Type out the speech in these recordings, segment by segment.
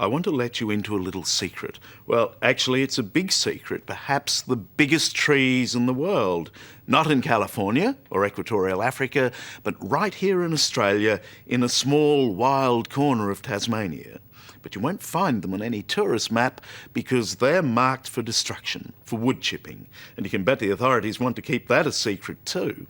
I want to let you into a little secret. Well, actually, it's a big secret, perhaps the biggest trees in the world. Not in California or equatorial Africa, but right here in Australia, in a small, wild corner of Tasmania. But you won't find them on any tourist map because they're marked for destruction, for wood chipping. And you can bet the authorities want to keep that a secret too.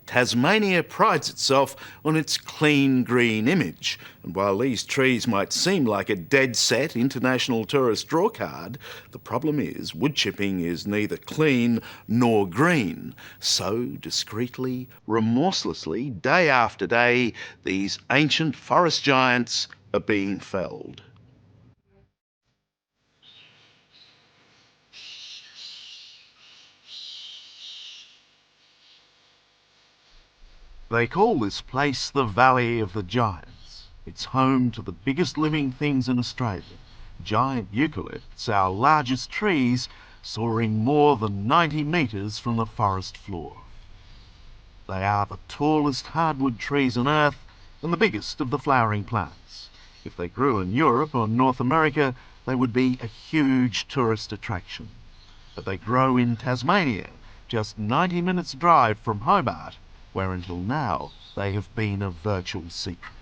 Tasmania prides itself on its clean green image, and while these trees might seem like a dead-set international tourist drawcard, the problem is wood chipping is neither clean nor green. So, discreetly, remorselessly, day after day, these ancient forest giants are being felled. They call this place the Valley of the Giants. It's home to the biggest living things in Australia. Giant eucalypts, our largest trees, soaring more than 90 metres from the forest floor. They are the tallest hardwood trees on Earth and the biggest of the flowering plants. If they grew in Europe or North America, they would be a huge tourist attraction. But they grow in Tasmania, just 90 minutes' drive from Hobart, where until now they have been a virtual secret.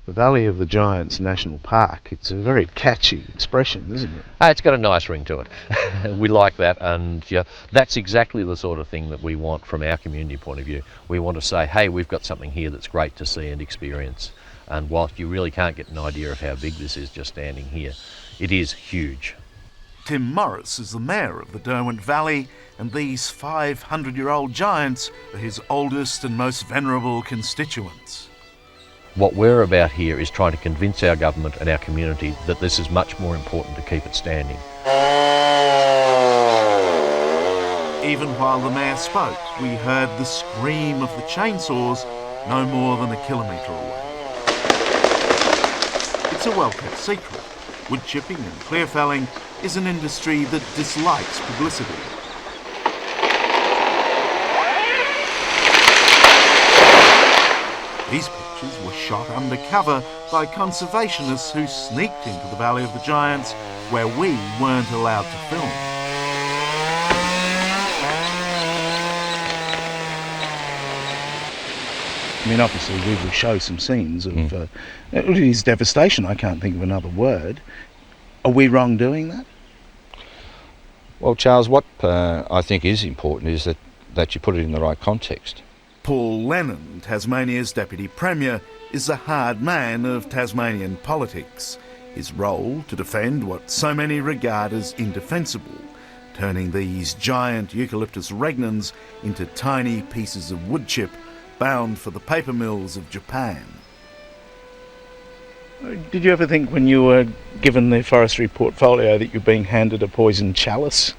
The Valley of the Giants National Park, it's a very catchy expression, isn't it? It's got a nice ring to it. We like that, and that's exactly the sort of thing that we want from our community point of view. We want to say, hey, we've got something here that's great to see and experience. And whilst you really can't get an idea of how big this is just standing here, it is huge. Tim Morris is the mayor of the Derwent Valley, and these 500-year-old giants are his oldest and most venerable constituents. What we're about here is trying to convince our government and our community that this is much more important to keep it standing. Even while the mayor spoke, we heard the scream of the chainsaws no more than a kilometre away. It's a well-kept secret. Wood chipping and clear felling is an industry that dislikes publicity. These pictures were shot undercover by conservationists who sneaked into the Valley of the Giants where we weren't allowed to film. I mean, obviously we will show some scenes of it is devastation. I can't think of another word. Are we wrong doing that? Well, Charles, what I think is important is that you put it in the right context. Paul Lennon, Tasmania's Deputy Premier, is the hard man of Tasmanian politics. His role to defend what so many regard as indefensible, turning these giant eucalyptus regnans into tiny pieces of wood chip bound for the paper mills of Japan. Did you ever think when you were given the forestry portfolio that you're being handed a poisoned chalice?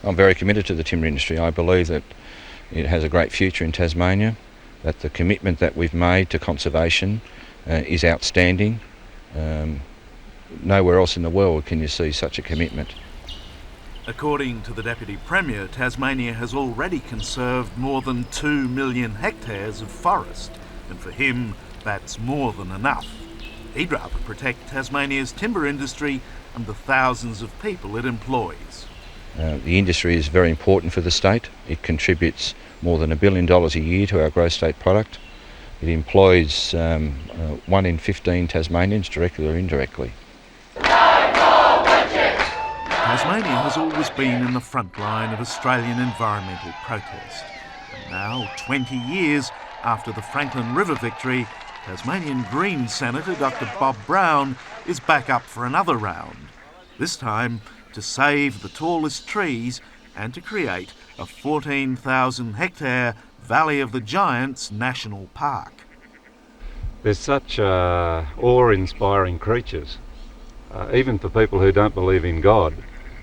I'm very committed to the timber industry. I believe that it has a great future in Tasmania, that the commitment that we've made to conservation is outstanding. Nowhere else in the world can you see such a commitment. According to the Deputy Premier, Tasmania has already conserved more than 2 million hectares of forest, and for him, that's more than enough. He'd rather protect Tasmania's timber industry and the thousands of people it employs. The industry is very important for the state. It contributes more than $1 billion a year to our gross state product. It employs 1 in 15 Tasmanians, directly or indirectly. Tasmania has always been in the front line of Australian environmental protest. And now, 20 years after the Franklin River victory, Tasmanian Greens Senator Dr. Bob Brown is back up for another round. This time to save the tallest trees and to create a 14,000 hectare Valley of the Giants National Park. There's such awe-inspiring creatures, even for people who don't believe in God.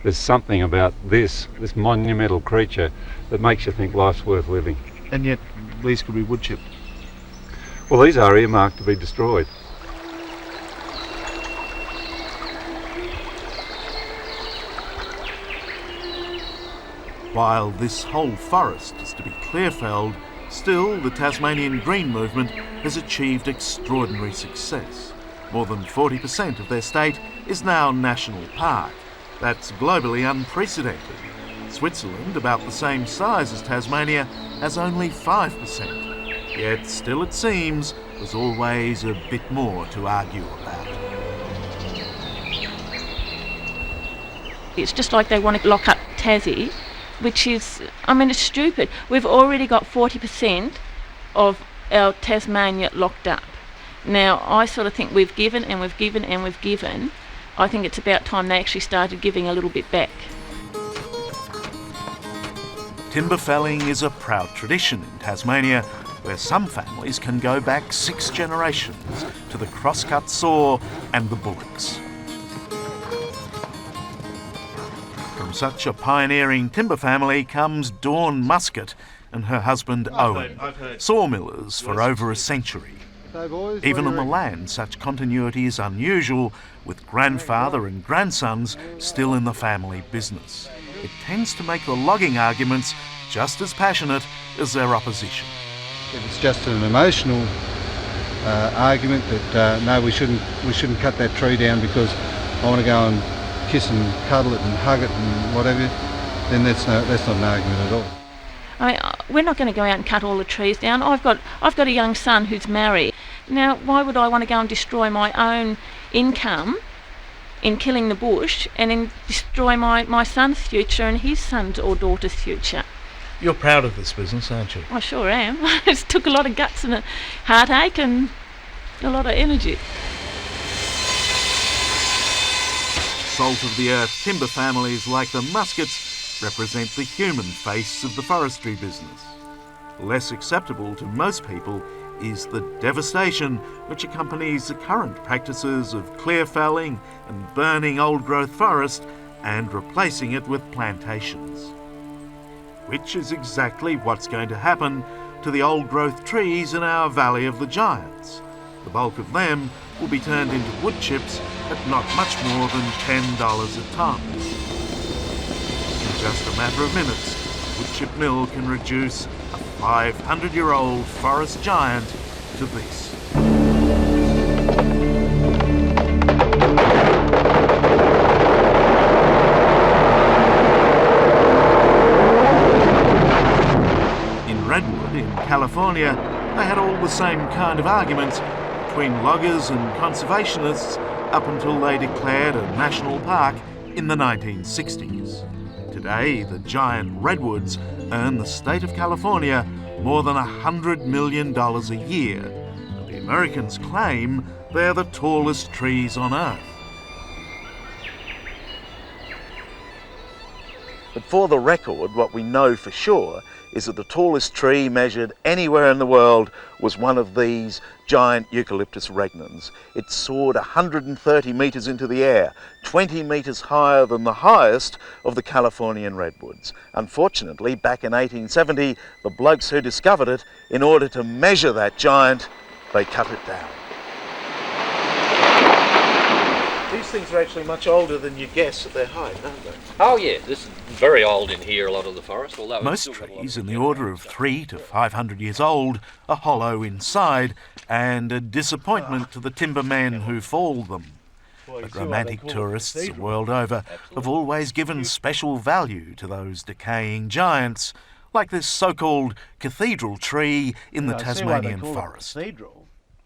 There's something about this monumental creature that makes you think life's worth living. And yet these could be wood chipped. Well, these are earmarked to be destroyed. While this whole forest is to be clear-felled, still the Tasmanian Green Movement has achieved extraordinary success. More than 40% of their state is now national park. That's globally unprecedented. Switzerland, about the same size as Tasmania, has only 5%. Yet still it seems there's always a bit more to argue about. It's just like they want to lock up Tassie, which is, I mean, it's stupid. We've already got 40% of our Tasmania locked up. Now, I sort of think we've given and we've given and we've given. I think it's about time they actually started giving a little bit back. Timber felling is a proud tradition in Tasmania, where some families can go back 6 generations to the crosscut saw and the bullocks. From such a pioneering timber family comes Dawn Muscat and her husband Owen, sawmillers for over a century. Even on the land, such continuity is unusual, with grandfather and grandsons still in the family business. It tends to make the logging arguments just as passionate as their opposition. If it's just an emotional argument that no, we shouldn't cut that tree down because I want to go and kiss and cuddle it and hug it and whatever, then that's not an argument at all. I mean, we're not going to go out and cut all the trees down. I've got a young son who's married. Now, why would I want to go and destroy my own income in killing the bush and then destroy my son's future and his son's or daughter's future? You're proud of this business, aren't you? I sure am. It took a lot of guts and a heartache and a lot of energy. Salt of the earth timber families like the Muscats represent the human face of the forestry business. Less acceptable to most people is the devastation which accompanies the current practices of clear felling and burning old-growth forest and replacing it with plantations. Which is exactly what's going to happen to the old-growth trees in our Valley of the Giants. The bulk of them will be turned into wood chips at not much more than $10 a tonne. In just a matter of minutes, the wood chip mill can reduce a 500-year-old forest giant to this. In Redwood, in California, they had all the same kind of arguments between loggers and conservationists up until they declared a national park in the 1960s. Today, the giant redwoods earn the state of California more than $100 million a year, and the Americans claim they're the tallest trees on Earth. But for the record, what we know for sure is that the tallest tree measured anywhere in the world was one of these giant Eucalyptus regnans. It soared 130 metres into the air, 20 metres higher than the highest of the Californian redwoods. Unfortunately, back in 1870, the blokes who discovered it, in order to measure that giant, they cut it down. These things are actually much older than you guess at their height, aren't they? Oh yeah, this is very old in here, a lot of the forest. Although Most trees in the order of 300 to 500 years old are hollow inside and a disappointment to the timbermen who fall them. But romantic tourists the world over have always given special value to those decaying giants, like this so-called cathedral tree in the Tasmanian forest.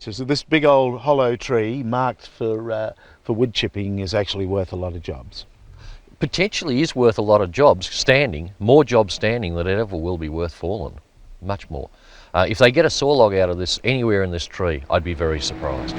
So this big old hollow tree marked for wood chipping is actually worth a lot of jobs. potentially is worth a lot of jobs standing, more jobs standing than it ever will be worth fallen, much more. If they get a saw log out of this anywhere in this tree, I'd be very surprised.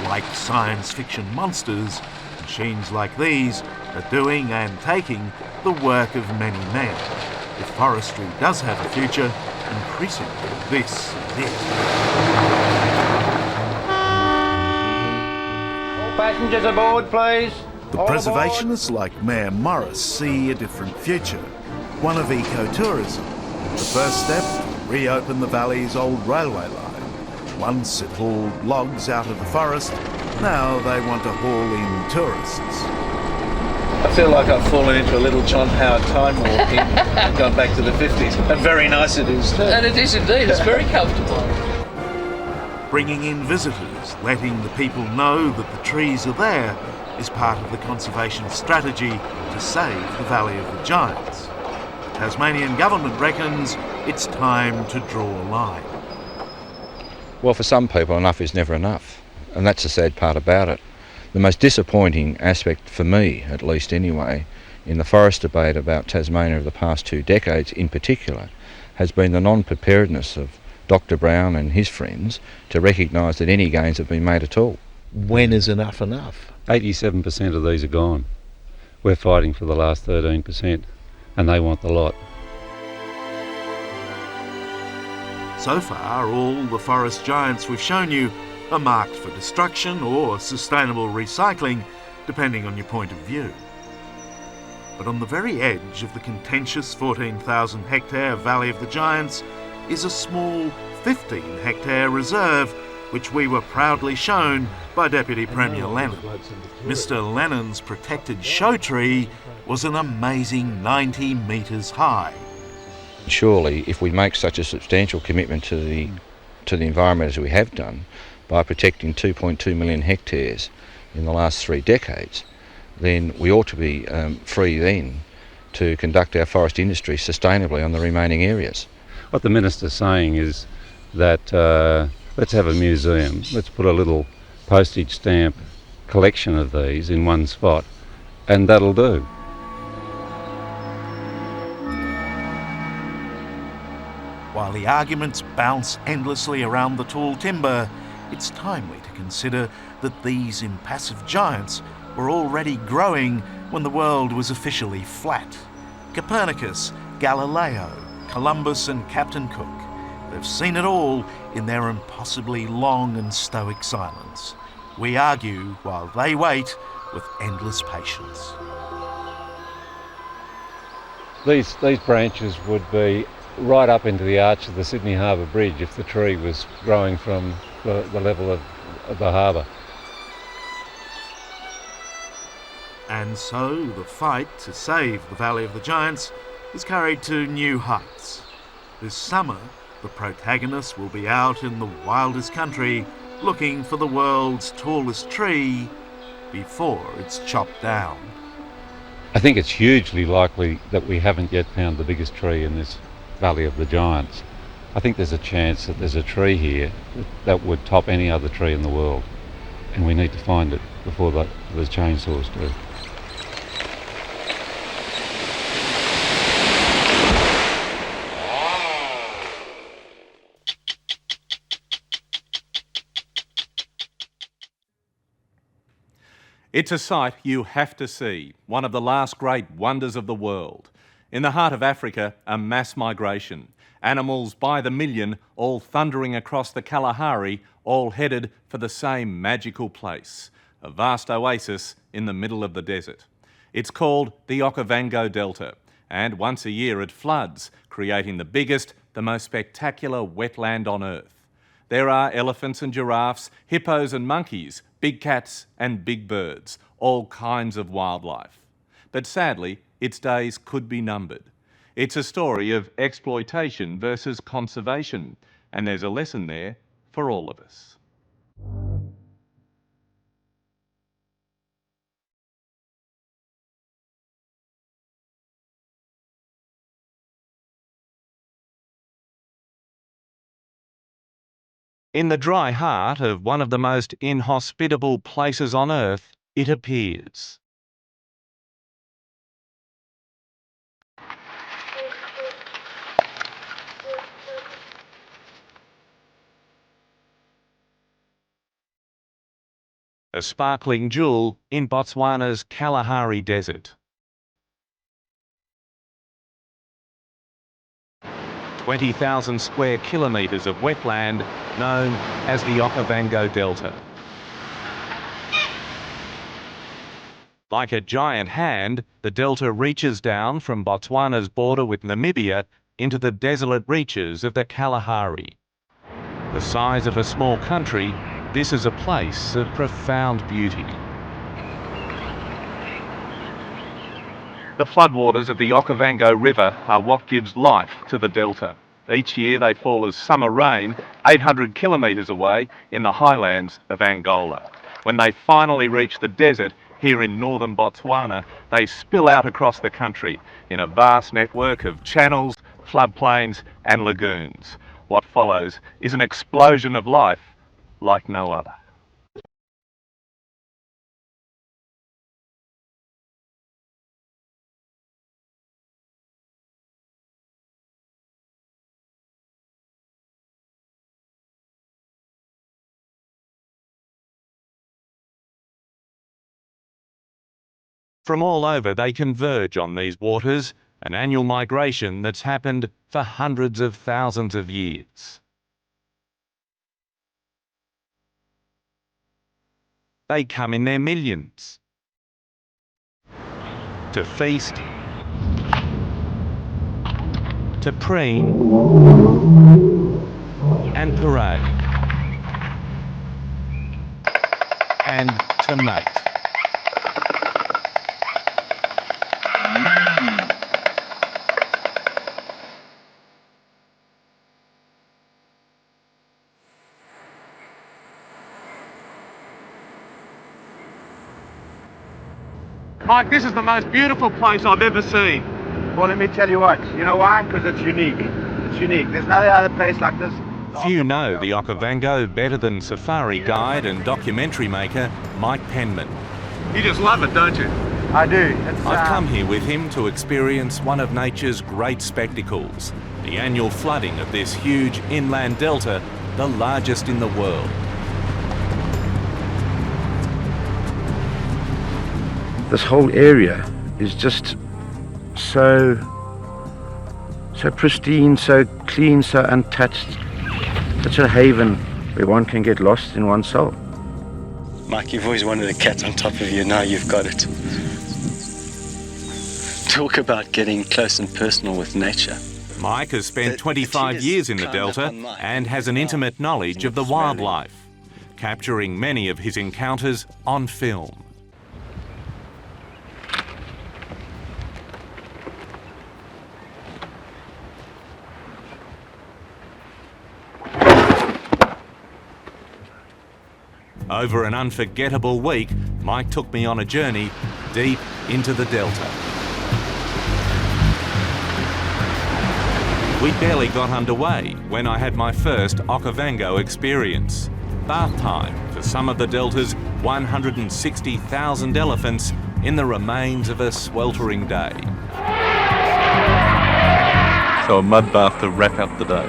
Like science fiction monsters, machines like these are doing and taking the work of many men. If forestry does have a future, increasingly this is it. All passengers aboard, please. The preservationists like Mayor Morris see a different future, one of ecotourism. The first step, to reopen the valley's old railway line. Once it hauled logs out of the forest, Now they want to haul in tourists. I feel like I've fallen into a little John Howard time warp and gone back to the 50s. And very nice it is too. And it is indeed, it's very comfortable. Bringing in visitors, letting the people know that the trees are there, is part of the conservation strategy to save the Valley of the Giants. The Tasmanian government reckons it's time to draw a line. Well, for some people, enough is never enough, and that's the sad part about it. The most disappointing aspect, for me at least anyway, in the forest debate about Tasmania of the past 2 decades in particular, has been the non-preparedness of Dr. Brown and his friends to recognise that any gains have been made at all. When is enough enough? 87% of these are gone. We're fighting for the last 13%, and they want the lot. So far, all the forest giants we've shown you are marked for destruction or sustainable recycling, depending on your point of view. But on the very edge of the contentious 14,000 hectare Valley of the Giants is a small 15 hectare reserve, which we were proudly shown by Deputy Premier Lennon. Mr. Lennon's protected show tree was an amazing 90 metres high. Surely, if we make such a substantial commitment to the environment as we have done, by protecting 2.2 million hectares in the last 3 decades, then we ought to be free then to conduct our forest industry sustainably on the remaining areas. What the Minister's saying is that let's have a museum, let's put a little postage stamp collection of these in one spot, and that'll do. While the arguments bounce endlessly around the tall timber, it's timely to consider that these impassive giants were already growing when the world was officially flat. Copernicus, Galileo, Columbus and Captain Cook, they've seen it all in their impossibly long and stoic silence. We argue while they wait with endless patience. These branches would be right up into the arch of the Sydney Harbour Bridge if the tree was growing from the level of the harbour. And so the fight to save the Valley of the Giants is carried to new heights. This summer, the protagonists will be out in the wildest country looking for the world's tallest tree before it's chopped down. I think it's hugely likely that we haven't yet found the biggest tree in this Valley of the Giants. I think there's a chance that there's a tree here that would top any other tree in the world, and we need to find it before the chainsaws do. It's a sight you have to see, one of the last great wonders of the world. In the heart of Africa, a mass migration. Animals by the million, all thundering across the Kalahari, all headed for the same magical place, a vast oasis in the middle of the desert. It's called the Okavango Delta, and once a year it floods, creating the biggest, the most spectacular wetland on Earth. There are elephants and giraffes, hippos and monkeys, big cats and big birds, all kinds of wildlife. But sadly, its days could be numbered. It's a story of exploitation versus conservation, and there's a lesson there for all of us. In the dry heart of one of the most inhospitable places on Earth, it appears. A sparkling jewel in Botswana's Kalahari Desert. 20,000 square kilometres of wetland known as the Okavango Delta. Like a giant hand, the delta reaches down from Botswana's border with Namibia into the desolate reaches of the Kalahari. The size of a small country, this is a place of profound beauty. The floodwaters of the Okavango River are what gives life to the delta. Each year they fall as summer rain 800 kilometres away in the highlands of Angola. When they finally reach the desert here in northern Botswana, they spill out across the country in a vast network of channels, floodplains and lagoons. What follows is an explosion of life like no other. From all over they converge on these waters, an annual migration that's happened for hundreds of thousands of years. They come in their millions to feast, to preen and parade, and to mate. Mike, this is the most beautiful place I've ever seen. Well, let me tell you what. You know why? Because it's unique. It's unique. There's no other place like this. Few know the Okavango better than safari guide and documentary maker Mike Penman. You just love it, don't you? I do. I've come here with him to experience one of nature's great spectacles, the annual flooding of this huge inland delta, the largest in the world. This whole area is just so pristine, so clean, so untouched. Such a haven where one can get lost in one's soul. Mike, you've always wanted a cat on top of you, now you've got it. Talk about getting close and personal with nature. Mike has spent 25 years in the delta and has an intimate knowledge of the wildlife, capturing many of his encounters on film. Over an unforgettable week, Mike took me on a journey deep into the delta. We barely got underway when I had my first Okavango experience. Bath time for some of the delta's 160,000 elephants in the remains of a sweltering day. So a mud bath to wrap up the day?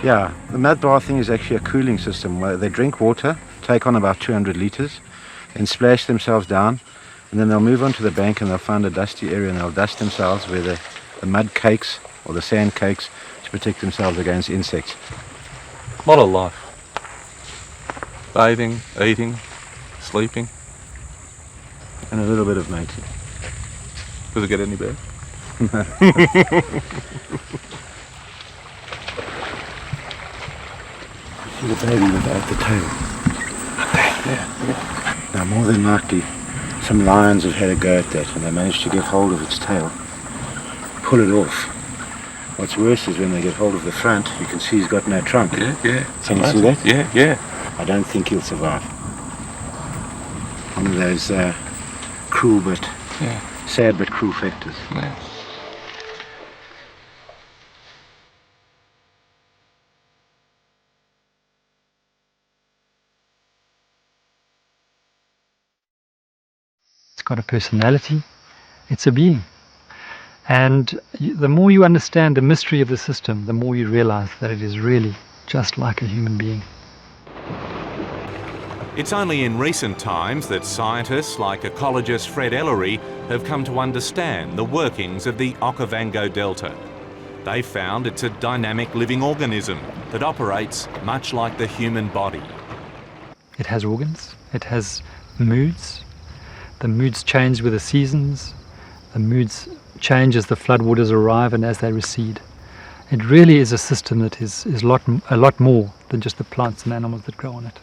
Yeah, the mud bathing is actually a cooling system where they drink water, take on about 200 litres, then splash themselves down, and then they'll move onto the bank and they'll find a dusty area and they'll dust themselves where the mud cakes or the sand cakes to protect themselves against insects. Model life. Bathing, eating, sleeping. And a little bit of mating. Does it get any better? See the baby without the tail. Yeah. Now more than likely some lions have had a go at that and they managed to get hold of its tail, pull it off. What's worse is when they get hold of the front, you can see he's got no trunk. Yeah. Can you see that? Yeah. I don't think he'll survive. One of those cruel but sad but cruel factors. Yeah. It's got a personality, it's a being. And the more you understand the mystery of the system, the more you realize that it is really just like a human being. It's only in recent times that scientists like ecologist Fred Ellery have come to understand the workings of the Okavango Delta. They found it's a dynamic living organism that operates much like the human body. It has organs, it has moods. The moods change with the seasons. The moods change as the floodwaters arrive and as they recede. It really is a system that is a lot more than just the plants and animals that grow on it.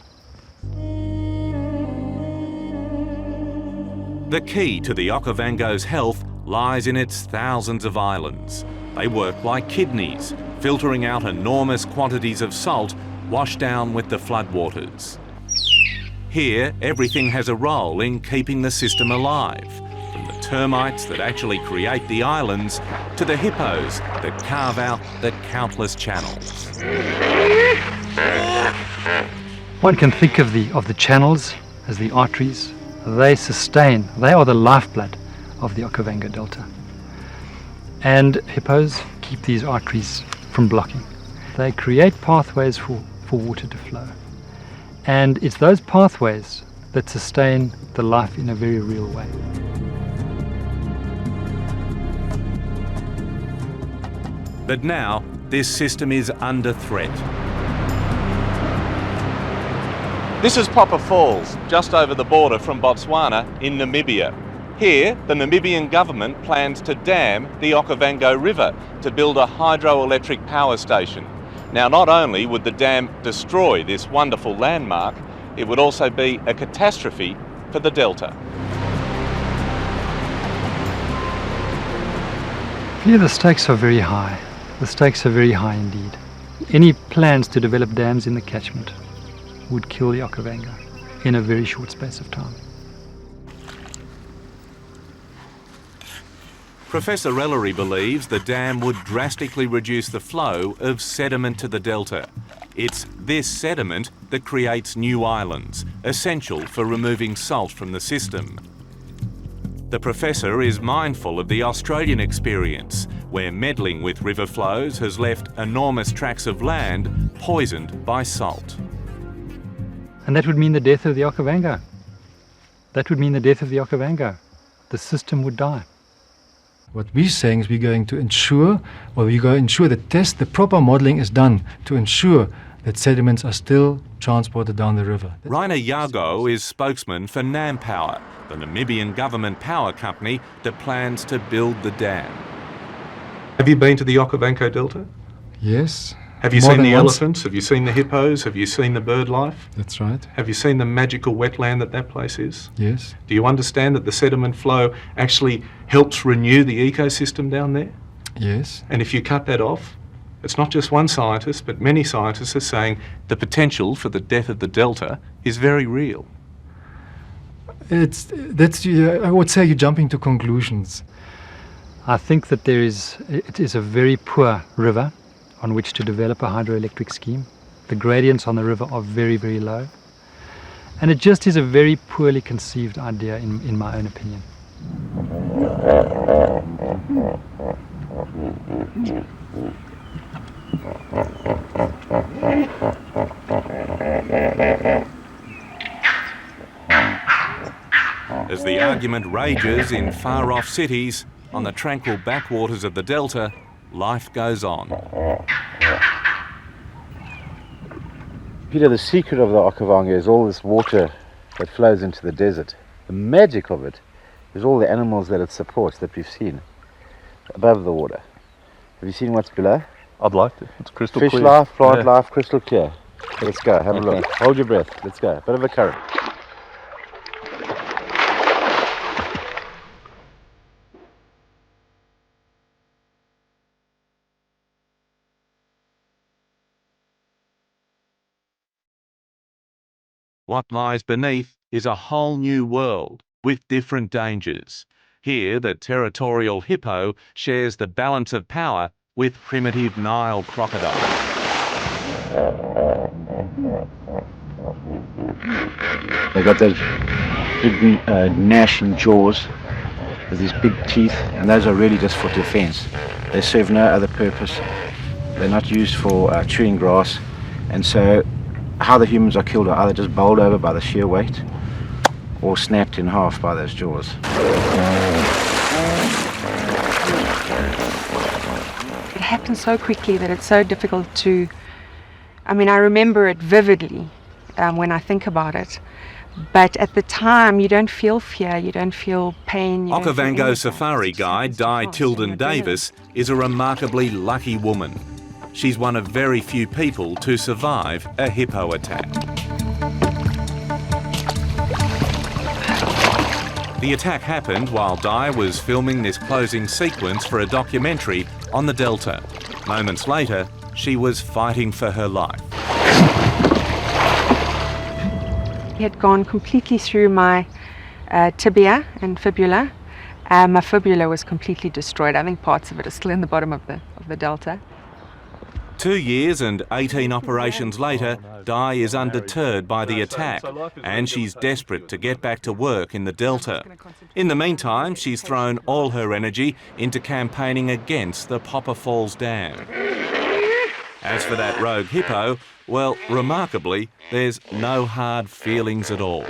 The key to the Okavango's health lies in its thousands of islands. They work like kidneys, filtering out enormous quantities of salt washed down with the floodwaters. Here, everything has a role in keeping the system alive, from the termites that actually create the islands to the hippos that carve out the countless channels. One can think of the channels as the arteries. They are the lifeblood of the Okavango Delta. And hippos keep these arteries from blocking. They create pathways for water to flow. And it's those pathways that sustain the life in a very real way. But now, this system is under threat. This is Popper Falls, just over the border from Botswana in Namibia. Here, the Namibian government plans to dam the Okavango River to build a hydroelectric power station. Now, not only would the dam destroy this wonderful landmark, it would also be a catastrophe for the Delta. Here the stakes are very high. The stakes are very high indeed. Any plans to develop dams in the catchment would kill the Okavango in a very short space of time. Professor Ellery believes the dam would drastically reduce the flow of sediment to the Delta. It's this sediment that creates new islands, essential for removing salt from the system. The professor is mindful of the Australian experience, where meddling with river flows has left enormous tracts of land poisoned by salt. And that would mean the death of the Okavango. That would mean the death of the Okavango. The system would die. What we're saying is we're going to ensure that the proper modelling is done to ensure that sediments are still transported down the river. Rainer Jago is spokesman for NamPower, the Namibian government power company that plans to build the dam. Have you been to the Okavango Delta? Yes. Have you More seen than the once. elephants? Have you seen the hippos? Have you seen the bird life? That's right. Have you seen the magical wetland that place is? Yes. Do you understand that the sediment flow actually helps renew the ecosystem down there? Yes. And if you cut that off, it's not just one scientist, but many scientists are saying the potential for the death of the Delta is very real. I would say you're jumping to conclusions. I think that it is a very poor river on which to develop a hydroelectric scheme. The gradients on the river are very, very low. And it just is a very poorly conceived idea in my own opinion. As the argument rages in far-off cities, on the tranquil backwaters of the Delta, life goes on. Peter, the secret of the Okavango is all this water that flows into the desert. The magic of it is all the animals that it supports that we've seen above the water. Have you seen what's below? I'd like to. It's crystal Fish clear. life, plant life, crystal clear. Let's go, have a look. Hold your breath, let's go. Bit of a current. What lies beneath is a whole new world with different dangers. Here, the territorial hippo shares the balance of power with primitive Nile crocodiles. They got those big gnashing jaws with these big teeth, and those are really just for defense. They serve no other purpose. They're not used for chewing grass, and so how the humans are killed are either just bowled over by the sheer weight or snapped in half by those jaws. It happens so quickly that it's so difficult to... I mean, I remember it vividly when I think about it. But at the time, you don't feel fear, you don't feel pain. Okavango safari guide Di Tilden Davis is a remarkably lucky woman. She's one of very few people to survive a hippo attack. The attack happened while Di was filming this closing sequence for a documentary on the Delta. Moments later, she was fighting for her life. He had gone completely through my tibia and fibula. My fibula was completely destroyed. I think parts of it are still in the bottom of the delta. 2 years and 18 operations later, Di is undeterred by the attack, and she's desperate to get back to work in the Delta. In the meantime, she's thrown all her energy into campaigning against the Popper Falls Dam. As for that rogue hippo, well, remarkably, there's no hard feelings at all.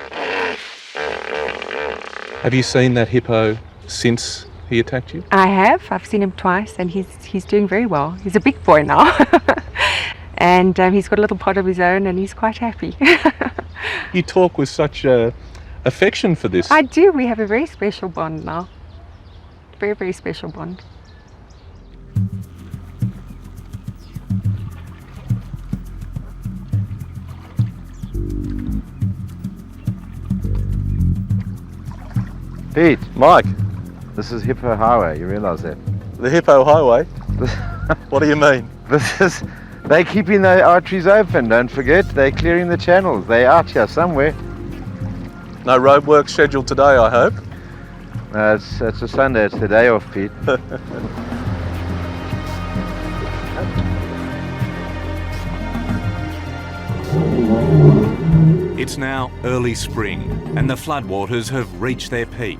Have you seen that hippo since he attacked you? I have. I've seen him twice, and he's doing very well. He's a big boy now. And he's got a little pot of his own, and he's quite happy. You talk with such affection for this. I do. We have a very special bond now. Very, very special bond. Pete, Mike, this is Hippo Highway, you realise that? The Hippo Highway? What do you mean? They're keeping the arteries open, don't forget. They're clearing the channels. They're out here somewhere. No road work scheduled today, I hope? No, it's a Sunday, it's the day off, Pete. It's now early spring, and the floodwaters have reached their peak.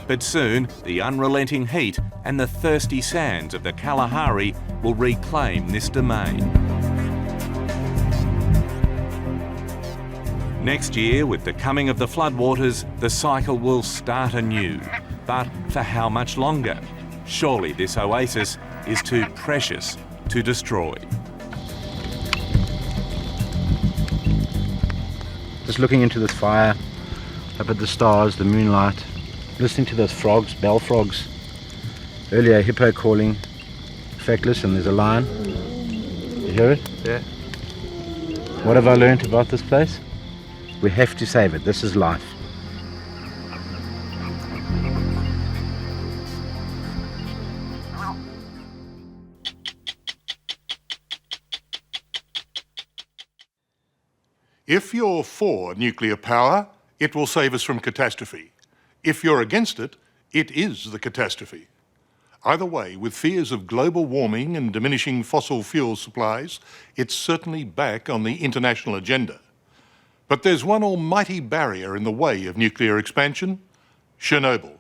But soon, the unrelenting heat and the thirsty sands of the Kalahari will reclaim this domain. Next year, with the coming of the floodwaters, the cycle will start anew. But for how much longer? Surely this oasis is too precious to destroy. Just looking into this fire, up at the stars, the moonlight, listening to those frogs, bell frogs. Earlier, hippo calling. In fact, listen, there's a lion. You hear it? Yeah. What have I learned about this place? We have to save it. This is life. If you're for nuclear power, it will save us from catastrophe. If you're against it, it is the catastrophe. Either way, with fears of global warming and diminishing fossil fuel supplies, it's certainly back on the international agenda. But there's one almighty barrier in the way of nuclear expansion: Chernobyl.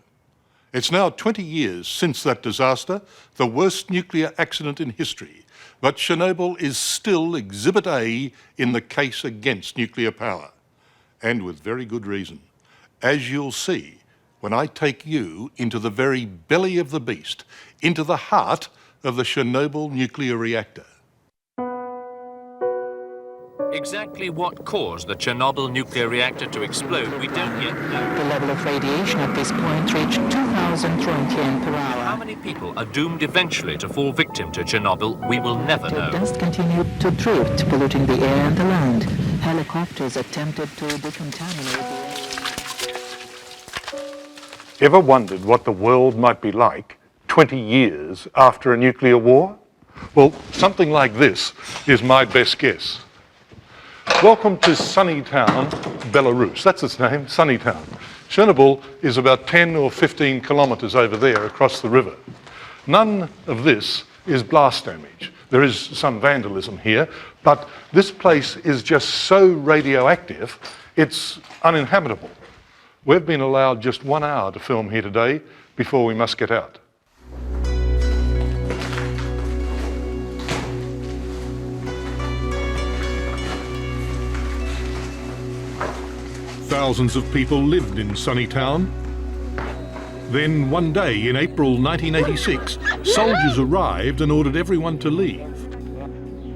It's now 20 years since that disaster, the worst nuclear accident in history. But Chernobyl is still Exhibit A in the case against nuclear power, and with very good reason, as you'll see when I take you into the very belly of the beast, into the heart of the Chernobyl nuclear reactor. Exactly what caused the Chernobyl nuclear reactor to explode, we don't yet know. The level of radiation at this point reached 2,000 roentgen per hour. How many people are doomed eventually to fall victim to Chernobyl, we will never know. The dust continued to drift, polluting the air and the land. Helicopters attempted to decontaminate the air. Ever wondered what the world might be like 20 years after a nuclear war? Well, something like this is my best guess. Welcome to sunny town, Belarus. That's its name, sunny town. Chernobyl is about 10 or 15 kilometres over there across the river. None of this is blast damage. There is some vandalism here, but this place is just so radioactive, it's uninhabitable. We've been allowed just 1 hour to film here today before we must get out. Thousands of people lived in sunny town. Then one day in April 1986, soldiers arrived and ordered everyone to leave.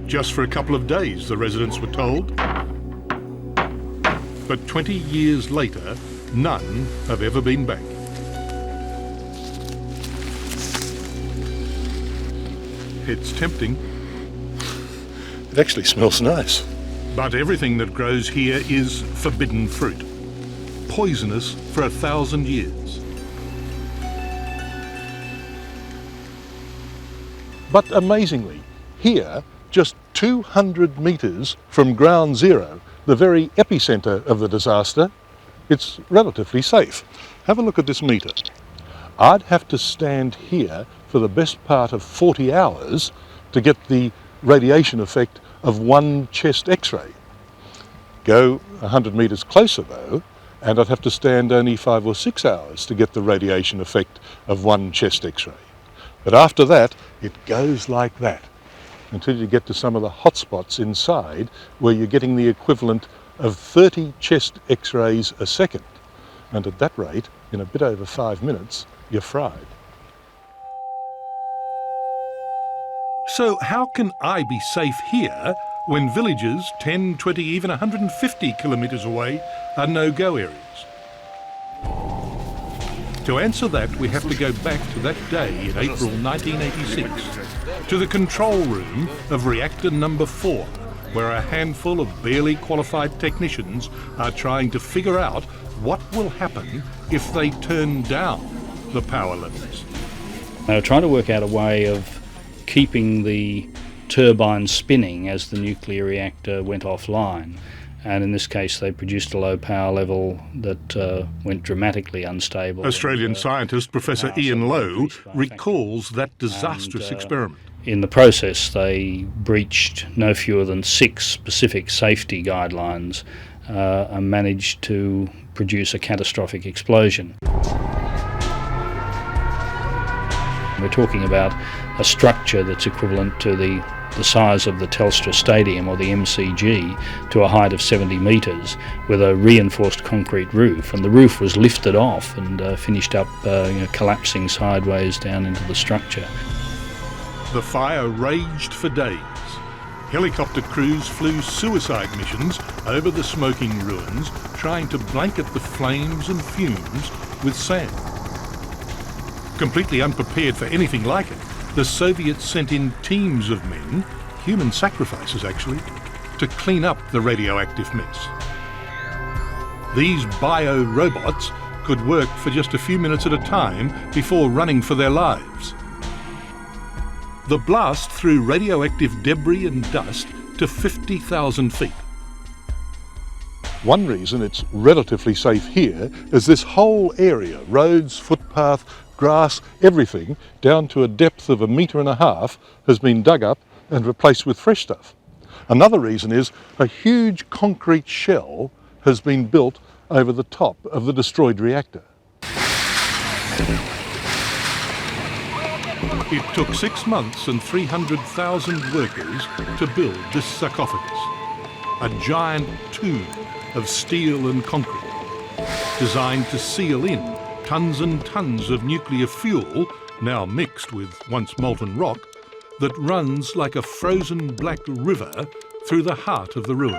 Just for a couple of days, the residents were told. But 20 years later, none have ever been back. It's tempting. It actually smells nice. But everything that grows here is forbidden fruit. poisonous for 1,000 years. But amazingly, here, just 200 metres from ground zero, the very epicentre of the disaster, it's relatively safe. Have a look at this meter. I'd have to stand here for the best part of 40 hours to get the radiation effect of one chest X-ray. Go 100 metres closer though, and I'd have to stand only 5 or 6 hours to get the radiation effect of one chest X-ray. But after that, it goes like that, until you get to some of the hot spots inside where you're getting the equivalent of 30 chest X-rays a second. And at that rate, in a bit over 5 minutes, you're fried. So how can I be safe here when villages 10, 20, even 150 kilometres away are no-go areas? To answer that, we have to go back to that day in April 1986, to the control room of reactor number 4, where a handful of barely qualified technicians are trying to figure out what will happen if they turn down the power levels. They were trying to work out a way of keeping the turbine spinning as the nuclear reactor went offline. And in this case, they produced a low power level that went dramatically unstable. Australian scientist Professor Ian Lowe recalls that disastrous experiment. In the process, they breached no fewer than 6 specific safety guidelines and managed to produce a catastrophic explosion. We're talking about a structure that's equivalent to the size of the Telstra Stadium or the MCG to a height of 70 metres with a reinforced concrete roof, and the roof was lifted off and finished up collapsing sideways down into the structure. The fire raged for days. Helicopter crews flew suicide missions over the smoking ruins, trying to blanket the flames and fumes with sand. Completely unprepared for anything like it, the Soviets sent in teams of men, human sacrifices actually, to clean up the radioactive mess. These bio-robots could work for just a few minutes at a time before running for their lives. The blast threw radioactive debris and dust to 50,000 feet. One reason it's relatively safe here is this whole area, roads, footpath, grass, everything, down to a depth of 1.5 meters, has been dug up and replaced with fresh stuff. Another reason is a huge concrete shell has been built over the top of the destroyed reactor. It took 6 months and 300,000 workers to build this sarcophagus, a giant tomb of steel and concrete, designed to seal in tons and tons of nuclear fuel, now mixed with once molten rock, that runs like a frozen black river through the heart of the ruins.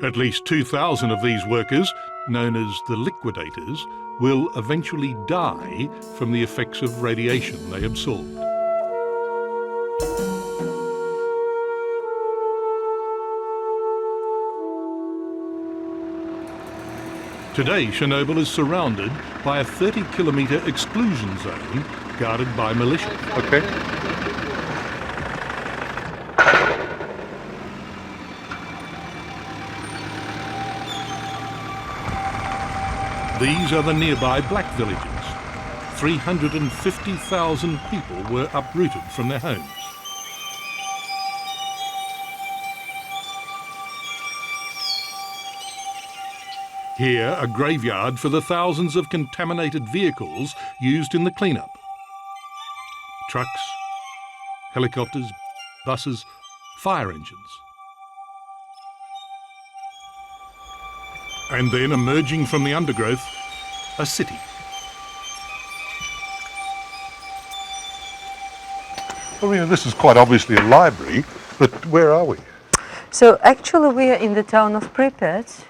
At least 2,000 of these workers, known as the liquidators, will eventually die from the effects of radiation they absorbed. Today, Chernobyl is surrounded by a 30-kilometre exclusion zone guarded by militia. Okay. These are the nearby black villages. 350,000 people were uprooted from their homes. Here, a graveyard for the thousands of contaminated vehicles used in the cleanup. Trucks, helicopters, buses, fire engines. And then, emerging from the undergrowth, a city. Well, you know, this is quite obviously a library, but where are we? So actually we are in the town of Pripyat,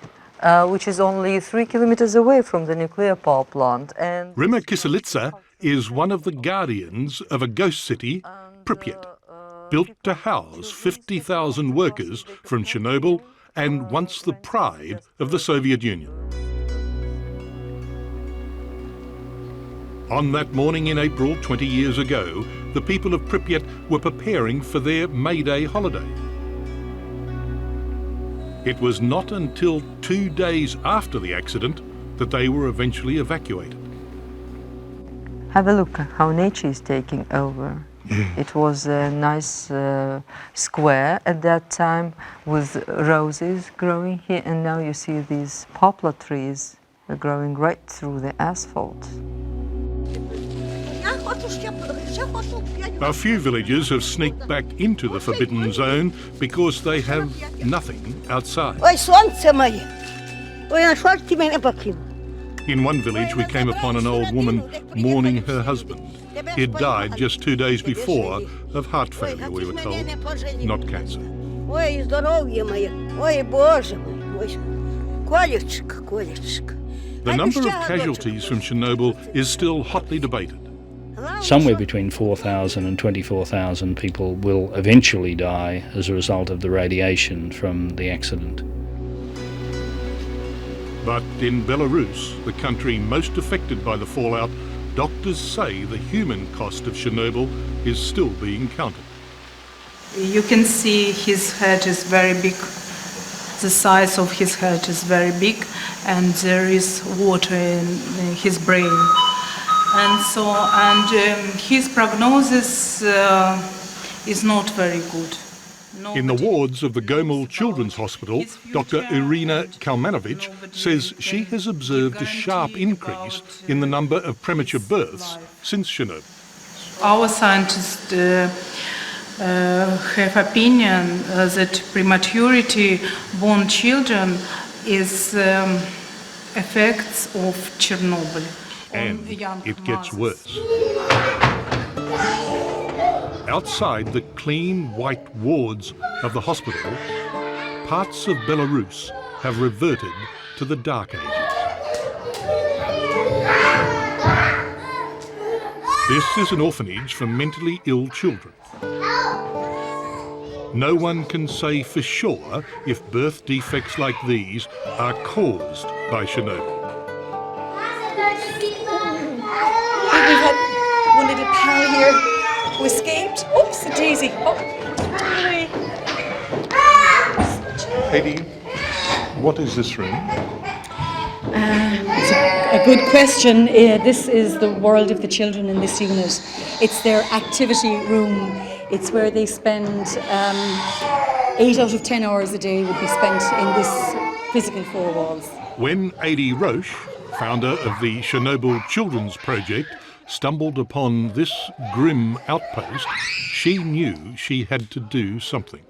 which is only 3 kilometers away from the nuclear power plant. And Rima Kiselitsa is one of the guardians of a ghost city, Pripyat. built to house 50,000 workers from Chernobyl and once the pride of the Soviet Union. On that morning in April 20 years ago, the people of Pripyat were preparing for their May Day holiday. It was not until 2 days after the accident that they were eventually evacuated. Have a look how nature is taking over. It was a nice square at that time with roses growing here, and now you see these poplar trees growing right through the asphalt. A few villagers have sneaked back into the forbidden zone because they have nothing outside. In one village we came upon an old woman mourning her husband. He had died just 2 days before of heart failure, we were told, not cancer. The number of casualties from Chernobyl is still hotly debated. Somewhere between 4,000 and 24,000 people will eventually die as a result of the radiation from the accident. But in Belarus, the country most affected by the fallout, doctors say the human cost of Chernobyl is still being counted. You can see his head is very big. The size of his head is very big, and there is water in his brain. And so, his prognosis is not very good. In the wards of the Gomel Children's Hospital, Dr. Irina Kalmanovich says she has observed a sharp increase in the number of premature births since Chernobyl. Our scientists have opinion that prematurity born children is effects of Chernobyl. And it gets worse. Outside the clean white wards of the hospital, parts of Belarus have reverted to the Dark Ages. This is an orphanage for mentally ill children. No one can say for sure if birth defects like these are caused by Chernobyl. We've had one little pal here who escaped. Oops, a daisy. Oh, Heidi, what is this room? It's a good question. This is the world of the children in this unit. It's their activity room. It's where they spend 8 out of 10 hours a day would be spent in this physical four walls. When Adi Roche, founder of the Chernobyl Children's Project, stumbled upon this grim outpost, she knew she had to do something.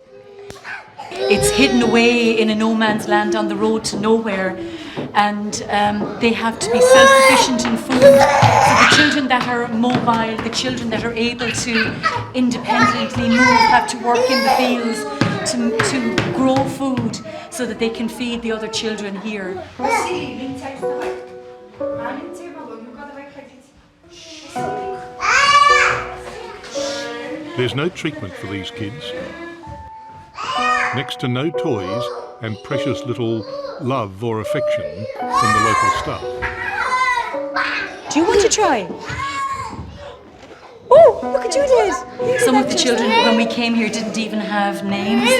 It's hidden away in a no man's land on the road to nowhere, and they have to be self-sufficient in food. So the children that are mobile, the children that are able to independently move, have to work in the fields to grow food so that they can feed the other children here. There's no treatment for these kids. Next to no toys and precious little love or affection from the local staff. Do you want to try? Oh, look at you, Dad. Some of the children, when we came here, didn't even have names,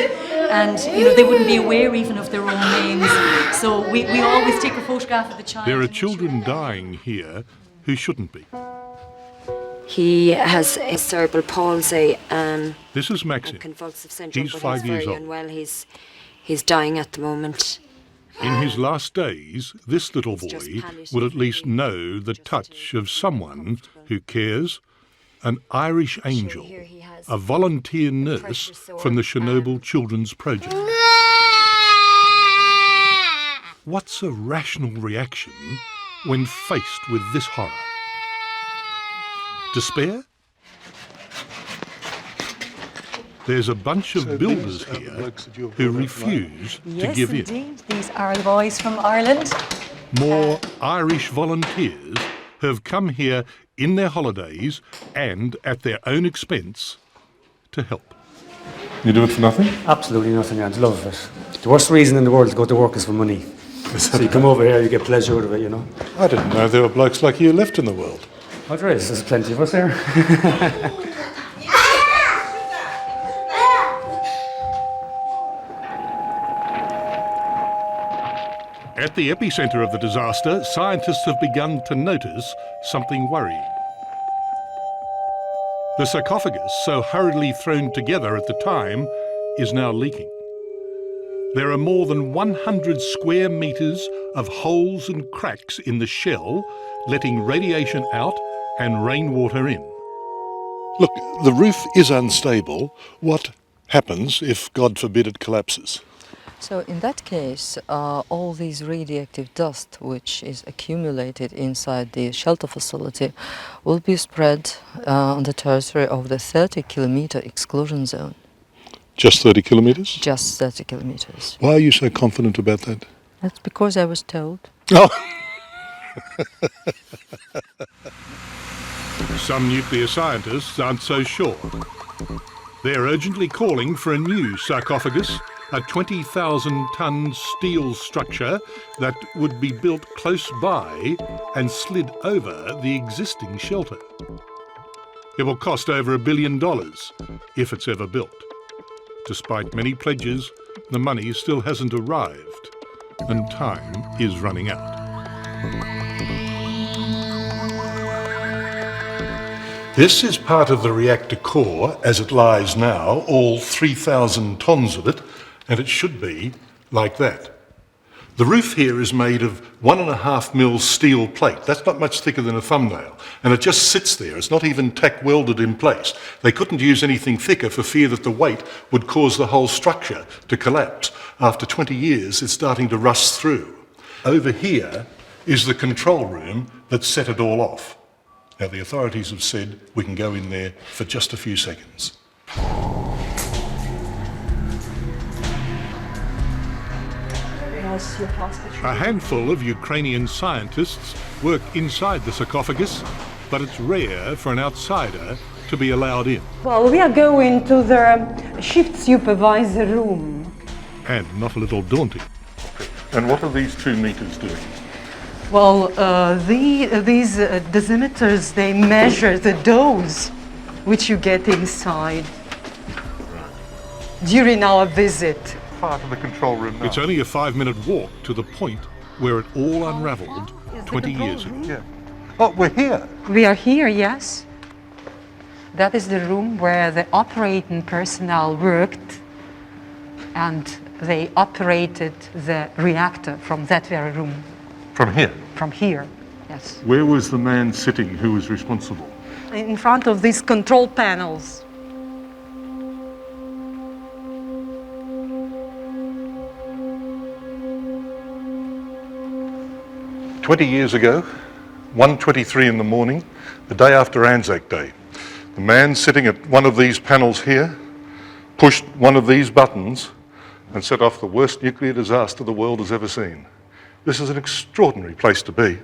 and they wouldn't be aware even of their own names. So we always take a photograph of the child. There are children dying here who shouldn't be. He has a cerebral palsy. This is Maxim. Convulsive syndrome. He's 5 years old. Unwell. He's dying at the moment. In his last days, this little boy will at least know the touch of someone who cares, an Irish angel, a volunteer nurse from the Chernobyl Children's Project. What's a rational reaction when faced with this horror? Despair? There's a bunch of builders here who refuse to give in. Yes, indeed. These are the boys from Ireland. More Irish volunteers have come here in their holidays and at their own expense to help. You do it for nothing? Absolutely nothing, I love it. The worst reason in the world to go to work is for money. So you come over here, you get pleasure out of it, you know. I didn't know there were blokes like you left in the world. Oh, there is. There's plenty of us here. At the epicentre of the disaster, scientists have begun to notice something worrying. The sarcophagus, so hurriedly thrown together at the time, is now leaking. There are more than 100 square metres of holes and cracks in the shell, letting radiation out and rainwater in. Look, the roof is unstable. What happens if, God forbid, it collapses? So in that case, all this radioactive dust which is accumulated inside the shelter facility will be spread on the territory of the 30-kilometer exclusion zone. Just 30 kilometres? Just 30 kilometres. Why are you so confident about that? That's because I was told. Oh. Some nuclear scientists aren't so sure. They're urgently calling for a new sarcophagus, a 20,000-tonne steel structure that would be built close by and slid over the existing shelter. It will cost over $1 billion if it's ever built. Despite many pledges, the money still hasn't arrived, and time is running out. This is part of the reactor core as it lies now, all 3,000 tonnes of it, and it should be like that. The roof here is made of 1.5 mil steel plate. That's not much thicker than a thumbnail, and it just sits there. It's not even tack welded in place. They couldn't use anything thicker for fear that the weight would cause the whole structure to collapse. After 20 years, it's starting to rust through. Over here is the control room that set it all off. Now, the authorities have said we can go in there for just a few seconds. A handful of Ukrainian scientists work inside the sarcophagus, but it's rare for an outsider to be allowed in. Well, we are going to the shift supervisor room. And not a little daunting. And what are these 2 meters doing? Well, these dosimeters, they measure the dose which you get inside during our visit. Part of the control room now. It's only a 5-minute walk to the point where it all unravelled 20 years ago. Yeah. Oh, we're here. We are here, yes. That is the room where the operating personnel worked, and they operated the reactor from that very room. From here? From here, yes. Where was the man sitting who was responsible? In front of these control panels. "20 years ago, 1:23 in the morning, the day after Anzac Day, the man sitting at one of these panels here pushed one of these buttons and set off the worst nuclear disaster the world has ever seen. This is an extraordinary place to be."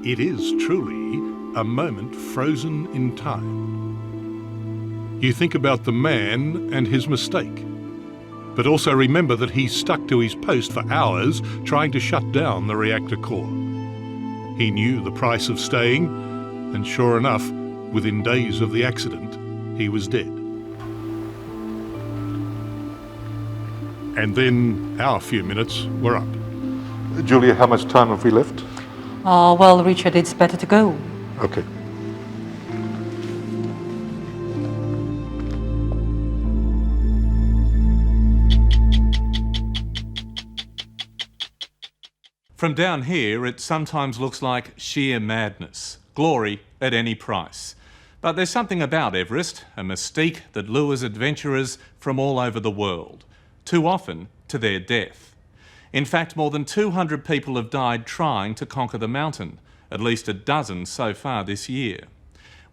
It is truly a moment frozen in time. You think about the man and his mistake, but also remember that he stuck to his post for hours trying to shut down the reactor core. He knew the price of staying, and sure enough, within days of the accident, he was dead. And then our few minutes were up. Julia, how much time have we left? Well, Richard, it's better to go. Okay. From down here, it sometimes looks like sheer madness, glory at any price. But there's something about Everest, a mystique that lures adventurers from all over the world, too often to their death. In fact, more than 200 people have died trying to conquer the mountain, at least a dozen so far this year.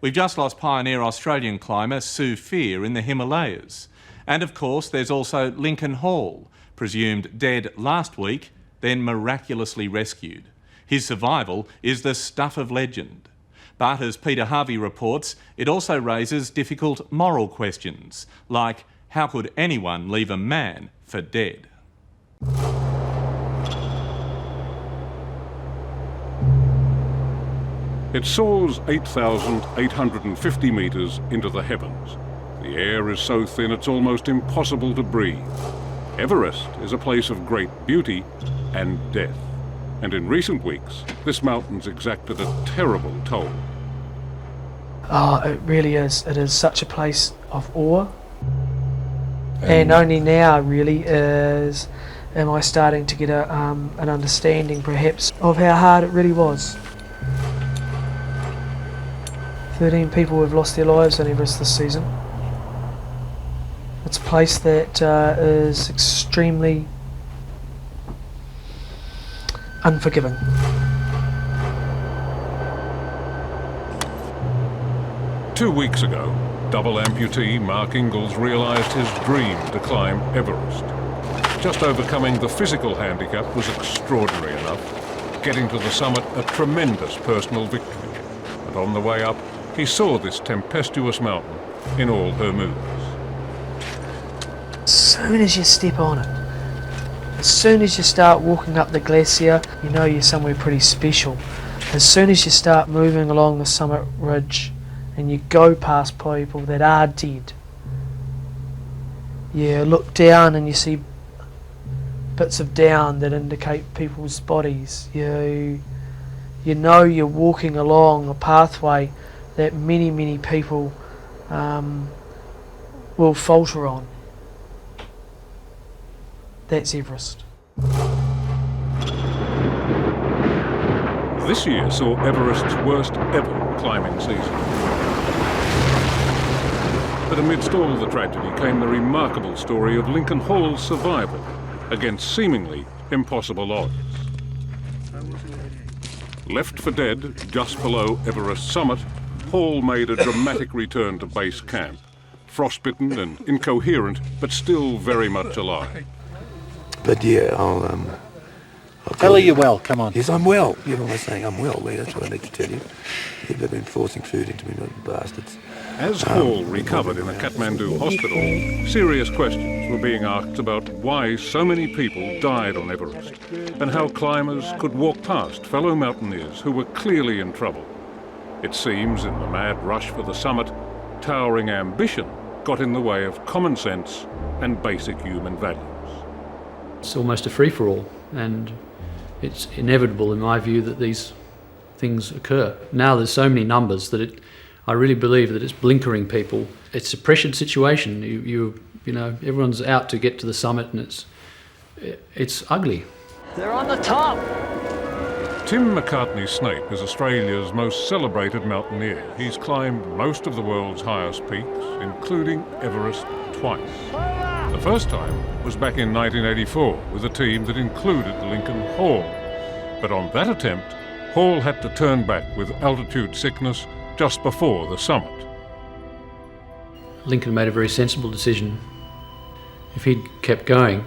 We've just lost pioneer Australian climber Sue Fear in the Himalayas. And of course, there's also Lincoln Hall, presumed dead last week, then miraculously rescued. His survival is the stuff of legend. But as Peter Harvey reports, it also raises difficult moral questions, like how could anyone leave a man for dead? It soars 8,850 metres into the heavens. The air is so thin it's almost impossible to breathe. Everest is a place of great beauty and death. And in recent weeks, this mountain's exacted a terrible toll. Oh, it really is. It is such a place of awe. And only now, really, am I starting to get an understanding, perhaps, of how hard it really was. 13 people have lost their lives on Everest this season. It's a place that is extremely unforgiving. Two weeks ago, double amputee Mark Ingalls realised his dream to climb Everest. Just overcoming the physical handicap was extraordinary enough, getting to the summit a tremendous personal victory. And on the way up, he saw this tempestuous mountain in all her moods. As soon as you step on it, as soon as you start walking up the glacier, you know you're somewhere pretty special. As soon as you start moving along the summit ridge and you go past people that are dead, you look down and you see bits of down that indicate people's bodies. You know you're walking along a pathway that many people will falter on. That's Everest. This year saw Everest's worst ever climbing season. But amidst all the tragedy came the remarkable story of Lincoln Hall's survival against seemingly impossible odds. Left for dead just below Everest summit, Hall made a dramatic return to base camp, frostbitten and incoherent, but still very much alive. But yeah, I'll Tell her you're well, come on. Yes, I'm well. Everyone's saying I'm well, Lee, that's what I need to tell you. Yeah, they've been forcing food into me, like bastards. As Hall recovered in a Kathmandu hospital, serious questions were being asked about why so many people died on Everest, and how climbers could walk past fellow mountaineers who were clearly in trouble. It seems, in the mad rush for the summit, towering ambition got in the way of common sense and basic human values. It's almost a free-for-all, and it's inevitable, in my view, that these things occur. Now there's so many numbers that I really believe that it's blinkering people. It's a pressured situation. You know, everyone's out to get to the summit, and it's ugly. They're on the top! Tim McCartney-Snape is Australia's most celebrated mountaineer. He's climbed most of the world's highest peaks, including Everest twice. The first time was back in 1984 with a team that included Lincoln Hall. But on that attempt, Hall had to turn back with altitude sickness just before the summit. Lincoln made a very sensible decision. If he'd kept going,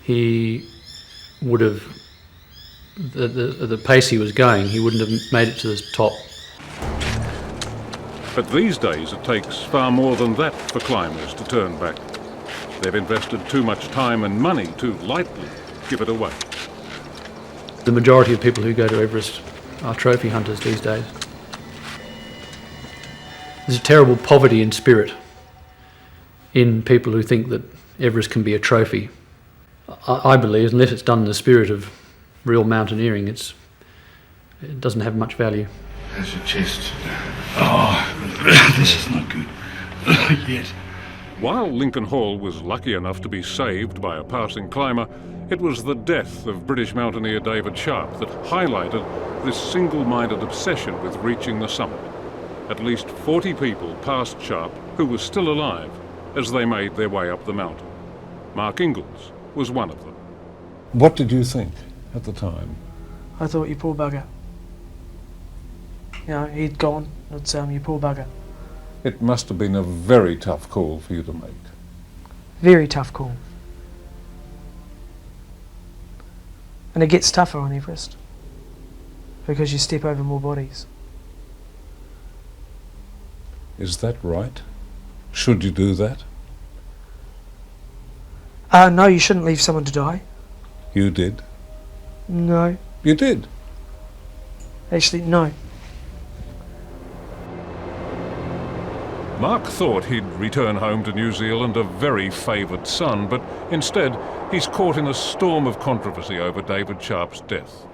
he would have, the pace he was going, he wouldn't have made it to the top. But these days it takes far more than that for climbers to turn back. They've invested too much time and money to lightly give it away. The majority of people who go to Everest are trophy hunters these days. There's a terrible poverty in spirit in people who think that Everest can be a trophy. I believe, unless it's done in the spirit of real mountaineering, it doesn't have much value. How's your chest? Oh, this is not good yet. While Lincoln Hall was lucky enough to be saved by a passing climber, it was the death of British mountaineer David Sharp that highlighted this single-minded obsession with reaching the summit. At least 40 people passed Sharp, who was still alive, as they made their way up the mountain. Mark Ingalls was one of them. What did you think at the time? I thought, you poor bugger. You know, he'd gone. It's you poor bugger. It must have been a very tough call for you to make. Very tough call. And it gets tougher on Everest because you step over more bodies. Is that right? Should you do that? No, you shouldn't leave someone to die. You did. No. You did? Actually, no. Mark thought he'd return home to New Zealand a very favoured son, but instead he's caught in a storm of controversy over David Sharp's death.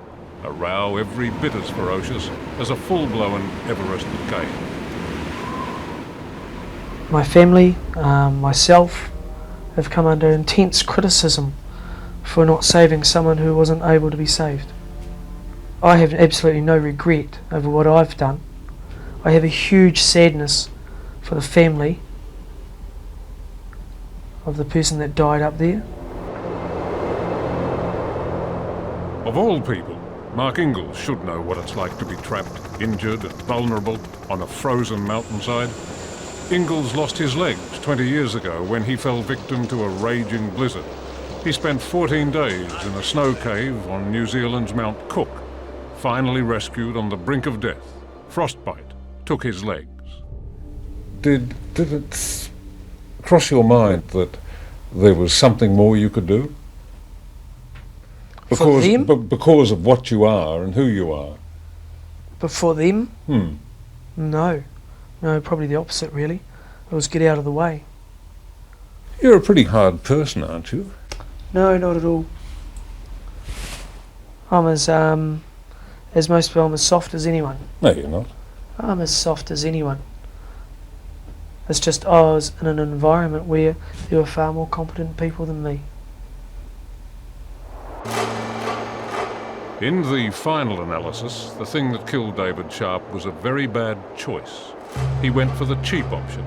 A row every bit as ferocious as a full-blown Everest cave. My family, myself, have come under intense criticism for not saving someone who wasn't able to be saved. I have absolutely no regret over what I've done. I have a huge sadness for the family of the person that died up there. Of all people, Mark Ingalls should know what it's like to be trapped, injured and vulnerable on a frozen mountainside. Ingalls lost his legs 20 years ago when he fell victim to a raging blizzard. He spent 14 days in a snow cave on New Zealand's Mount Cook, finally rescued on the brink of death. Frostbite took his legs. Did it cross your mind that there was something more you could do? Because of what you are and who you are. But for them? No. No, probably the opposite, really. It was get out of the way. You're a pretty hard person, aren't you? No, not at all. I'm as most people, I'm as soft as anyone. No, you're not. I'm as soft as anyone. It's just I was in an environment where there were far more competent people than me. In the final analysis, the thing that killed David Sharp was a very bad choice. He went for the cheap option,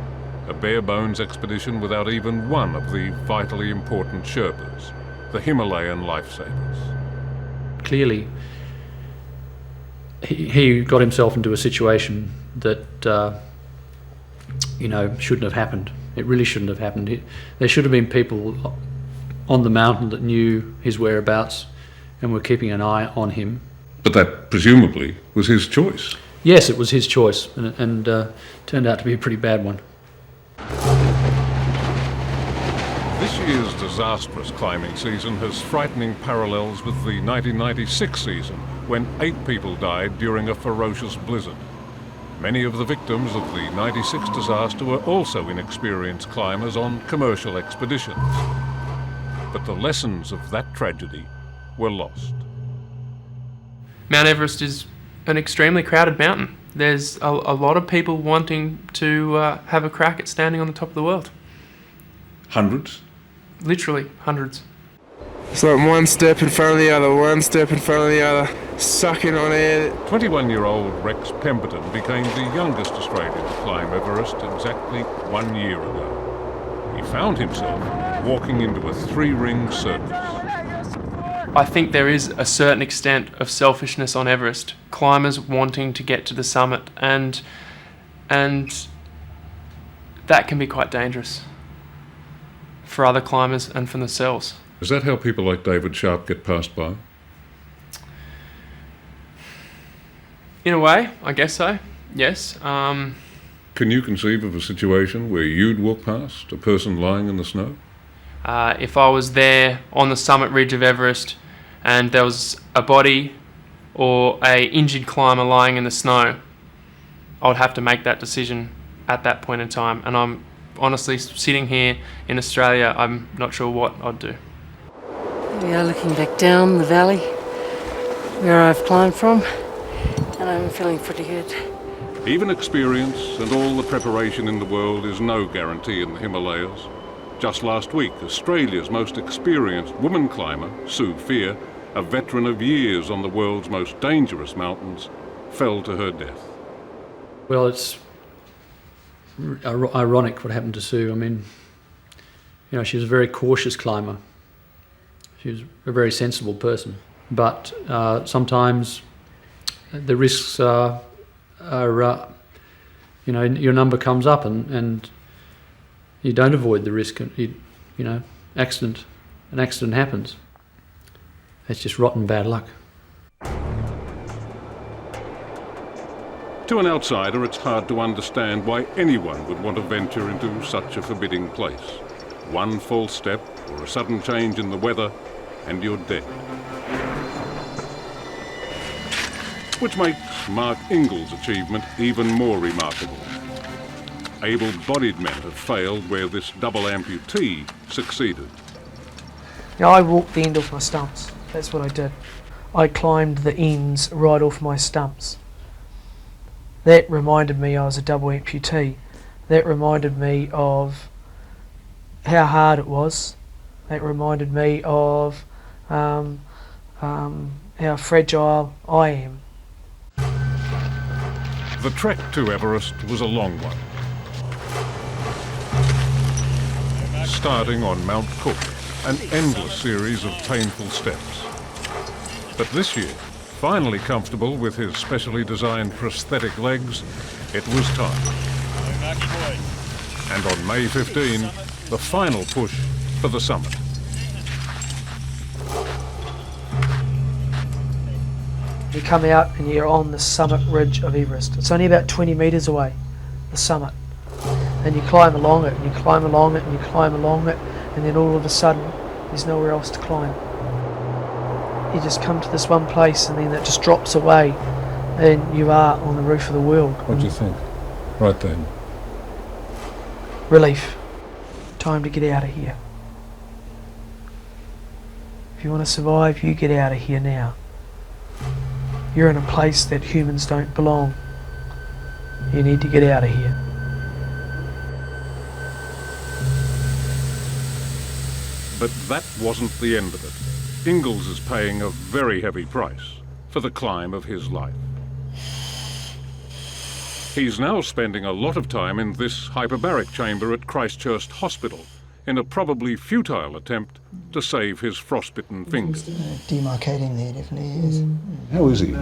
a bare-bones expedition without even one of the vitally important Sherpas, the Himalayan lifesavers. Clearly, he got himself into a situation that shouldn't have happened. It really shouldn't have happened. There should have been people on the mountain that knew his whereabouts and were keeping an eye on him. But that presumably was his choice. Yes, it was his choice, and turned out to be a pretty bad one. This year's disastrous climbing season has frightening parallels with the 1996 season, when 8 people died during a ferocious blizzard. Many of the victims of the 96 disaster were also inexperienced climbers on commercial expeditions. But the lessons of that tragedy were lost. Mount Everest is an extremely crowded mountain. There's a lot of people wanting to have a crack at standing on the top of the world. Hundreds? Literally hundreds. It's like one step in front of the other, one step in front of the other, sucking on air. 21-year-old Rex Pemberton became the youngest Australian to climb Everest exactly 1 year ago. He found himself walking into a 3-ring circus. I think there is a certain extent of selfishness on Everest. Climbers wanting to get to the summit, and that can be quite dangerous for other climbers and for themselves. Is that how people like David Sharp get passed by? In a way, I guess so, yes. Can you conceive of a situation where you'd walk past a person lying in the snow? If I was there on the summit ridge of Everest and there was a body or a injured climber lying in the snow, I would have to make that decision at that point in time. And I'm honestly sitting here in Australia, I'm not sure what I'd do. We are looking back down the valley where I've climbed from, and I'm feeling pretty good. Even experience and all the preparation in the world is no guarantee in the Himalayas. Just last week, Australia's most experienced woman climber, Sue Fear, a veteran of years on the world's most dangerous mountains, fell to her death. Well, it's ironic what happened to Sue. I mean, she was a very cautious climber. She was a very sensible person. But sometimes the risks are your number comes up and you don't avoid the risk. An accident happens. It's just rotten bad luck. To an outsider, it's hard to understand why anyone would want to venture into such a forbidding place. One false step or a sudden change in the weather and you're dead. Which makes Mark Ingall's achievement even more remarkable. Able-bodied men have failed where this double amputee succeeded. Now, I walked the end off my stumps. That's what I did. I climbed the ends right off my stumps. That reminded me I was a double amputee. That reminded me of how hard it was. That reminded me of how fragile I am. The trek to Everest was a long one. Starting on Mount Cook, an endless series of painful steps. But this year, finally comfortable with his specially designed prosthetic legs, it was time. And on May 15, the final push for the summit. You come out and you're on the summit ridge of Everest. It's only about 20 metres away, the summit. And you climb along it, and you climb along it, and you climb along it, and then all of a sudden, there's nowhere else to climb. You just come to this one place, and then it just drops away, and you are on the roof of the world. What do you think? Right then. Relief. Time to get out of here. If you want to survive, you get out of here now. You're in a place that humans don't belong. You need to get out of here. But that wasn't the end of it. Ingalls is paying a very heavy price for the climb of his life. He's now spending a lot of time in this hyperbaric chamber at Christchurch Hospital in a probably futile attempt to save his frostbitten fingers. Demarcating there definitely is. How is he?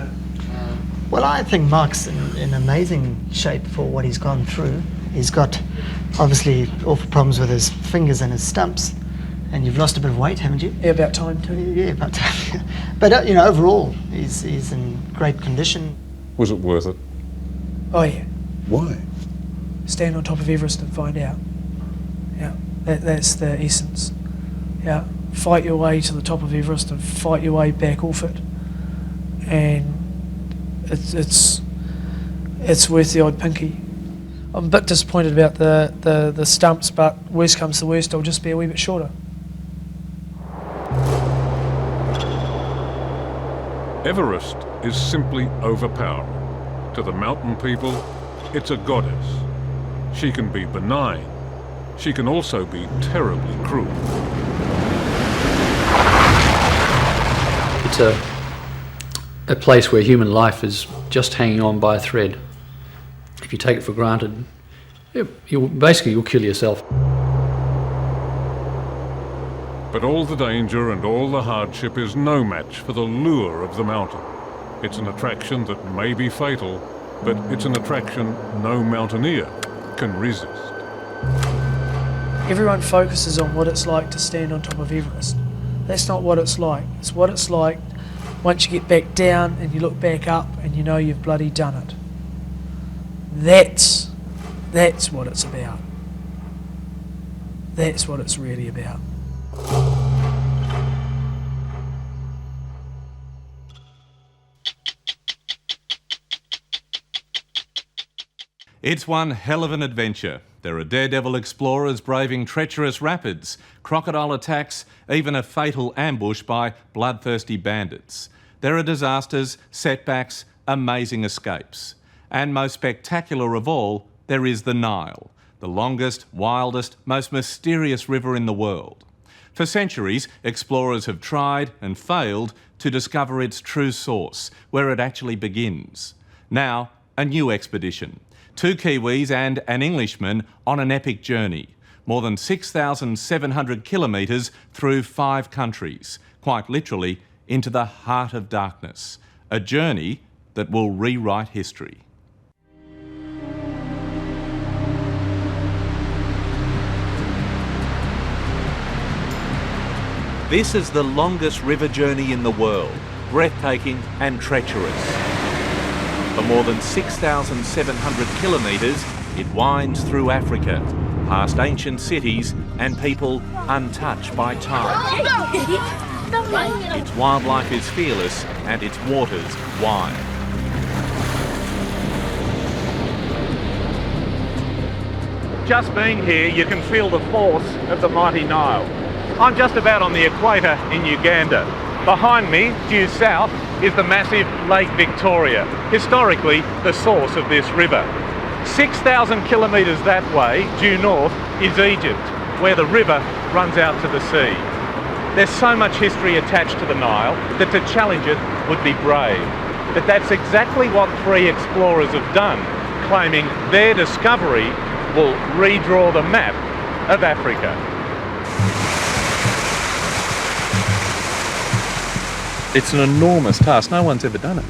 Well, I think Mark's in amazing shape for what he's gone through. He's got obviously awful problems with his fingers and his stumps. And you've lost a bit of weight, haven't you? Yeah, about time too. Yeah, about time. But overall, he's in great condition. Was it worth it? Oh yeah. Why? Stand on top of Everest and find out. Yeah, that's the essence. Yeah, fight your way to the top of Everest and fight your way back off it. And it's worth the odd pinky. I'm a bit disappointed about the stumps, but worst comes to worst, I'll just be a wee bit shorter. Everest is simply overpowering. To the mountain people, it's a goddess. She can be benign. She can also be terribly cruel. It's a place where human life is just hanging on by a thread. If you take it for granted, you'll kill yourself. But all the danger and all the hardship is no match for the lure of the mountain. It's an attraction that may be fatal, but it's an attraction no mountaineer can resist. Everyone focuses on what it's like to stand on top of Everest. That's not what it's like. It's what it's like once you get back down and you look back up and you know you've bloody done it. That's what it's about. That's what it's really about. It's one hell of an adventure. There are daredevil explorers braving treacherous rapids, crocodile attacks, even a fatal ambush by bloodthirsty bandits. There are disasters, setbacks, amazing escapes. And most spectacular of all, there is the Nile, the longest, wildest, most mysterious river in the world. For centuries, explorers have tried and failed to discover its true source, where it actually begins. Now, a new expedition. 2 Kiwis and an Englishman on an epic journey. More than 6,700 kilometres through 5 countries, quite literally into the heart of darkness. A journey that will rewrite history. This is the longest river journey in the world, breathtaking and treacherous. For more than 6,700 kilometres, it winds through Africa, past ancient cities and people untouched by time. Its wildlife is fearless and its waters wide. Just being here, you can feel the force of the mighty Nile. I'm just about on the equator in Uganda. Behind me, due south, is the massive Lake Victoria, historically the source of this river. 6,000 kilometres that way, due north, is Egypt, where the river runs out to the sea. There's so much history attached to the Nile that to challenge it would be brave. But that's exactly what 3 explorers have done, claiming their discovery will redraw the map of Africa. It's an enormous task. No one's ever done it.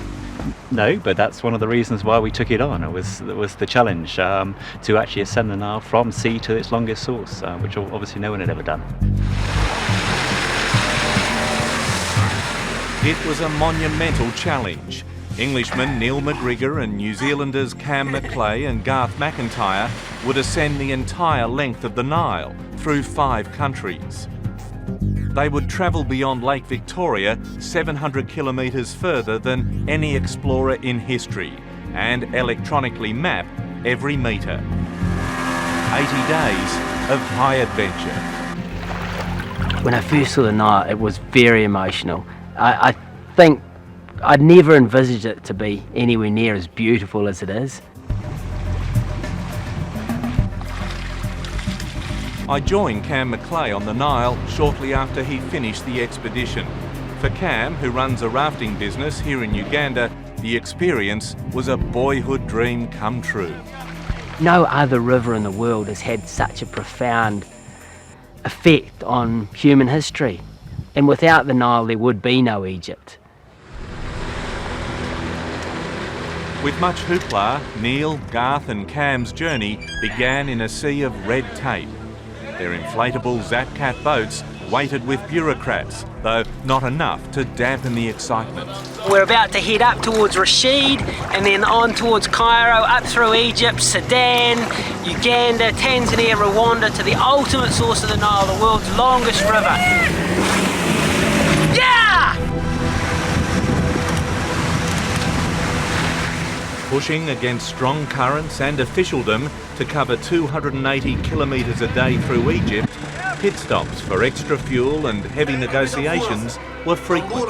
No, but that's one of the reasons why we took it on. It was the challenge to actually ascend the Nile from sea to its longest source, which obviously no one had ever done. It was a monumental challenge. Englishmen Neil McGrigor and New Zealanders Cam McClay and Garth McIntyre would ascend the entire length of the Nile through 5 countries. They would travel beyond Lake Victoria 700 kilometres further than any explorer in history and electronically map every metre. 80 days of high adventure. When I first saw the Nile, it was very emotional. I think I'd never envisaged it to be anywhere near as beautiful as it is. I joined Cam McClay on the Nile shortly after he finished the expedition. For Cam, who runs a rafting business here in Uganda, the experience was a boyhood dream come true. No other river in the world has had such a profound effect on human history. And without the Nile, there would be no Egypt. With much hoopla, Neil, Garth and Cam's journey began in a sea of red tape. Their inflatable Zapcat boats weighted with bureaucrats, though not enough to dampen the excitement. We're about to head up towards Rashid and then on towards Cairo, up through Egypt, Sudan, Uganda, Tanzania, Rwanda to the ultimate source of the Nile, the world's longest river. Yeah! Pushing against strong currents and officialdom to cover 280 kilometres a day through Egypt, pit stops for extra fuel and heavy negotiations were frequent.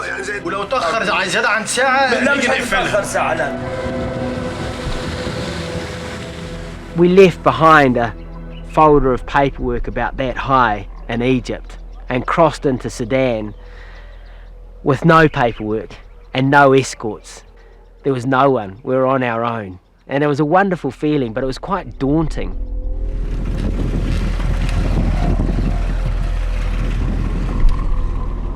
We left behind a folder of paperwork about that high in Egypt and crossed into Sudan with no paperwork and no escorts. There was no one. We were on our own. And it was a wonderful feeling, but it was quite daunting.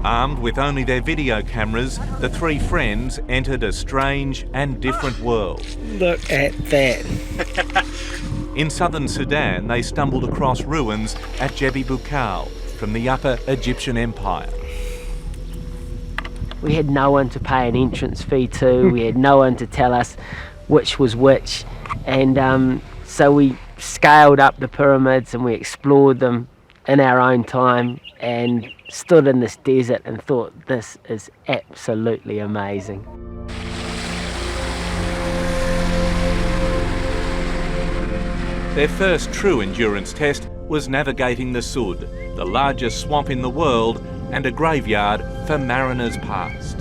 Armed with only their video cameras, the 3 friends entered a strange and different world. Look at that. In southern Sudan, they stumbled across ruins at Jebi Bukal from the Upper Egyptian Empire. We had no one to pay an entrance fee to, we had no one to tell us which was which, and so we scaled up the pyramids and we explored them in our own time and stood in this desert and thought, this is absolutely amazing. Their first true endurance test was navigating the Sud, the largest swamp in the world and a graveyard for mariners past.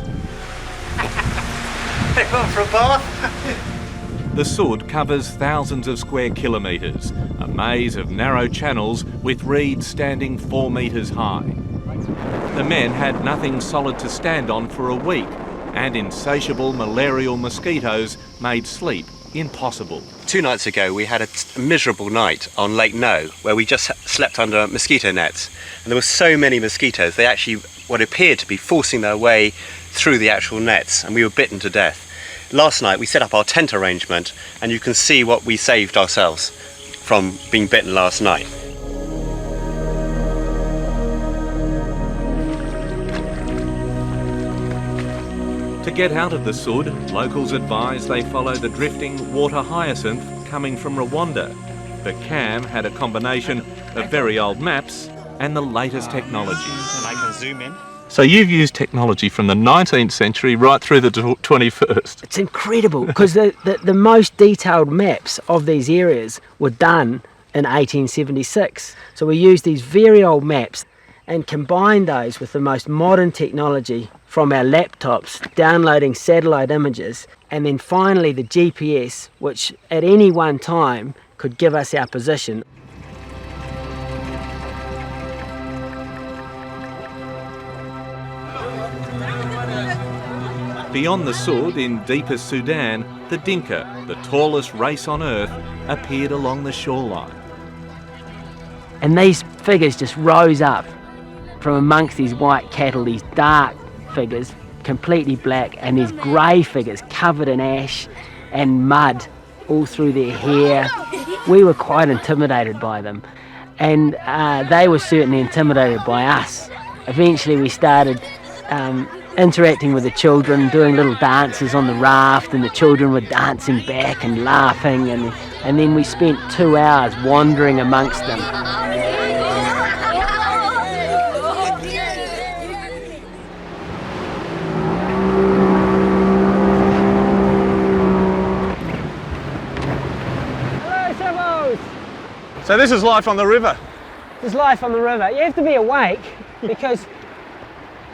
For a bath? The Sud covers thousands of square kilometres, a maze of narrow channels with reeds standing 4 metres high. The men had nothing solid to stand on for a week, and insatiable malarial mosquitoes made sleep impossible. 2 nights ago we had a miserable night on Lake No, where we just slept under mosquito nets, and there were so many mosquitoes they actually what appeared to be forcing their way through the actual nets, and we were bitten to death. Last night we set up our tent arrangement, and you can see what we saved ourselves from being bitten last night. To get out of the Sud, locals advise they follow the drifting water hyacinth coming from Rwanda. But Cam had a combination of very old maps and the latest technology. And I can zoom in. So you've used technology from the 19th century right through the 21st. It's incredible because the most detailed maps of these areas were done in 1876. So we used these very old maps and combined those with the most modern technology from our laptops, downloading satellite images, and then finally the GPS, which at any one time could give us our position. Beyond the Sud, in deepest Sudan, the Dinka, the tallest race on earth, appeared along the shoreline. And these figures just rose up from amongst these white cattle, these dark figures, completely black, and these grey figures covered in ash and mud all through their hair. We were quite intimidated by them, and they were certainly intimidated by us. Eventually we started interacting with the children, doing little dances on the raft, and the children were dancing back and laughing, and then we spent 2 hours wandering amongst them. So this is life on the river. There's life on the river. You have to be awake because,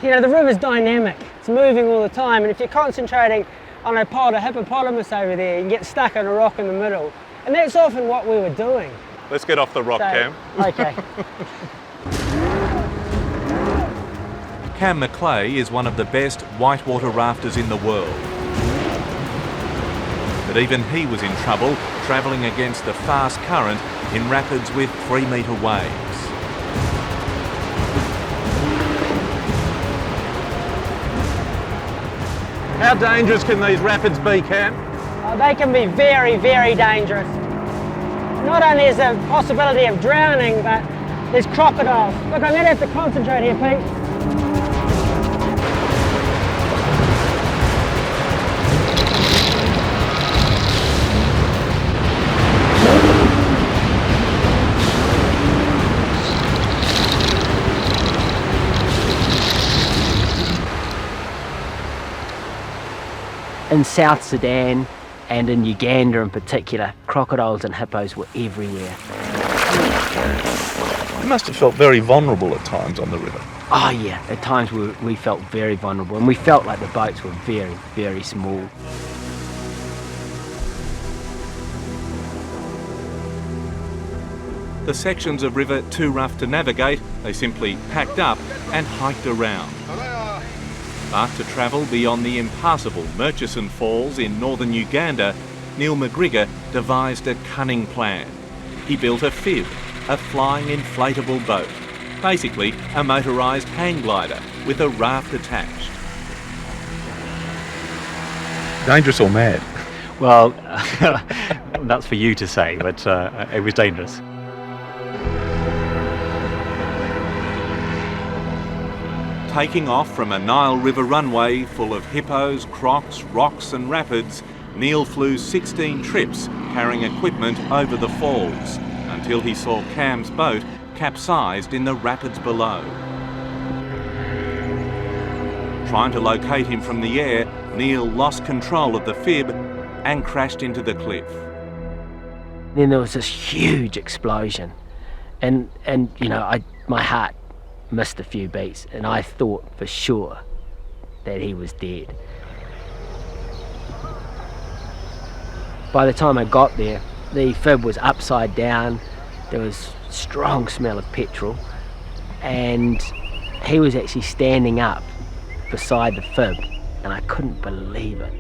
you know, the river's dynamic. It's moving all the time, and if you're concentrating on a pod of hippopotamus over there, you can get stuck on a rock in the middle. And that's often what we were doing. Let's get off the rock, Cam. Okay. Cam Maclay is one of the best whitewater rafters in the world. But even he was in trouble, travelling against the fast current in rapids with 3-metre waves. How dangerous can these rapids be, Cam? They can be very, very dangerous. Not only is there a possibility of drowning, but there's crocodiles. Look, I'm going to have to concentrate here, Pete. In South Sudan and in Uganda in particular, crocodiles and hippos were everywhere. You must have felt very vulnerable at times on the river. Oh yeah, at times we felt very vulnerable, and we felt like the boats were very, very small. The sections of river too rough to navigate, they simply packed up and hiked around. But to travel beyond the impassable Murchison Falls in northern Uganda, Neil McGregor devised a cunning plan. He built a fib, a flying inflatable boat, basically a motorised hang glider with a raft attached. Dangerous or mad? Well, that's for you to say, but it was dangerous. Taking off from a Nile River runway full of hippos, crocs, rocks and rapids, Neil flew 16 trips carrying equipment over the falls until he saw Cam's boat capsized in the rapids below. Trying to locate him from the air, Neil lost control of the fib and crashed into the cliff. Then there was this huge explosion, and you know, my heart missed a few beats, and I thought for sure that he was dead. By the time I got there, the fib was upside down, there was strong smell of petrol, and he was actually standing up beside the fib, and I couldn't believe it.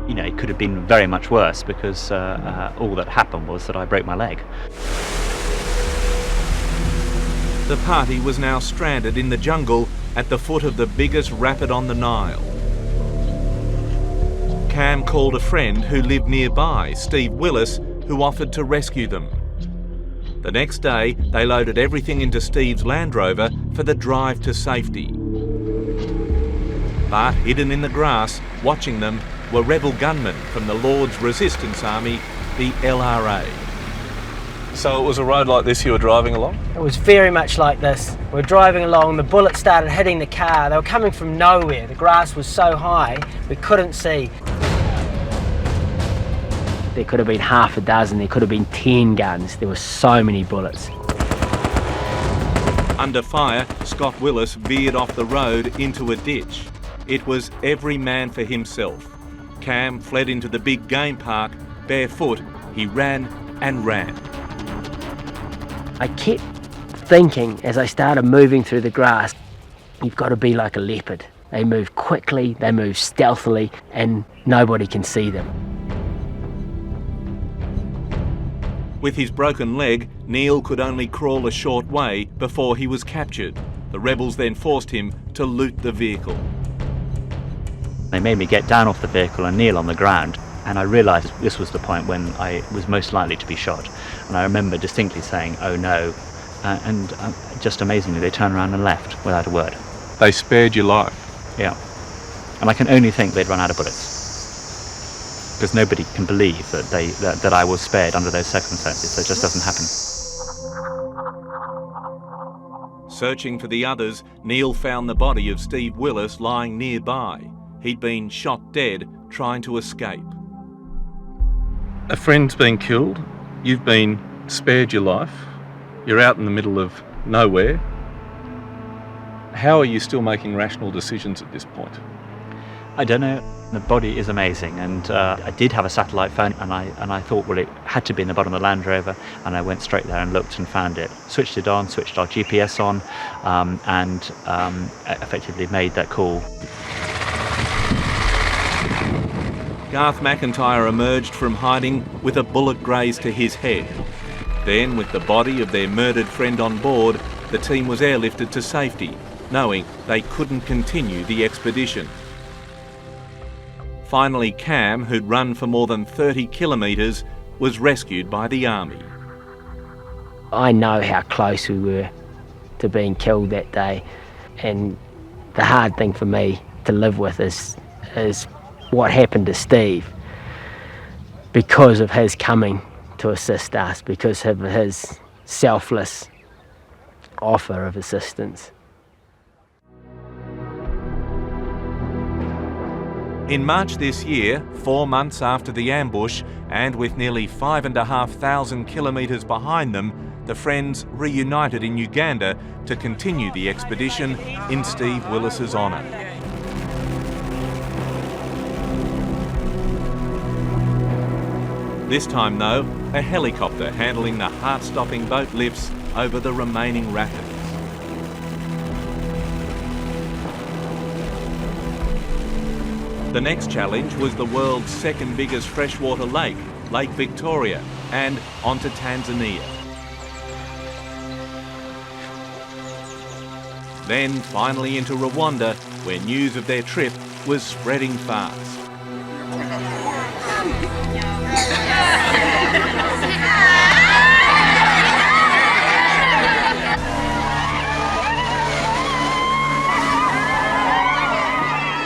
You know, it could have been very much worse because all that happened was that I broke my leg. The party was now stranded in the jungle at the foot of the biggest rapid on the Nile. Cam called a friend who lived nearby, Steve Willis, who offered to rescue them. The next day, they loaded everything into Steve's Land Rover for the drive to safety. But hidden in the grass, watching them, were rebel gunmen from the Lord's Resistance Army, the LRA. So it was a road like this you were driving along? It was very much like this. We were driving along, the bullets started hitting the car. They were coming from nowhere. The grass was so high, we couldn't see. There could have been half a dozen, there could have been 10 guns. There were so many bullets. Under fire, Scott Willis veered off the road into a ditch. It was every man for himself. Cam fled into the big game park. Barefoot, he ran and ran. I kept thinking as I started moving through the grass, you've got to be like a leopard. They move quickly, they move stealthily, and nobody can see them. With his broken leg, Neil could only crawl a short way before he was captured. The rebels then forced him to loot the vehicle. They made me get down off the vehicle and kneel on the ground, and I realised this was the point when I was most likely to be shot. And I remember distinctly saying, "Oh no," and just amazingly they turned around and left without a word. They spared your life? Yeah. And I can only think they'd run out of bullets. Because nobody can believe that I was spared under those circumstances. That just doesn't happen. Searching for the others, Neil found the body of Steve Willis lying nearby. He'd been shot dead trying to escape. A friend's been killed, you've been spared your life, you're out in the middle of nowhere. How are you still making rational decisions at this point? I don't know. The body is amazing, and I did have a satellite phone, and I thought, well, it had to be in the bottom of the Land Rover, and I went straight there and looked and found it. Switched it on, switched our GPS on, and effectively made that call. Garth McIntyre emerged from hiding with a bullet grazed to his head. Then, with the body of their murdered friend on board, the team was airlifted to safety, knowing they couldn't continue the expedition. Finally, Cam, who'd run for more than 30 kilometres, was rescued by the army. I know how close we were to being killed that day, and the hard thing for me to live with is what happened to Steve, because of his coming to assist us, because of his selfless offer of assistance. In March this year, 4 months after the ambush, and with nearly 5,500 kilometres behind them, the friends reunited in Uganda to continue the expedition in Steve Willis's honour. This time though, a helicopter handling the heart-stopping boat lifts over the remaining rapids. The next challenge was the world's second biggest freshwater lake, Lake Victoria, and on to Tanzania. Then finally into Rwanda, where news of their trip was spreading fast.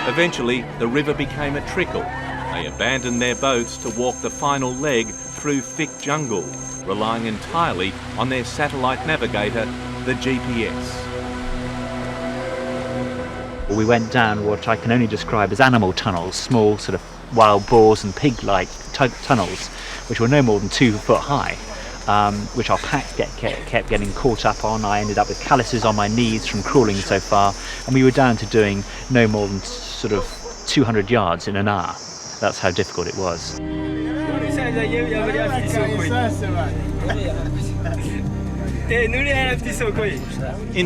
Eventually, the river became a trickle. They abandoned their boats to walk the final leg through thick jungle, relying entirely on their satellite navigator, the GPS. We went down what I can only describe as animal tunnels, small sort of wild boars and pig-like tunnels, which were no more than 2 foot high, which our pack kept getting caught up on. I ended up with calluses on my knees from crawling so far, and we were down to doing no more than sort of 200 yards in an hour. That's how difficult it was. In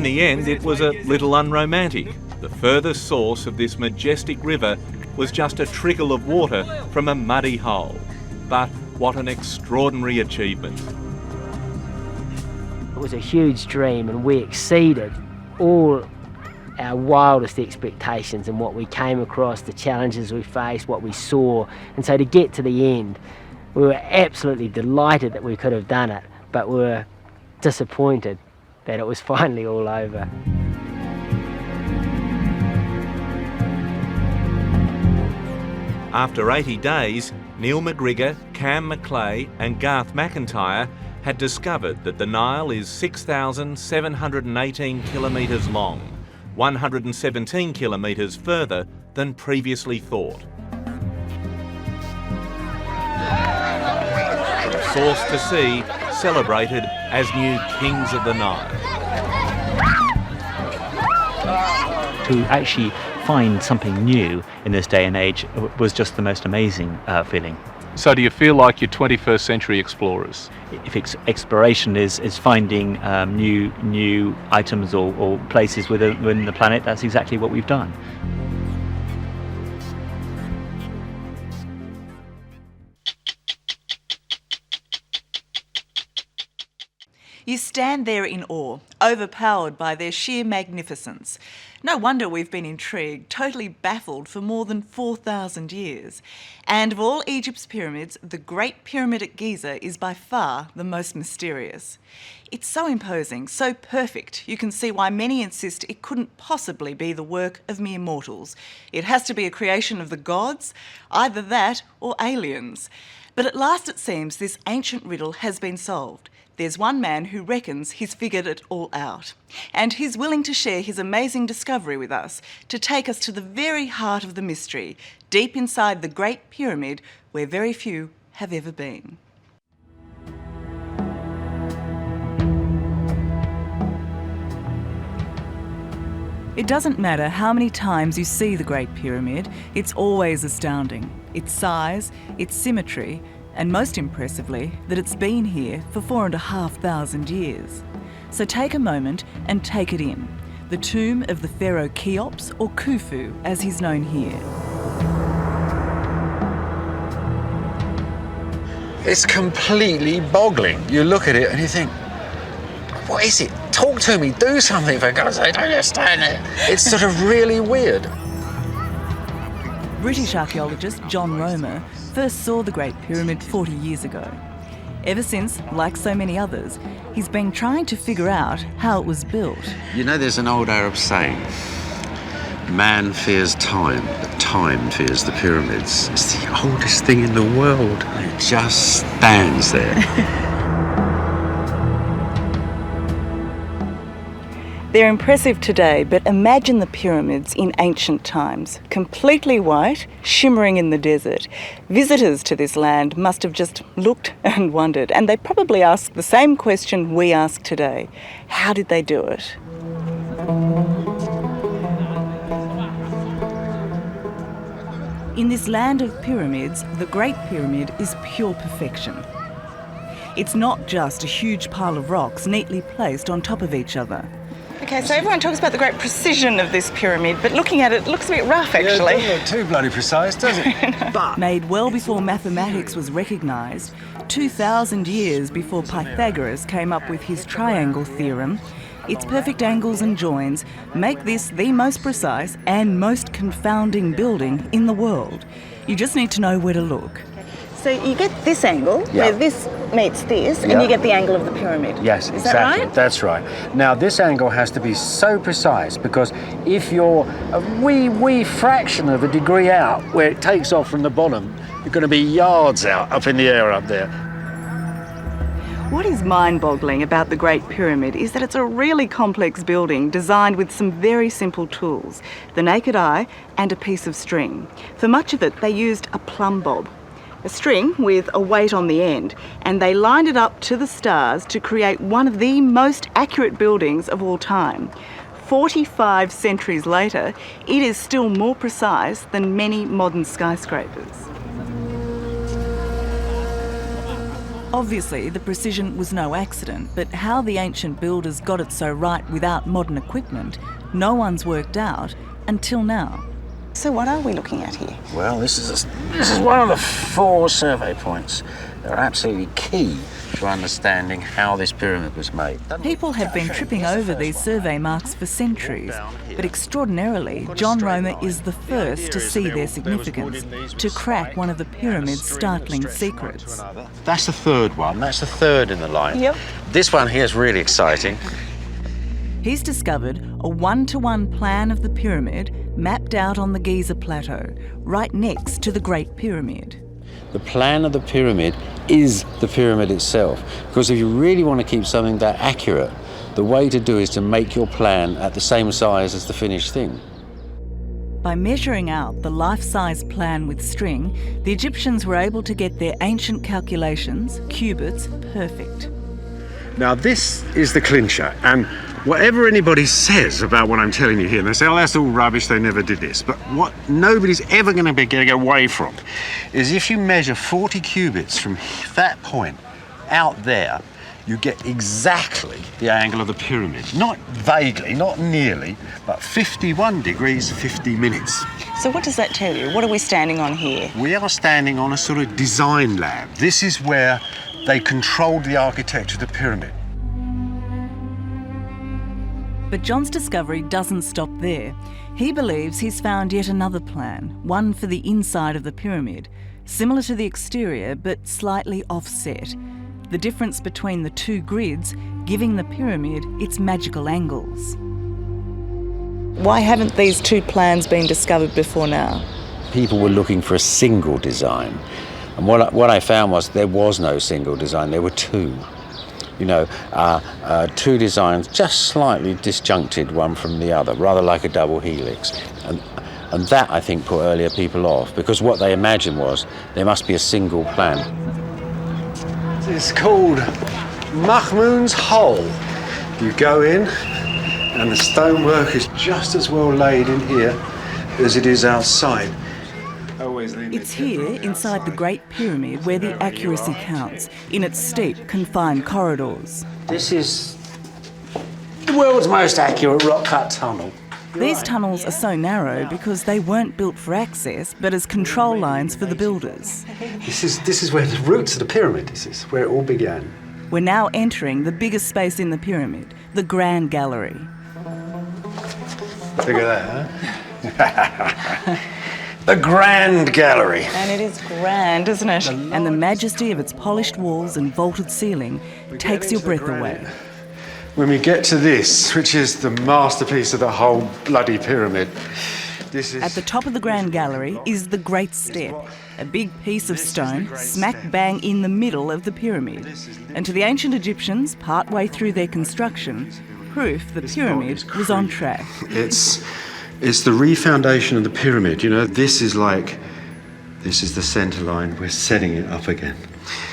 the end, it was a little unromantic. The furthest source of this majestic river was just a trickle of water from a muddy hole. But what an extraordinary achievement. It was a huge dream, and we exceeded all our wildest expectations and what we came across, the challenges we faced, what we saw. And so to get to the end, we were absolutely delighted that we could have done it, but we were disappointed that it was finally all over. After 80 days, Neil McGrigor, Cam McClay and Garth McIntyre had discovered that the Nile is 6,718 kilometres long, 117 kilometres further than previously thought. The source to see celebrated as new kings of the Nile. To actually find something new in this day and age was just the most amazing feeling. So do you feel like you're 21st century explorers? If exploration is finding new items or places within the planet, that's exactly what we've done. You stand there in awe, overpowered by their sheer magnificence. No wonder we've been intrigued, totally baffled for more than 4,000 years. And of all Egypt's pyramids, the Great Pyramid at Giza is by far the most mysterious. It's so imposing, so perfect, you can see why many insist it couldn't possibly be the work of mere mortals. It has to be a creation of the gods, either that or aliens. But at last it seems this ancient riddle has been solved. There's one man who reckons he's figured it all out. And he's willing to share his amazing discovery with us, to take us to the very heart of the mystery, deep inside the Great Pyramid, where very few have ever been. It doesn't matter how many times you see the Great Pyramid, it's always astounding. Its size, its symmetry, and most impressively, that it's been here for 4,500 years. So take a moment and take it in. The tomb of the pharaoh Cheops, or Khufu, as he's known here. It's completely boggling. You look at it and you think, what is it? Talk to me, do something, for God's sake, don't just stand there. It's sort of really weird. British archaeologist John Romer first saw the Great Pyramid 40 years ago. Ever since, like so many others, he's been trying to figure out how it was built. You know, there's an old Arab saying, man fears time, but time fears the pyramids. It's the oldest thing in the world. It just stands there. They're impressive today, but imagine the pyramids in ancient times. Completely white, shimmering in the desert. Visitors to this land must have just looked and wondered, and they probably asked the same question we ask today. How did they do it? In this land of pyramids, the Great Pyramid is pure perfection. It's not just a huge pile of rocks neatly placed on top of each other. Okay, so everyone talks about the great precision of this pyramid, but looking at it, it looks a bit rough, actually. Yeah, it doesn't look too bloody precise, does it? But made well before mathematics was recognised, 2,000 years before Pythagoras came up with his triangle theorem, its perfect angles and joins make this the most precise and most confounding building in the world. You just need to know where to look. So you get this angle, where this meets this, and you get the angle of the pyramid. Yes, Is exactly. that right? That's right. Now, this angle has to be so precise because if you're a wee fraction of a degree out where it takes off from the bottom, you're going to be yards out up in the air up there. What is mind-boggling about the Great Pyramid is that it's a really complex building designed with some very simple tools, the naked eye and a piece of string. For much of it, they used a plumb bob, a string with a weight on the end, and they lined it up to the stars to create one of the most accurate buildings of all time. 45 centuries later, it is still more precise than many modern skyscrapers. Obviously, the precision was no accident, but how the ancient builders got it so right without modern equipment, no one's worked out until now. So what are we looking at here? Well, this is one of the 4 survey points that are absolutely key to understanding how this pyramid was made. People have been tripping over these survey marks for centuries, but extraordinarily, John Romer is the first to see their significance, to crack one of the pyramid's startling secrets. That's the third one. That's the third in the line. Yep. This one here is really exciting. He's discovered a one-to-one plan of the pyramid mapped out on the Giza Plateau, right next to the Great Pyramid. The plan of the pyramid is the pyramid itself, because if you really want to keep something that accurate, the way to do is to make your plan at the same size as the finished thing. By measuring out the life-size plan with string, the Egyptians were able to get their ancient calculations, cubits, perfect. Now this is the clincher, and whatever anybody says about what I'm telling you here, and they say, oh, that's all rubbish, they never did this, but what nobody's ever going to be getting away from is if you measure 40 cubits from that point out there, you get exactly the angle of the pyramid. Not vaguely, not nearly, but 51 degrees, 50 minutes. So what does that tell you? What are we standing on here? We are standing on a sort of design lab. This is where they controlled the architecture of the pyramid. But John's discovery doesn't stop there. He believes he's found yet another plan, one for the inside of the pyramid, similar to the exterior but slightly offset. The difference between the two grids giving the pyramid its magical angles. Why haven't these two plans been discovered before now? People were looking for a single design. And what I found was there was no single design, there were two. You know, two designs just slightly disjuncted one from the other, rather like a double helix. And that, I think, put earlier people off, because what they imagined was there must be a single plan. It's called Mahmoud's Hole. You go in, and the stonework is just as well laid in here as it is outside. It's here, inside the Great Pyramid, where the accuracy counts, in its steep, confined corridors. This is the world's most accurate rock-cut tunnel. These tunnels are so narrow because they weren't built for access, but as control lines for the builders. This is where the roots of the pyramid, this is where it all began. We're now entering the biggest space in the pyramid, the Grand Gallery. Look at that, huh? The Grand Gallery. And it is grand, isn't it? And the majesty of its polished walls and vaulted ceiling takes your breath away. When we get to this, which is the masterpiece of the whole bloody pyramid, this is... At the top of the Grand Gallery is the Great Step, a big piece of stone smack bang in the middle of the pyramid. And to the ancient Egyptians, partway through their construction, proof the pyramid was on track. It's the refoundation of the pyramid. You know, this is the centre line. We're setting it up again.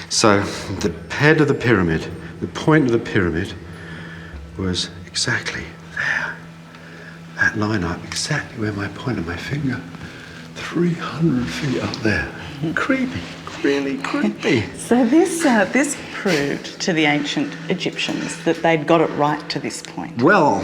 So the head of the pyramid, the point of the pyramid, was exactly there. That line up, exactly where my point of my finger, 300 feet up there. Creepy, really creepy. So this proved to the ancient Egyptians that they'd got it right to this point. Well,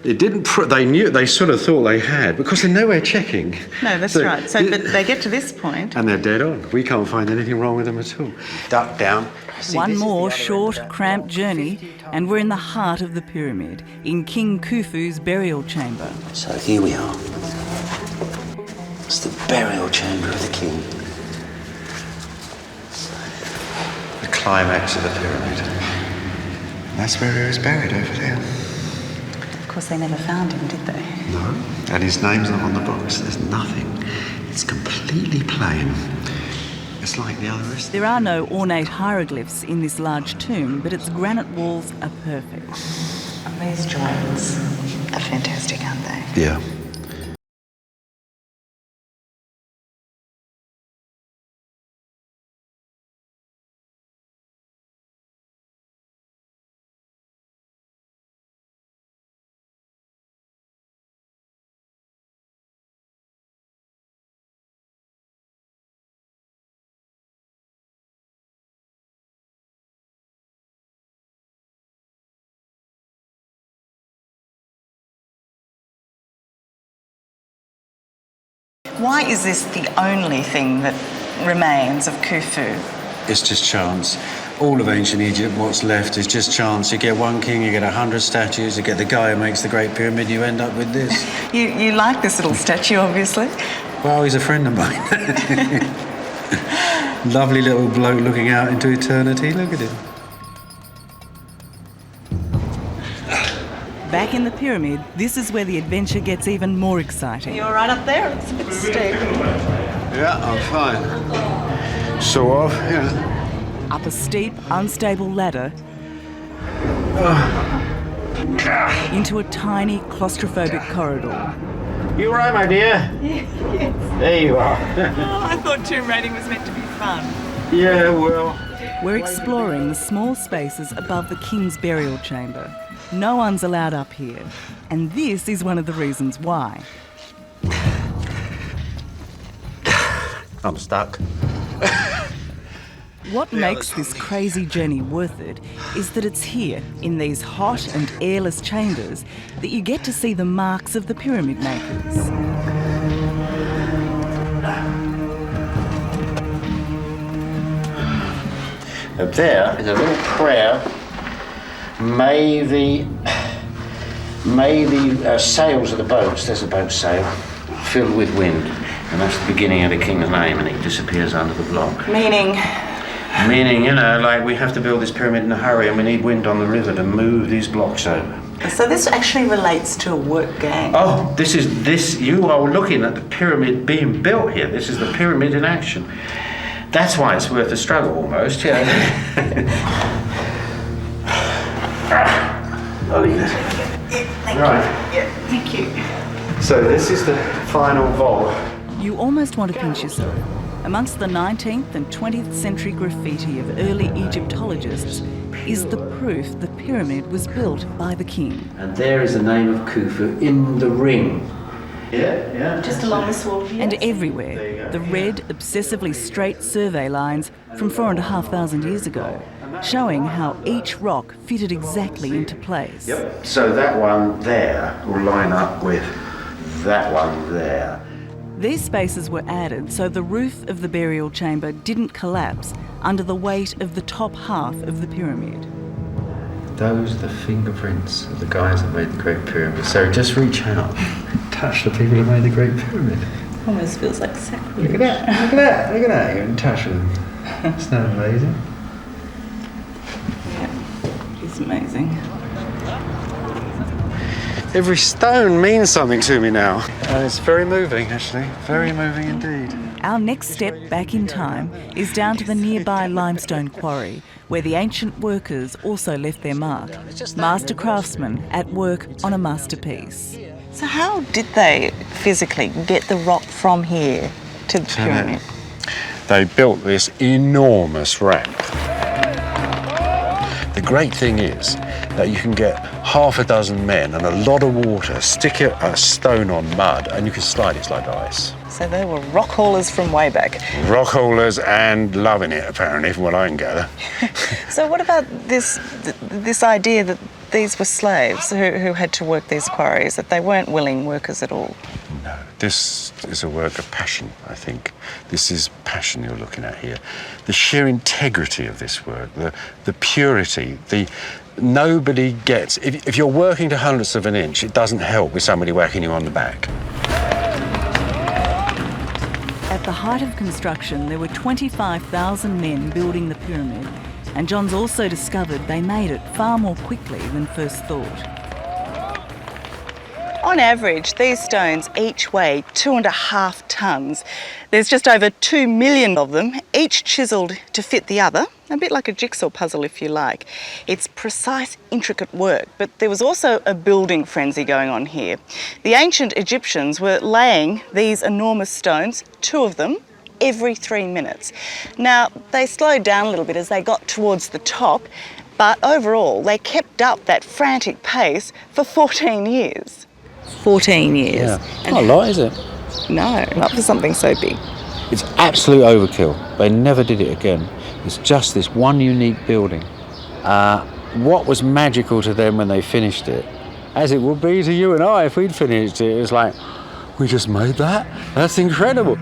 it didn't. They sort of thought they had, because they're nowhere checking. No, that's right. But they get to this point. And they're dead on. We can't find anything wrong with them at all. Duck down. One more short, cramped journey, and we're in the heart of the pyramid, in King Khufu's burial chamber. So here we are. It's the burial chamber of the king. The climax of the pyramid. That's where he was buried, over there. Of course, they never found him, did they? No, and his name's not on the box. There's nothing. It's completely plain. It's like the other rest. There are no ornate hieroglyphs in this large tomb, but its granite walls are perfect. These joints are fantastic, aren't they? Yeah. Why is this the only thing that remains of Khufu? It's just chance. All of ancient Egypt, what's left is just chance. You get one king, you get 100 statues, you get the guy who makes the Great Pyramid, you end up with this. You like this little statue, obviously. Well, he's a friend of mine. Lovely little bloke looking out into eternity. Look at him. Back in the pyramid, this is where the adventure gets even more exciting. You're right up there, it's a bit steep. Yeah, I'm fine. Sort of, yeah. Up a steep, unstable ladder into a tiny, claustrophobic corridor. You all right, my dear? Yes. There you are. I thought tomb raiding was meant to be fun. Yeah, well... We're exploring the small spaces above the king's burial chamber. No one's allowed up here, and this is one of the reasons why. I'm stuck. What makes this crazy journey worth it is that it's here, in these hot and airless chambers, that you get to see the marks of the pyramid makers. Up there is a little prayer. May the sails of the boats, there's a boat sail, filled with wind. And that's the beginning of the king's name, and he disappears under the block. Meaning? Meaning, you know, like we have to build this pyramid in a hurry and we need wind on the river to move these blocks over. So this actually relates to a work gang. Oh, you are looking at the pyramid being built here. This is the pyramid in action. That's why it's worth the struggle almost, yeah. I'll leave it. Thank Right. you. Yeah, thank you. So this is the final vault. You almost want to pinch yourself. Amongst the 19th and 20th century graffiti of early Egyptologists is the proof the pyramid was built by the king. And there is the name of Khufu in the ring. Yeah. Just along this wall here. And everywhere, the red, obsessively straight survey lines from 4,500 years ago, showing how each rock fitted exactly into place. Yep. So that one there will line up with that one there. These spaces were added so the roof of the burial chamber didn't collapse under the weight of the top half of the pyramid. Those are the fingerprints of the guys that made the Great Pyramid. So just reach out, touch the people who made the Great Pyramid. Almost feels like sacrilege. Look at that, you're in touch with them. Isn't that amazing? Yeah, it's amazing. Every stone means something to me now. And it's very moving, actually. Very moving indeed. Our next step back in time is down to the nearby limestone quarry, where the ancient workers also left their mark. Master craftsmen at work on a masterpiece. So how did they physically get the rock from here to the pyramid? They built this enormous ramp. The great thing is that you can get half a dozen men and a lot of water, stick a stone on mud, and you can slide it like ice. So they were rock haulers from way back. Rock haulers and loving it, apparently, from what I can gather. So what about this idea that these were slaves who had to work these quarries, that they weren't willing workers at all? No, this is a work of passion, I think. This is passion you're looking at here. The sheer integrity of this work, the purity, nobody gets... If you're working to hundredths of an inch, it doesn't help with somebody whacking you on the back. At the height of construction, there were 25,000 men building the pyramid, and John's also discovered they made it far more quickly than first thought. On average, these stones each weigh 2.5 tonnes. There's just over 2 million of them, each chiselled to fit the other, a bit like a jigsaw puzzle if you like. It's precise, intricate work, but there was also a building frenzy going on here. The ancient Egyptians were laying these enormous stones, 2 of them, every 3 minutes. Now, they slowed down a little bit as they got towards the top, but overall, they kept up that frantic pace for 14 years. 14 years. Yeah. Not a lot, is it? No, not for something so big. It's absolute overkill. They never did it again. It's just this one unique building. What was magical to them when they finished it, as it would be to you and I if we'd finished it, it was like, we just made that? That's incredible.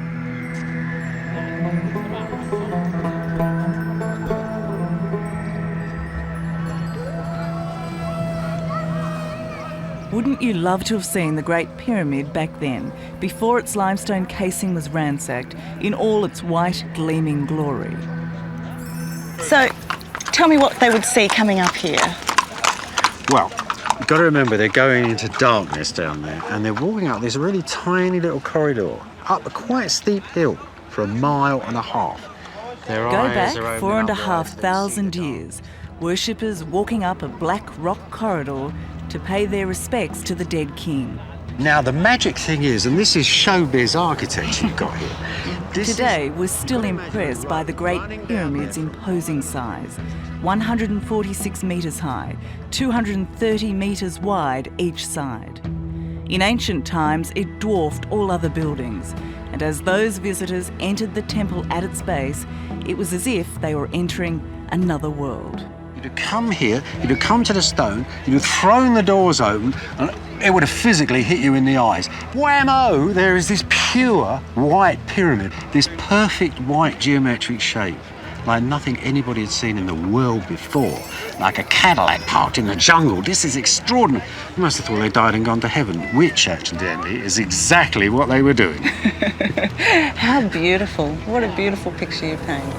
Wouldn't you love to have seen the Great Pyramid back then, before its limestone casing was ransacked, in all its white, gleaming glory? So, tell me what they would see coming up here. Well, You've got to remember they're going into darkness down there, and they're walking up this really tiny little corridor up a quite steep hill for 1.5 miles. Their Go eyes back are open 4,500 years. Worshippers walking up a black rock corridor to pay their respects to the dead king. Now the magic thing is, and this is showbiz architecture you've got here. Today, we're still impressed by the Great Pyramid's imposing size. 146 metres high, 230 metres wide each side. In ancient times, it dwarfed all other buildings, and as those visitors entered the temple at its base, it was as if they were entering another world. You'd have come here, you'd have come to the stone, you'd have thrown the doors open, and it would have physically hit you in the eyes. Whammo! There is this pure white pyramid, this perfect white geometric shape, like nothing anybody had seen in the world before, like a Cadillac parked in the jungle. This is extraordinary. You must have thought they died and gone to heaven, which, accidentally, is exactly what they were doing. How beautiful. What a beautiful picture you paint.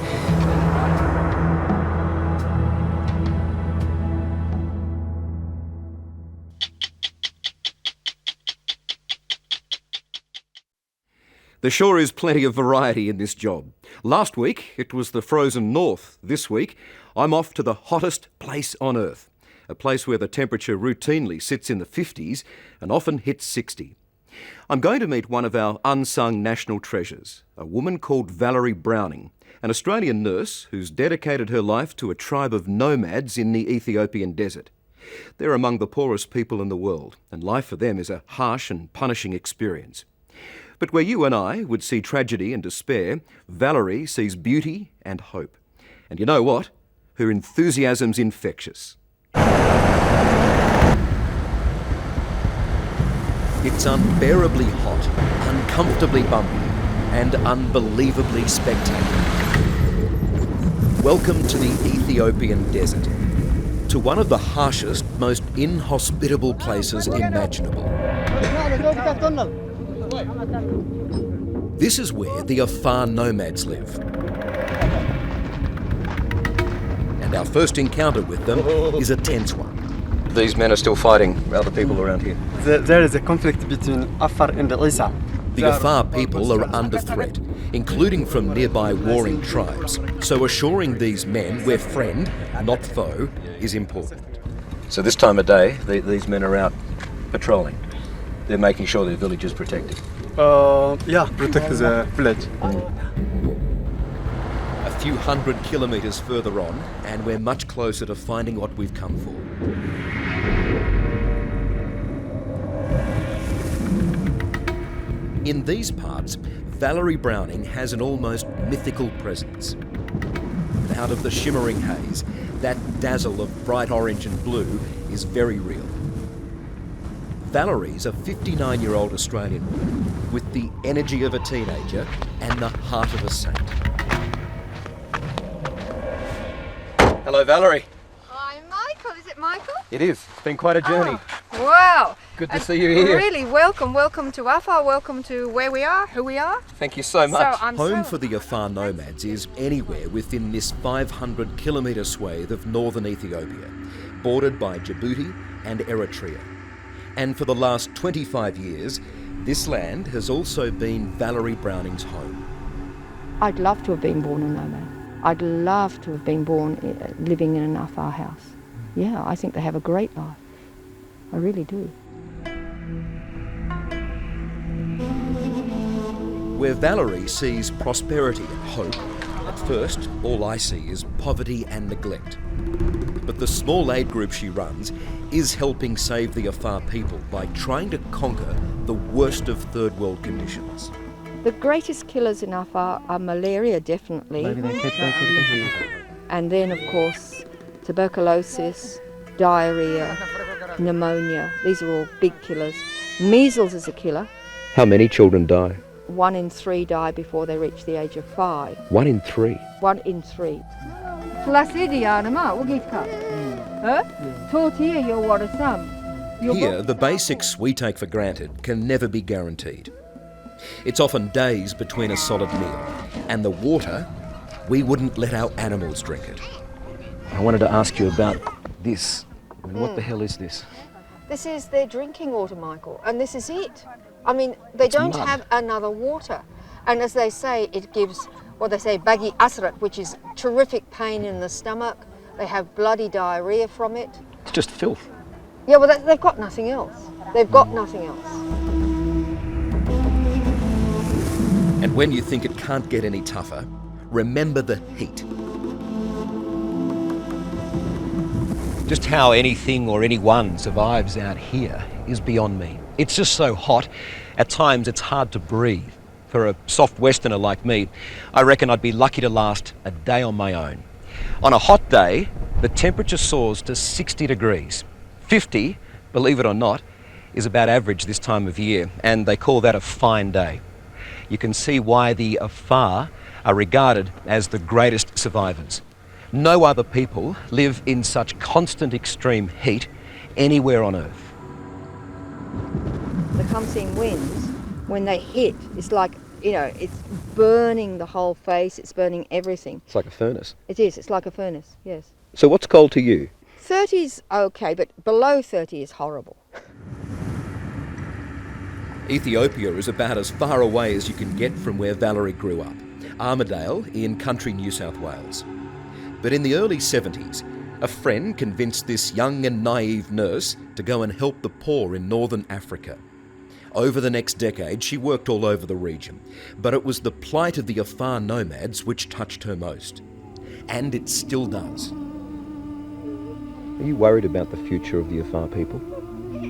There sure is plenty of variety in this job. Last week, it was the frozen north. This week, I'm off to the hottest place on Earth, a place where the temperature routinely sits in the 50s and often hits 60. I'm going to meet one of our unsung national treasures, a woman called Valerie Browning, an Australian nurse who's dedicated her life to a tribe of nomads in the Ethiopian desert. They're among the poorest people in the world, and life for them is a harsh and punishing experience. But where you and I would see tragedy and despair, Valerie sees beauty and hope. And you know what? Her enthusiasm's infectious. It's unbearably hot, uncomfortably bumpy, and unbelievably spectacular. Welcome to the Ethiopian desert, to one of the harshest, most inhospitable places imaginable. This is where the Afar nomads live. And our first encounter with them is a tense one. These men are still fighting other people around here. There is a conflict between Afar and Isa. The Afar people are under threat, including from nearby warring tribes. So assuring these men we're friend, not foe, is important. So this time of day, these men are out patrolling. They're making sure their village is protected. Yeah, protect the village. A few hundred kilometres further on, and we're much closer to finding what we've come for. In these parts, Valerie Browning has an almost mythical presence. Out of the shimmering haze, that dazzle of bright orange and blue is very real. Valerie's a 59-year-old Australian woman with the energy of a teenager and the heart of a saint. Hello, Valerie. Hi, Michael. Is it Michael? It is. It's been quite a journey. Oh, wow. Good to see you here. Really, welcome to Afar. Welcome to where we are, who we are. Thank you so much. Home for the Afar nomads is anywhere within this 500-kilometre swathe of northern Ethiopia, bordered by Djibouti and Eritrea. And for the last 25 years, this land has also been Valerie Browning's home. I'd love to have been born a nomad. I'd love to have been born living in an Afar house. Yeah, I think they have a great life. I really do. Where Valerie sees prosperity and hope, at first all I see is poverty and neglect. But the small aid group she runs is helping save the Afar people by trying to conquer the worst of third world conditions. The greatest killers in Afar are malaria, definitely. And then, of course, tuberculosis, diarrhea, pneumonia. These are all big killers. Measles is a killer. How many children die? 1 in 3 die before they reach the age of 5. 1 in 3? 1 in 3. Here, the basics we take for granted can never be guaranteed. It's often days between a solid meal, and the water, we wouldn't let our animals drink it. I wanted to ask you about this. What the hell is this? This is their drinking water, Michael, and this is it. I mean, they don't mud. have another water. And as they say, it gives what they say bagi asrat, which is terrific pain in the stomach. They have bloody diarrhea from it. It's just filth. Yeah, well, they've got nothing else. They've got nothing else. And when you think it can't get any tougher, remember the heat. Just how anything or anyone survives out here is beyond me. It's just so hot, at times it's hard to breathe. For a soft westerner like me, I reckon I'd be lucky to last a day on my own. On a hot day, the temperature soars to 60 degrees. 50, believe it or not, is about average this time of year, and they call that a fine day. You can see why the Afar are regarded as the greatest survivors. No other people live in such constant extreme heat anywhere on Earth. The Khamseen winds, when they hit, it's like, you know, it's burning the whole face, it's burning everything. It's like a furnace. It is, it's like a furnace, yes. So what's cold to you? 30's okay, but below 30 is horrible. Ethiopia is about as far away as you can get from where Valerie grew up, Armidale in country New South Wales. But in the early 70s, a friend convinced this young and naive nurse to go and help the poor in northern Africa. Over the next decade, she worked all over the region, but it was the plight of the Afar nomads which touched her most. And it still does. Are you worried about the future of the Afar people?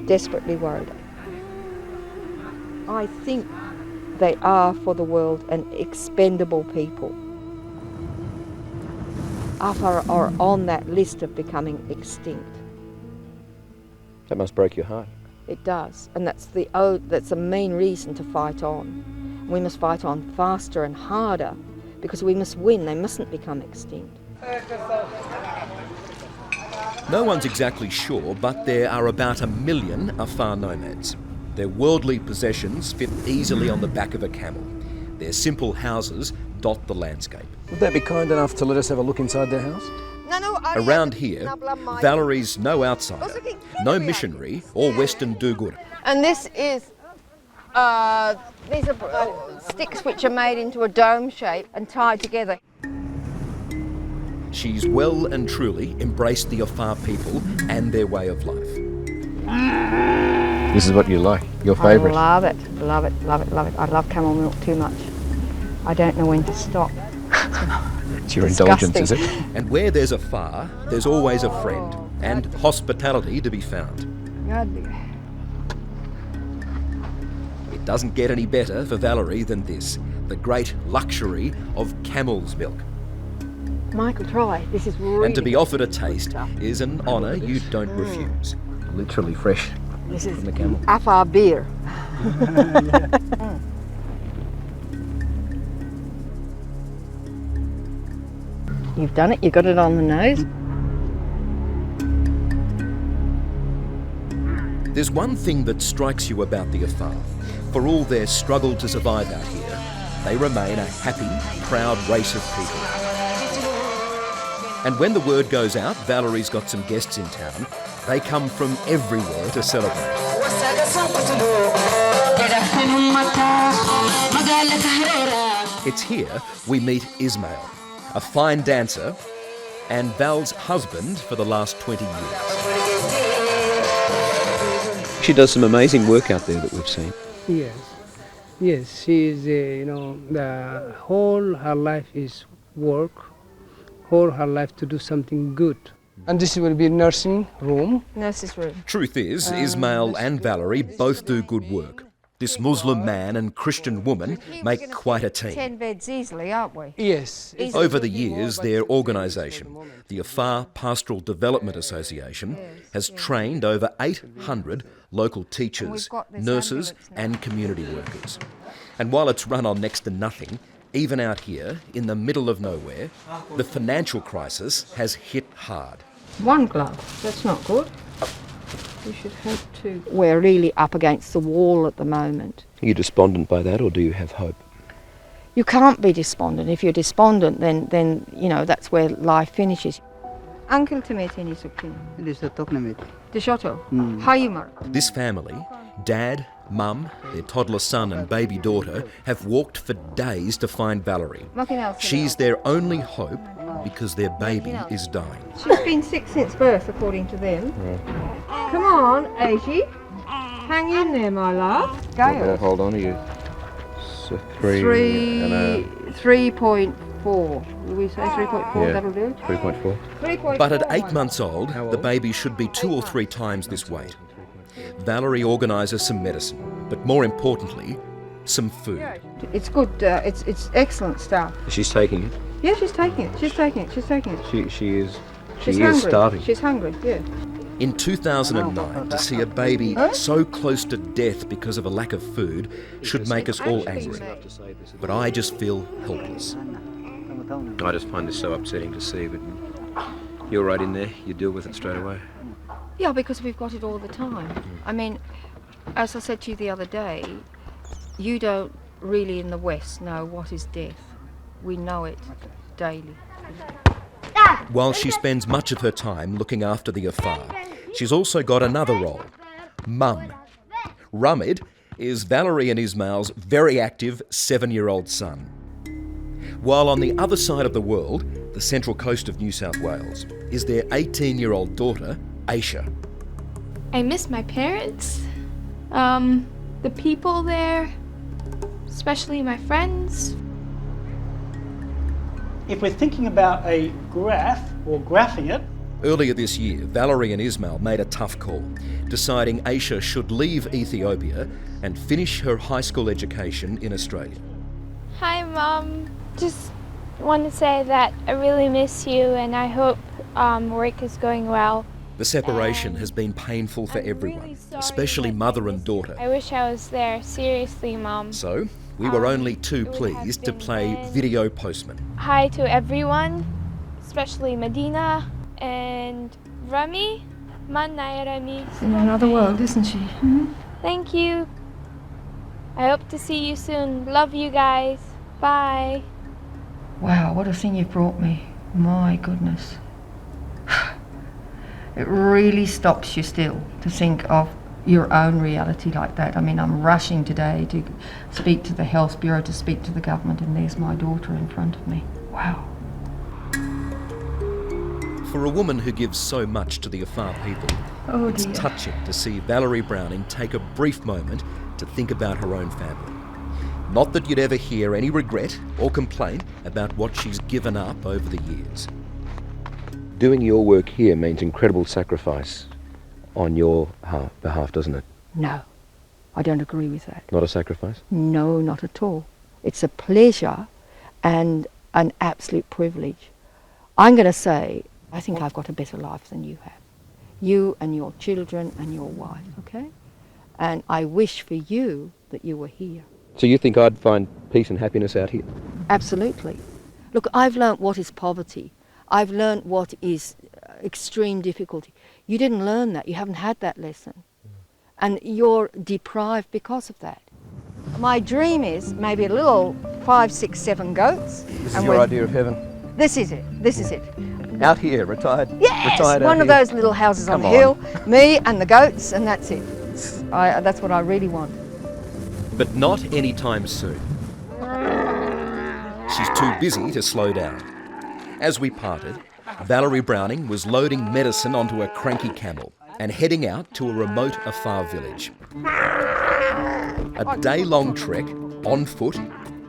Desperately worried. I think they are for the world an expendable people. Afar are on that list of becoming extinct. That must break your heart. It does, and that's the main reason to fight on. We must fight on faster and harder because we must win. They mustn't become extinct. No one's exactly sure, but there are about 1 million Afar nomads. Their worldly possessions fit easily on the back of a camel. Their simple houses dot the landscape. Would they be kind enough to let us have a look inside their house? Around here, Valerie's no outsider, no missionary or Western do-gooder. And this is, these are sticks which are made into a dome shape and tied together. She's well and truly embraced the Afar people and their way of life. This is what you like, your favourite? I love it, love it, love it, love it. I love camel milk too much. I don't know when to stop. It's your indulgence, is it? And where there's a Afar, there's always a friend and hospitality to be found. It doesn't get any better for Valerie than this, the great luxury of camel's milk. Michael, try. This is really And to be offered a taste is an honour you don't refuse. Literally fresh this is from the camel. Afar beer. You've done it, you got it on the nose. There's one thing that strikes you about the Afar. For all their struggle to survive out here, they remain a happy, proud race of people. And when the word goes out, Valerie's got some guests in town, they come from everywhere to celebrate. It's here we meet Ismail, a fine dancer and Val's husband for the last 20 years. She does some amazing work out there that we've seen. Yes, she is, the whole her life is work, whole her life to do something good. And this will be nursing room. Nurse's room. Truth is, Ismail and Valerie both do good work. This Muslim man and Christian woman make quite a team. 10 beds easily, aren't we? Yes. Over the years, their organisation, the Afar Pastoral Development Association, has trained over 800 local teachers, nurses and community workers. And while it's run on next to nothing, even out here, in the middle of nowhere, the financial crisis has hit hard. One glove, that's not good. We should have two. We're really up against the wall at the moment. Are you despondent by that, or do you have hope? You can't be despondent. If you're despondent, then that's where life finishes. Uncle Timetini Sukkin. The Shoto. Mm. Hayumar. This family, Dad, Mum, their toddler son and baby daughter, have walked for days to find Valerie. She's their only hope because their baby is dying. She's been sick since birth, according to them. Come on, Aishi. Hang in there, my love. Go. Hold on to you. So 3.4. Will we say 3.4? Yeah, That'll do. 3.4. 3.4. But at 8 months old, the baby should be 2 or 3 times this weight. Valerie organises some medicine, but more importantly, some food. It's good. It's excellent stuff. She's taking it. Yeah, she's taking it. She's taking it. She's taking it. She is hungry. starving. She's hungry. Yeah. In 2009, to see a baby so close to death because of a lack of food should make us all angry. But I just feel helpless. I just find this so upsetting to see, but you're right in there. You deal with it straight away. Yeah, because we've got it all the time. I mean, as I said to you the other day, you don't really in the West know what is death. We know it daily. While she spends much of her time looking after the afar, she's also got another role, Mum. Rumid is Valerie and Ismail's very active 7-year-old son. While on the other side of the world, the central coast of New South Wales, is their 18-year-old daughter, Aisha. I miss my parents, the people there, especially my friends. If we're thinking about a graph or graphing it, Earlier this year, Valerie and Ismail made a tough call, deciding Aisha should leave Ethiopia and finish her high school education in Australia. Hi, Mom. Just want to say that I really miss you and I hope work is going well. The separation has been painful for everyone, especially mother and daughter. I wish I was there. Seriously, Mom. So, we were only too pleased to play video postman. Hi to everyone, especially Medina and Rami. Manai Rami. She's in another world, isn't she? Mm-hmm. Thank you. I hope to see you soon. Love you guys. Bye. Wow, what a thing you've brought me. My goodness. It really stops you still to think of your own reality like that. I mean, I'm rushing today to speak to the Health Bureau, to speak to the government, and there's my daughter in front of me. Wow. For a woman who gives so much to the afar people, it's touching to see Valerie Browning take a brief moment to think about her own family. Not that you'd ever hear any regret or complaint about what she's given up over the years. Doing your work here means incredible sacrifice on your behalf, doesn't it? No, I don't agree with that. Not a sacrifice? No, not at all. It's a pleasure and an absolute privilege. I'm going to say, I think I've got a better life than you have. You and your children and your wife, okay? And I wish for you that you were here. So you think I'd find peace and happiness out here? Absolutely. Look, I've learnt what is poverty. I've learnt what is extreme difficulty. You didn't learn that. You haven't had that lesson. And you're deprived because of that. My dream is maybe a little 5, 6, 7 goats. This is your idea of heaven? This is it. This is it. Out here, retired? Yes! Retired One of here. those little houses on Come the hill. Me and the goats, and that's it. That's what I really want. But not anytime soon. She's too busy to slow down. As we parted, Valerie Browning was loading medicine onto a cranky camel and heading out to a remote afar village. A day-long trek, on foot,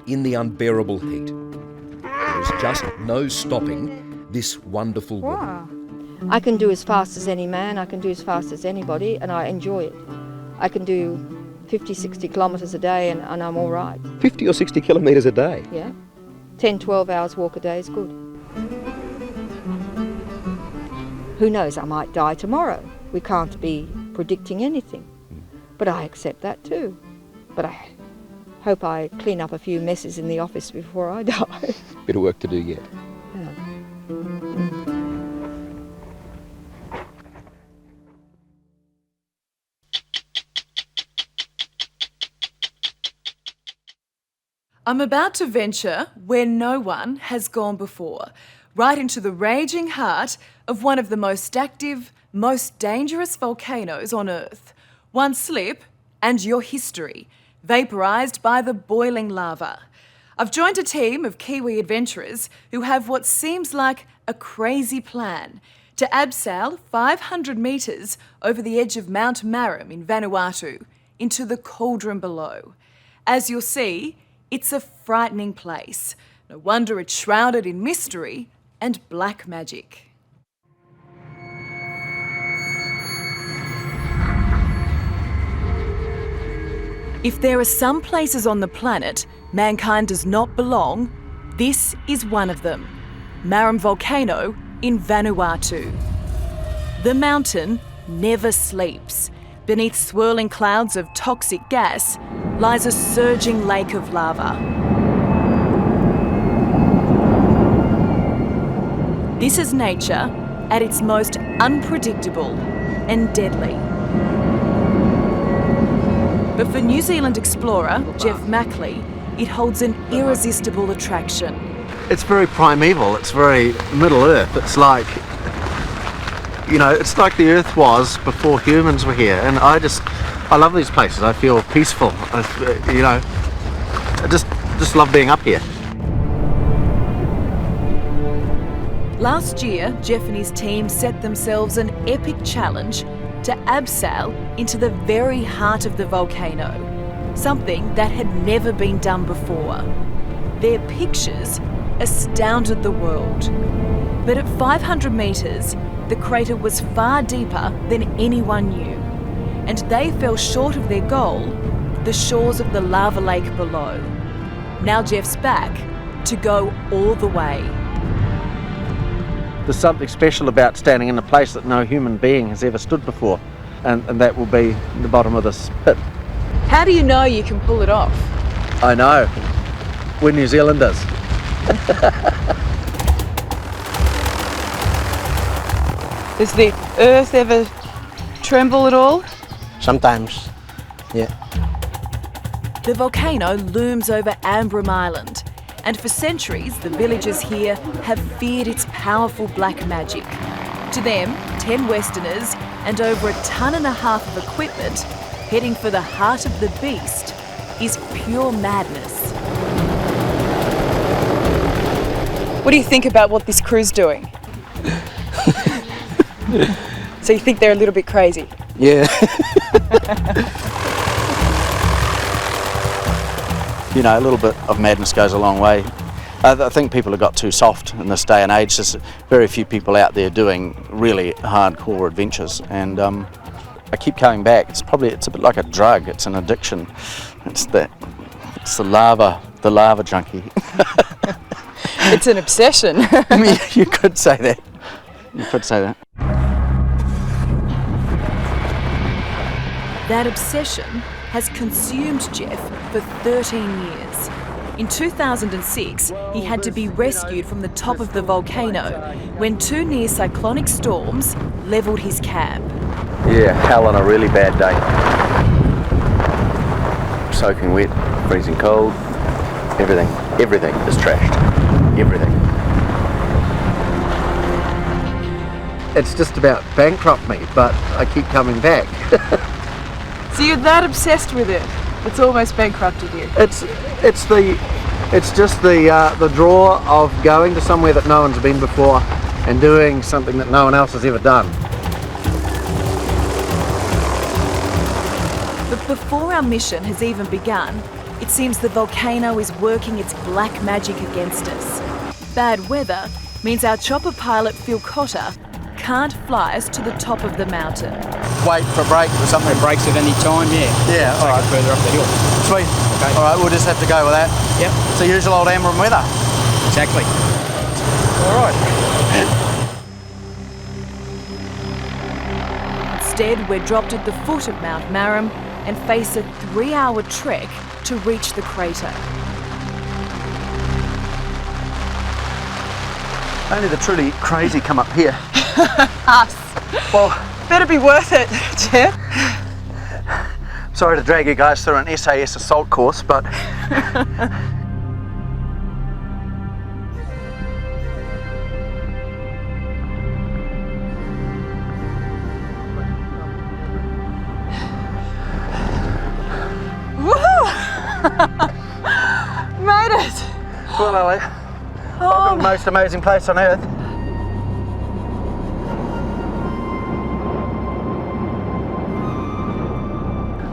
in the unbearable heat. There is just no stopping this wonderful woman. I can do as fast as any man, I can do as fast as anybody, and I enjoy it. I can do 50, 60 kilometres a day and I'm all right. 50 or 60 kilometres a day? Yeah. 10, 12 hours walk a day is good. Who knows, I might die tomorrow. We can't be predicting anything. But I accept that too. But I hope I clean up a few messes in the office before I die. Bit of work to do yet. Yeah. I'm about to venture where no one has gone before. right into the raging heart of one of the most active, most dangerous volcanoes on Earth. One slip and your history, vaporised by the boiling lava. I've joined a team of Kiwi adventurers who have what seems like a crazy plan to abseil 500 metres over the edge of Mount Marram in Vanuatu into the cauldron below. As you'll see, it's a frightening place. No wonder it's shrouded in mystery and black magic. If there are some places on the planet mankind does not belong, this is one of them. Marram Volcano in Vanuatu. The mountain never sleeps. Beneath swirling clouds of toxic gas lies a surging lake of lava. This is nature at its most unpredictable and deadly. But for New Zealand explorer Jeff Mackley, it holds an irresistible attraction. It's very primeval, it's very Middle Earth. It's like, you know, it's like the Earth was before humans were here. And I love these places. I feel peaceful. I just love being up here. Last year, Jeff and his team set themselves an epic challenge to abseil into the very heart of the volcano, something that had never been done before. Their pictures astounded the world. But at 500 metres, the crater was far deeper than anyone knew, and they fell short of their goal, the shores of the lava lake below. Now Jeff's back to go all the way. There's something special about standing in a place that no human being has ever stood before, and that will be the bottom of this pit. How do you know you can pull it off? I know. We're New Zealanders. Does the earth ever tremble at all? Sometimes, yeah. The volcano looms over Ambrym Island, and for centuries the villagers here have feared its powerful black magic. To them, 10 Westerners and over 1.5 tons of equipment heading for the heart of the beast is pure madness. What do you think about what this crew's doing? So you think they're a little bit crazy? Yeah. You know, a little bit of madness goes a long way. I think people have got too soft in this day and age. There's very few people out there doing really hardcore adventures, and I keep coming back. It's a bit like a drug. It's an addiction. It's the lava junkie. It's an obsession. You could say that. You could say that. That obsession has consumed Jeff for 13 years. In 2006, he had to be rescued from the top of the volcano when 2 near cyclonic storms levelled his camp. Yeah, hell on a really bad day. Soaking wet, freezing cold, everything is trashed. Everything. It's just about bankrupt me, but I keep coming back. So you're that obsessed with it? It's almost bankrupted you. It's just the draw of going to somewhere that no one's been before and doing something that no one else has ever done. But before our mission has even begun, it seems the volcano is working its black magic against us. Bad weather means our chopper pilot Phil Cotter can't fly us to the top of the mountain. Wait for a break or something. Breaks at any time, yeah. Yeah, all right. Further up the hill. Sweet. Okay. All right, we'll just have to go with that. Yep. It's the usual old Ambrym weather. Exactly. All right. Instead, we're dropped at the foot of Mount Marram and face a 3-hour trek to reach the crater. Only the truly crazy come up here. Us. Well, better be worth it, Jeff. Sorry to drag you guys through an SAS assault course, but Made it! Well, Ellie, welcome to the most amazing place on earth.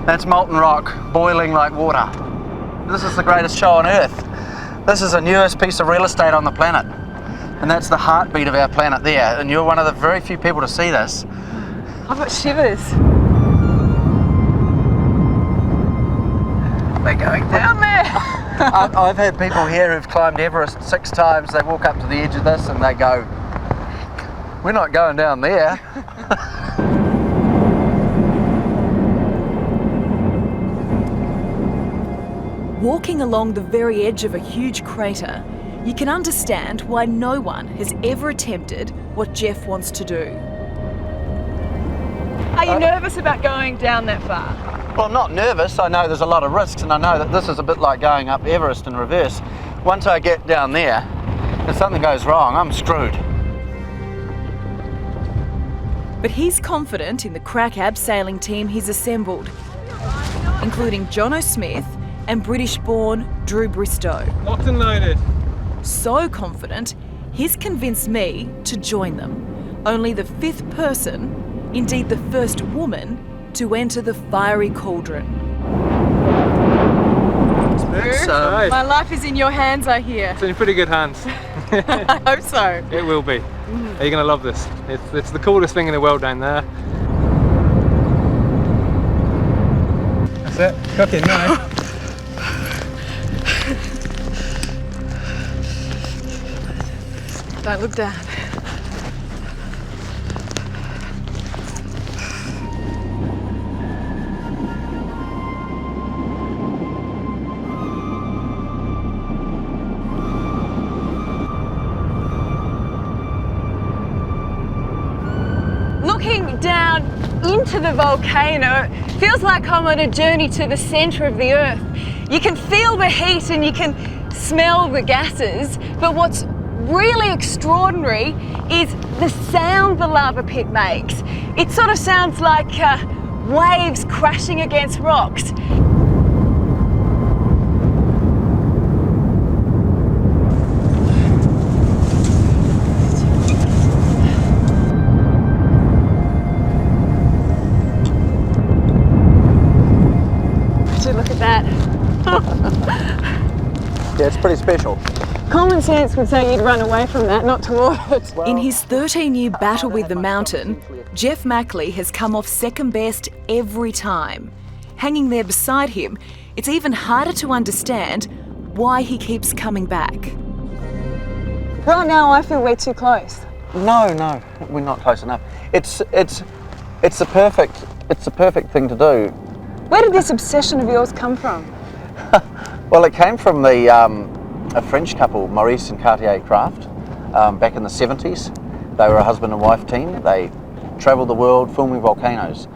That's molten rock, boiling like water. This is the greatest show on earth. This is the newest piece of real estate on the planet. And that's the heartbeat of our planet there. And you're one of the very few people to see this. I've got shivers. We're going down there. I've had people here who've climbed Everest 6 times. They walk up to the edge of this and they go, we're not going down there. Walking along the very edge of a huge crater, you can understand why no one has ever attempted what Jeff wants to do. Are you nervous about going down that far? Well, I'm not nervous. I know there's a lot of risks, and I know that this is a bit like going up Everest in reverse. Once I get down there, if something goes wrong, I'm screwed. But he's confident in the crack abseiling team he's assembled, including Jono Smith and British-born Drew Bristow. Locked and loaded. So confident, he's convinced me to join them. Only the 5th person, indeed the first woman, to enter the fiery cauldron. My life is in your hands, I hear. It's in pretty good hands. I hope so. It will be. You're going to love this. It's the coolest thing in the world down there. That's it. Cooking now. Don't look down. Looking down into the volcano feels like I'm on a journey to the centre of the earth. You can feel the heat and you can smell the gases, but what's really extraordinary is the sound the lava pit makes. It sort of sounds like waves crashing against rocks. Look at that. Yeah, it's pretty special. Common sense would say you'd run away from that, not toward it. In his 13-year battle with the mountain, Jeff Mackley has come off second best every time. Hanging there beside him, it's even harder to understand why he keeps coming back. Right now I feel we're too close. No, we're not close enough. It's the perfect thing to do. Where did this obsession of yours come from? Well, it came from a French couple, Maurice and Cartier Craft, back in the 70s. They were a husband and wife team. They travelled the world filming volcanoes.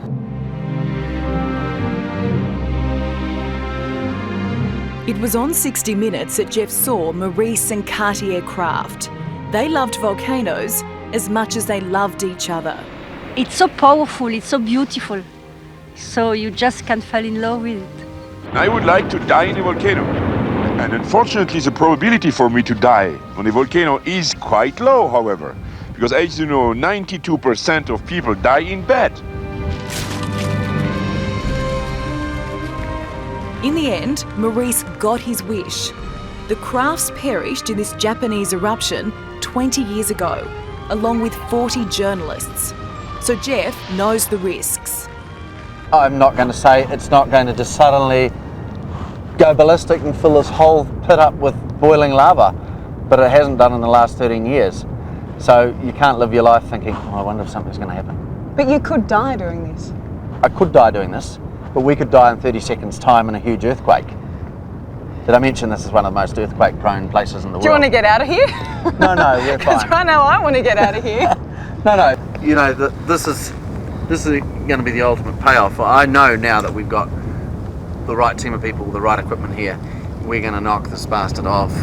It was on 60 Minutes that Jeff saw Maurice and Cartier Craft. They loved volcanoes as much as they loved each other. It's so powerful, it's so beautiful. So you just can't fall in love with it. I would like to die in a volcano. And unfortunately, the probability for me to die on a volcano is quite low, however. Because as you know, 92% of people die in bed. In the end, Maurice got his wish. The Crafts perished in this Japanese eruption 20 years ago, along with 40 journalists. So Jeff knows the risks. I'm not going to say it's not going to just suddenly go ballistic and fill this whole pit up with boiling lava, but it hasn't done in the last 13 years. So you can't live your life thinking, oh, I wonder if something's going to happen. But you could die doing this. I could die doing this, but we could die in 30 seconds' time in a huge earthquake. Did I mention this is one of the most earthquake-prone places in the world? Do you want to get out of here? No, we're fine. Because I know I want to get out of here. No. You know, this is going to be the ultimate payoff. I know now that we've got the right team of people, the right equipment here. We're going to knock this bastard off.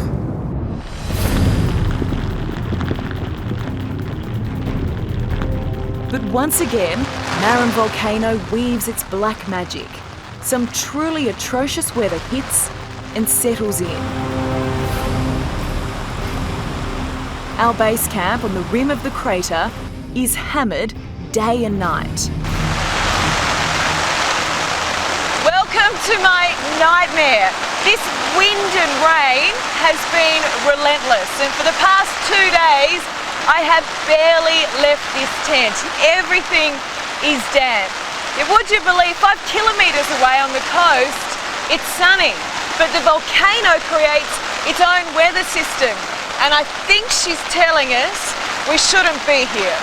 But once again, Marin Volcano weaves its black magic. Some truly atrocious weather hits and settles in. Our base camp on the rim of the crater is hammered day and night. Welcome to my nightmare. This wind and rain has been relentless, and for the past 2 days I have barely left this tent. Everything is damp. Yet would you believe 5 kilometres away on the coast it's sunny, but the volcano creates its own weather system, and I think she's telling us we shouldn't be here.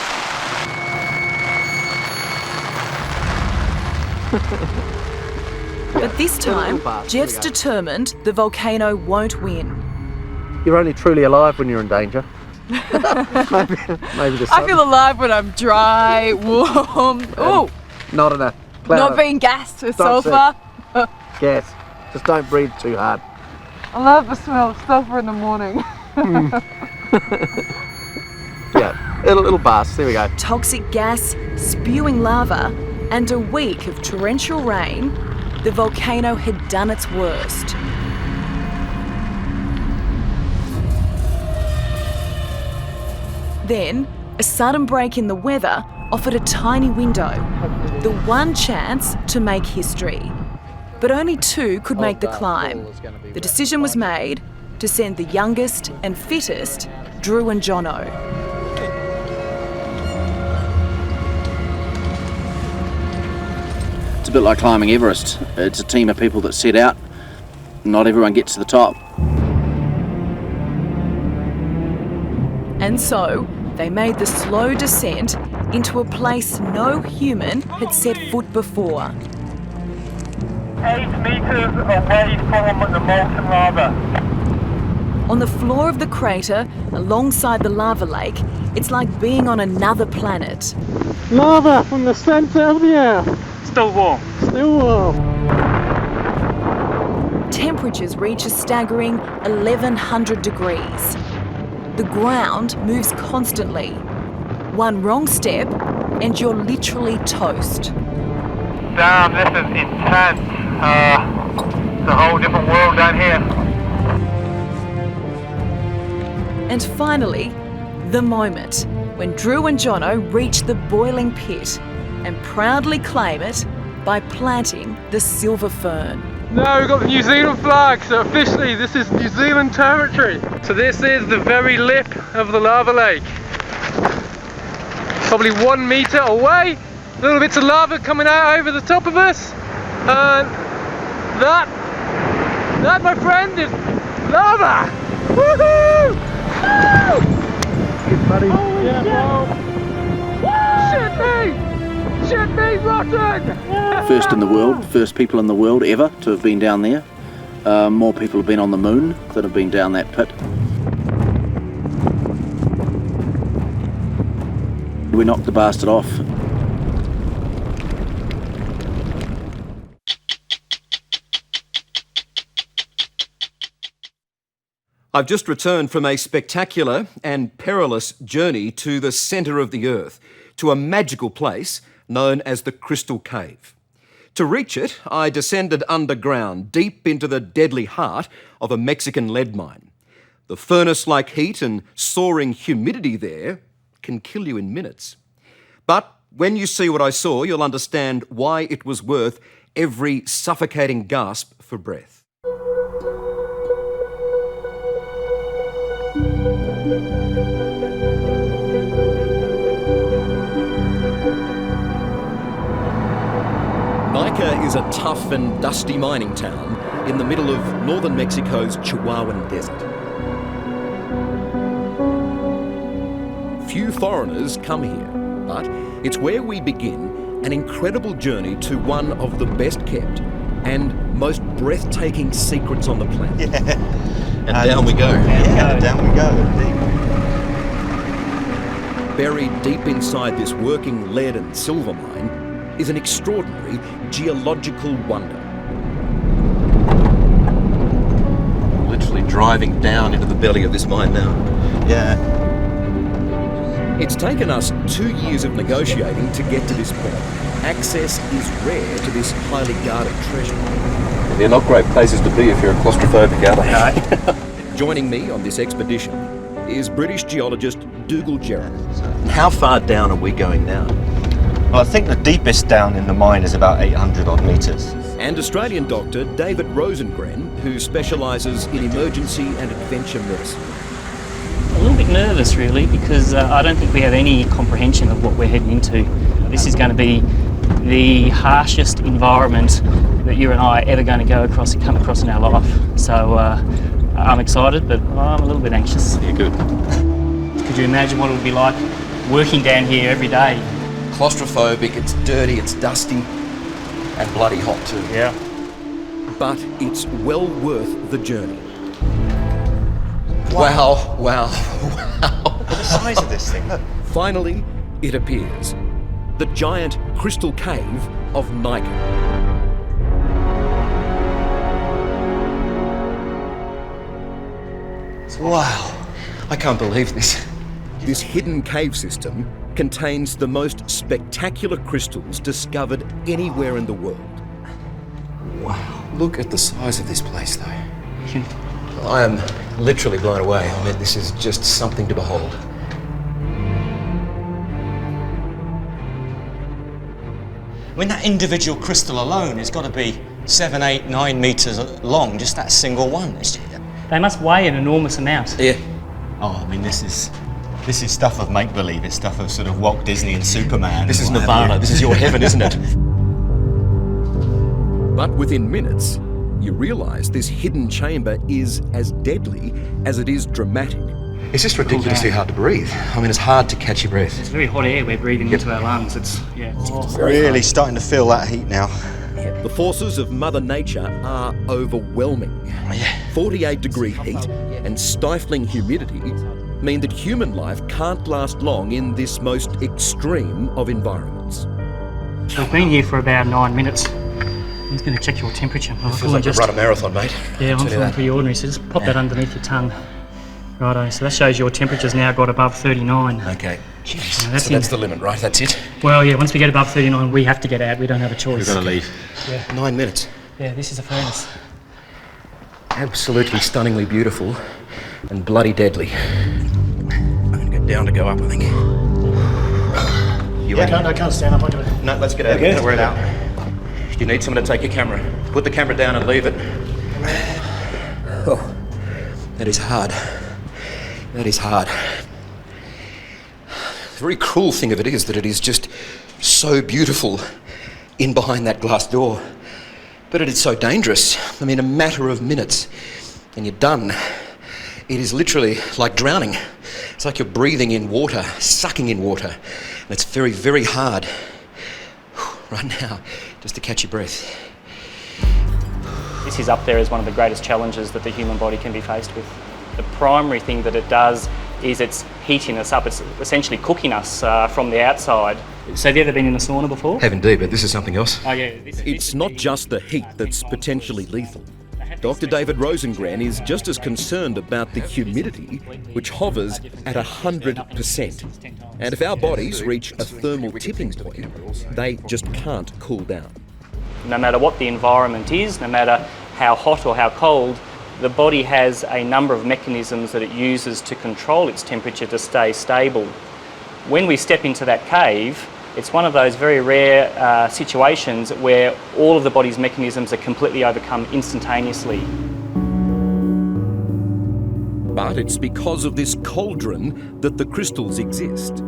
But this time, Jeff's determined the volcano won't win. You're only truly alive when you're in danger. maybe the sun. I feel alive when I'm dry, warm. Oh, Not in a cloud. not being gassed with Don't sulphur. Gas. Just don't breathe too hard. I love the smell of sulphur in the morning. Yeah, it'll pass. There we go. Toxic gas, spewing lava, and a week of torrential rain, the volcano had done its worst. Then, a sudden break in the weather offered a tiny window, the one chance to make history. But only 2 could make the climb. The decision was made to send the youngest and fittest, Drew and Jono. It's a bit like climbing Everest. It's a team of people that set out. Not everyone gets to the top. And so, they made the slow descent into a place no human had set foot before. 8 metres away from the molten lava. On the floor of the crater, alongside the lava lake, it's like being on another planet. Lava from the centre of the earth. Still warm. Still warm. Temperatures reach a staggering 1100 degrees. The ground moves constantly. One wrong step and you're literally toast. Damn, this is intense. It's a whole different world down here. And finally, the moment when Drew and Jono reach the boiling pit and proudly claim it by planting the silver fern. No, we've got the New Zealand flag, so officially this is New Zealand territory. So this is the very lip of the lava lake. Probably 1 metre away, little bits of lava coming out over the top of us. And that my friend is lava! Woohoo! Woo! Good buddy. Holy shit! Shit me rotten! First in the world, first people in the world ever to have been down there. More people have been on the moon than have been down that pit. We knocked the bastard off. I've just returned from a spectacular and perilous journey to the centre of the Earth, to a magical place known as the Crystal Cave. To reach it, I descended underground, deep into the deadly heart of a Mexican lead mine. The furnace-like heat and soaring humidity there can kill you in minutes. But when you see what I saw, you'll understand why it was worth every suffocating gasp for breath. Nika is a tough and dusty mining town in the middle of northern Mexico's Chihuahuan desert. Few foreigners come here, but it's where we begin an incredible journey to one of the best kept and most breathtaking secrets on the planet. Yeah. And down we go. Yeah, down we go. Buried deep inside this working lead and silver mine is an extraordinary geological wonder. Literally driving down into the belly of this mine now. Yeah. It's taken us 2 years of negotiating to get to this point. Access is rare to this highly guarded treasure. They're not great places to be if you're a claustrophobic, are they? Joining me on this expedition is British geologist Dougal Gerard. How far down are we going now? Well, I think the deepest down in the mine is about 800 odd metres. And Australian doctor David Rosengren, who specialises in emergency and adventure medicine. A little bit nervous, really, because I don't think we have any comprehension of what we're heading into. This is going to be the harshest environment that you and I are ever going to come across in our life. So I'm excited, but I'm a little bit anxious. You're good. Could you imagine what it would be like working down here every day? Claustrophobic, it's dirty, it's dusty, and bloody hot too. Yeah. But it's well worth the journey. Wow, wow, wow. Look at the size of this thing, look. Finally, it appears. The giant crystal cave of Nika. Wow, I can't believe this. This hidden cave system contains the most spectacular crystals discovered anywhere in the world. Wow, look at the size of this place though. I am literally blown away. I mean, this is just something to behold. I mean, that individual crystal alone has got to be 7, 8, 9 metres long, just that single one. They must weigh an enormous amount. Yeah. Oh, I mean, this is stuff of make-believe. It's stuff of sort of Walt Disney and Superman. This is Nirvana. This is your heaven, isn't it? But within minutes, you realise this hidden chamber is as deadly as it is dramatic. It's just ridiculously hard to breathe. I mean, it's hard to catch your breath. It's very hot air we're breathing into our lungs. It's really starting to feel that heat now. The forces of Mother Nature are overwhelming. 48-degree heat and stifling humidity mean that human life can't last long in this most extreme of environments. I've been here for about 9 minutes. I'm just going to check your temperature. It feels like you've run a marathon, mate. Yeah, I'm feeling pretty ordinary, so just pop that underneath your tongue. Righto, so that shows your temperature's now got above 39. Okay. Jeez. Now, So that's the limit, right? That's it? Well, yeah, once we get above 39, we have to get out. We don't have a choice. We've got to leave. Yeah. 9 minutes. Yeah, this is a furnace. Absolutely stunningly beautiful and bloody deadly. I'm going to go down to go up, I think. You ready? No, I can't stand up. I got it. No, let's get out. Okay. We're out. You need someone to take your camera. Put the camera down and leave it. Oh, that is hard. That is hard. The very cruel thing of it is that it is just so beautiful in behind that glass door. But it is so dangerous. I mean, a matter of minutes and you're done. It is literally like drowning. It's like you're breathing in water, sucking in water. And it's very, very hard right now just to catch your breath. This is up there as one of the greatest challenges that the human body can be faced with. The primary thing that it does is it's heating us up. It's essentially cooking us from the outside. So have you ever been in a sauna before? Have indeed, but this is something else. Oh yeah. It's not just the heat that's potentially lethal. Dr. David Rosengren is just as concerned about the humidity, which hovers at 100%. And if our bodies reach a thermal tipping point, they just can't cool down. No matter what the environment is, no matter how hot or how cold, the body has a number of mechanisms that it uses to control its temperature to stay stable. When we step into that cave, it's one of those very rare situations where all of the body's mechanisms are completely overcome instantaneously. But it's because of this cauldron that the crystals exist.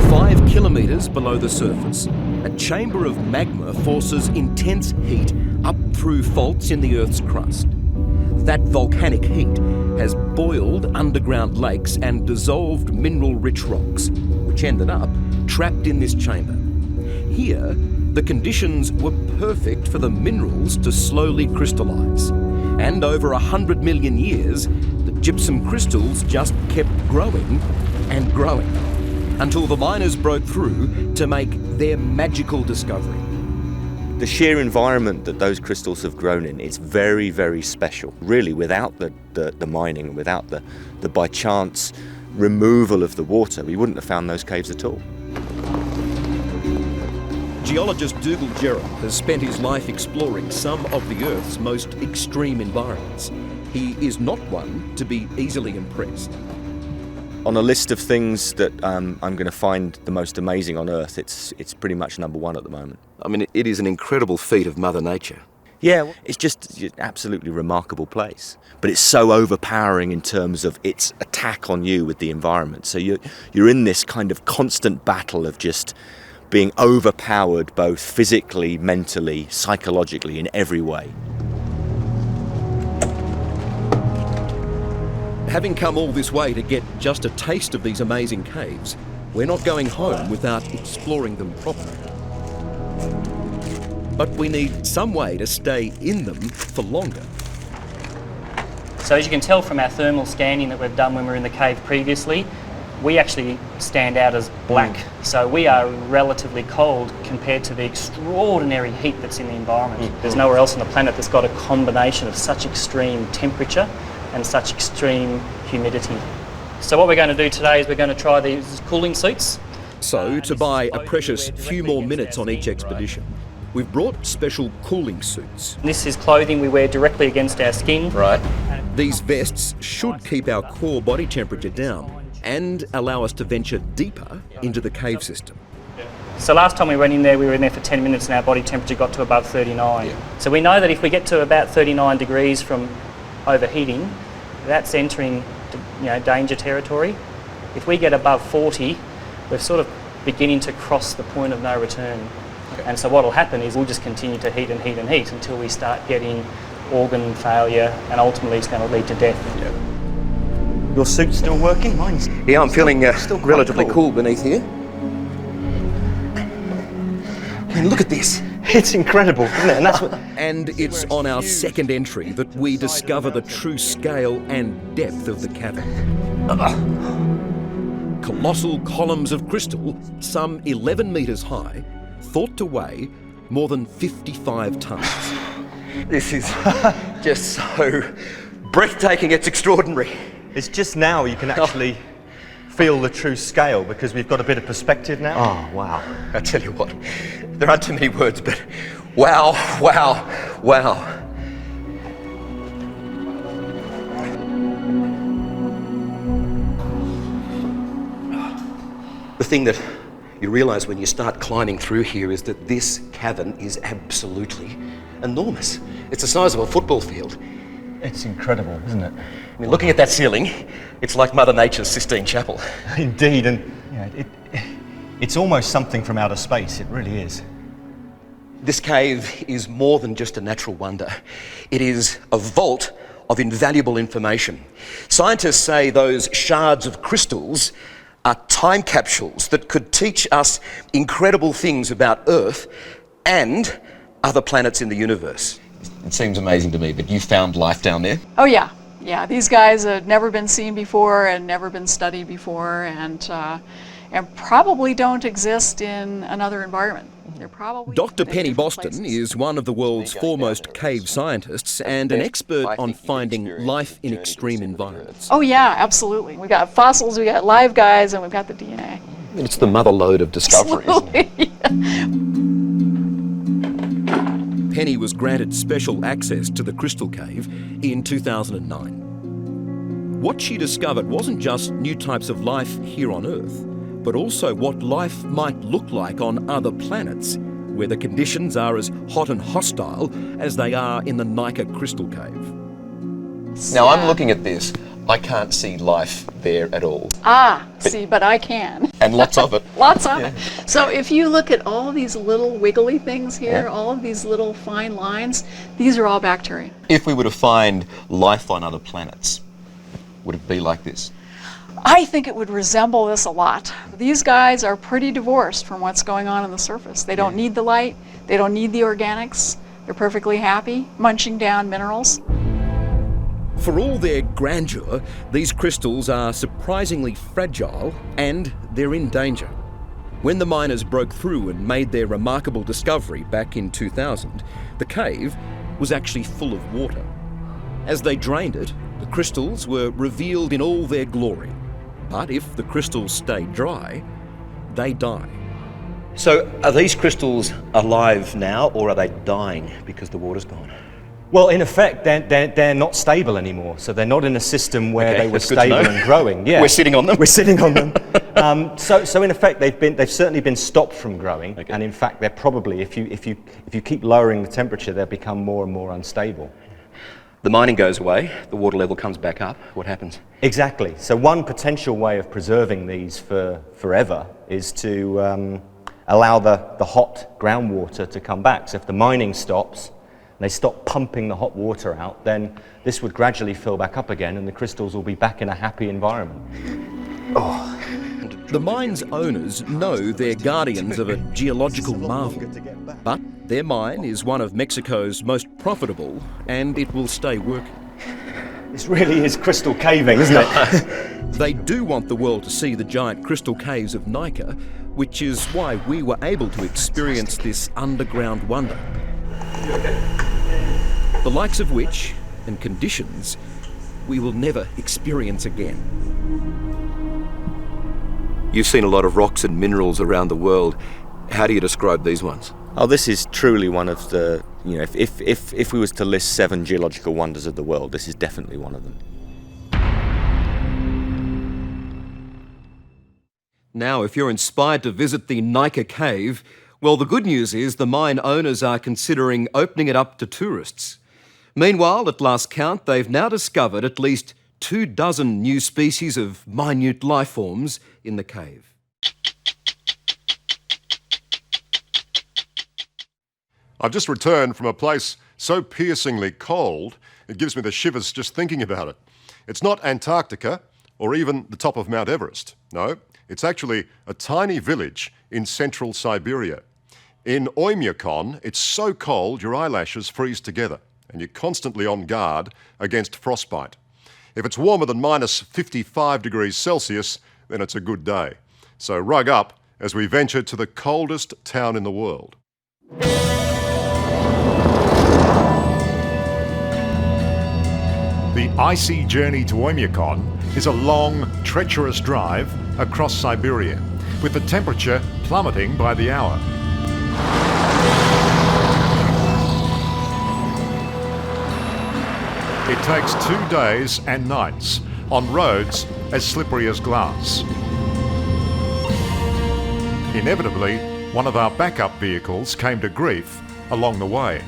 5 kilometres below the surface, a chamber of magma forces intense heat up through faults in the Earth's crust. That volcanic heat has boiled underground lakes and dissolved mineral-rich rocks, which ended up trapped in this chamber. Here, the conditions were perfect for the minerals to slowly crystallise. And over 100 million years, the gypsum crystals just kept growing and growing, until the miners broke through to make their magical discovery. The sheer environment that those crystals have grown in is very, very special. Really, without the mining, without the by chance removal of the water, we wouldn't have found those caves at all. Geologist Dougal Gerard has spent his life exploring some of the Earth's most extreme environments. He is not one to be easily impressed. On a list of things that I'm going to find the most amazing on Earth, it's pretty much number one at the moment. I mean, it is an incredible feat of Mother Nature. Yeah, it's just an absolutely remarkable place. But it's so overpowering in terms of its attack on you with the environment. So you're in this kind of constant battle of just being overpowered both physically, mentally, psychologically, in every way. Having come all this way to get just a taste of these amazing caves, we're not going home without exploring them properly. But we need some way to stay in them for longer. So as you can tell from our thermal scanning that we've done when we were in the cave previously, we actually stand out as black. So we are relatively cold compared to the extraordinary heat that's in the environment. There's nowhere else on the planet that's got a combination of such extreme temperature and such extreme humidity. So what we're going to do today is we're going to try these cooling suits. So, to buy a precious few more minutes on each expedition, we've brought special cooling suits. This is clothing we wear directly against our skin. Right. These vests should keep our core body temperature down and allow us to venture deeper into the cave system. So last time we went in there, we were in there for 10 minutes and our body temperature got to above 39. So we know that if we get to about 39 degrees from overheating, that's entering danger territory. If we get above 40, we're sort of beginning to cross the point of no return. And so what will happen is we'll just continue to heat and heat and heat until we start getting organ failure, and ultimately it's going to lead to death. Your suit's still working? Mine's Yeah, I'm feeling still relatively cool beneath here. And look at this. It's incredible, isn't it? And that's what. And it's on our second entry that we discover the true scale and depth of the cavern. Colossal columns of crystal, some 11 metres high, thought to weigh more than 55 tonnes. This is just so breathtaking, it's extraordinary. It's just now you can actually feel the true scale because we've got a bit of perspective now. Oh, wow. I tell you what, there aren't too many words, but wow, wow, wow. The thing that you realise when you start climbing through here is that this cavern is absolutely enormous. It's the size of a football field. It's incredible, isn't it? I mean, looking at that ceiling, it's like Mother Nature's Sistine Chapel. Indeed, and it's almost something from outer space, it really is. This cave is more than just a natural wonder. It is a vault of invaluable information. Scientists say those shards of crystals are time capsules that could teach us incredible things about Earth and other planets in the universe. It seems amazing to me, but you found life down there? Oh yeah, these guys had never been seen before and never been studied before, and probably don't exist in another environment. They're probably Dr. Penny Boston is one of the world's foremost cave scientists and an expert on finding life in extreme environments. Oh yeah, absolutely. We've got fossils, we've got live guys, and we've got the DNA. It's the mother lode of discovery, isn't it? Penny was granted special access to the Crystal Cave in 2009. What she discovered wasn't just new types of life here on Earth, but also what life might look like on other planets, where the conditions are as hot and hostile as they are in the Nika Crystal Cave. Now, I'm looking at this. I can't see life there at all. But I can. And lots of it. Lots of it. So if you look at all these little wiggly things here, all of these little fine lines, these are all bacteria. If we were to find life on other planets, would it be like this? I think it would resemble this a lot. These guys are pretty divorced from what's going on the surface. They don't need the light, they don't need the organics, they're perfectly happy munching down minerals. For all their grandeur, these crystals are surprisingly fragile and they're in danger. When the miners broke through and made their remarkable discovery back in 2000, the cave was actually full of water. As they drained it, the crystals were revealed in all their glory. But if the crystals stay dry, they die. So are these crystals alive now, or are they dying because the water's gone? Well, in effect, they're not stable anymore. So they're not in a system where they were stable and growing. Yeah, we're sitting on them. We're sitting on them. So in effect, they've certainly been stopped from growing. And in fact, they're probably, if you keep lowering the temperature, they'll become more and more unstable. The mining goes away, the water level comes back up. What happens? Exactly. So one potential way of preserving these for forever is to allow the hot groundwater to come back. So if the mining stops, and they stop pumping the hot water out, then this would gradually fill back up again and the crystals will be back in a happy environment. The mine's owners know they're guardians of a geological marvel, but their mine is one of Mexico's most profitable and it will stay working. This really is crystal caving, isn't it? They do want the world to see the giant crystal caves of Nika, which is why we were able to experience this underground wonder. The likes of which, and conditions, we will never experience again. You've seen a lot of rocks and minerals around the world. How do you describe these ones? Oh, this is truly one of the, if we was to list 7 geological wonders of the world, this is definitely one of them. Now, if you're inspired to visit the Nika cave, well, the good news is the mine owners are considering opening it up to tourists. Meanwhile, at last count, they've now discovered at least 24 new species of minute life forms in the cave. I've just returned from a place so piercingly cold, it gives me the shivers just thinking about it. It's not Antarctica or even the top of Mount Everest. No, it's actually a tiny village in central Siberia. In Oymyakon, it's so cold your eyelashes freeze together and you're constantly on guard against frostbite. If it's warmer than minus 55 degrees Celsius, then it's a good day. So rug up as we venture to the coldest town in the world. The icy journey to Oymyakon is a long, treacherous drive across Siberia, with the temperature plummeting by the hour. It takes 2 days and nights on roads as slippery as glass. Inevitably, one of our backup vehicles came to grief along the way.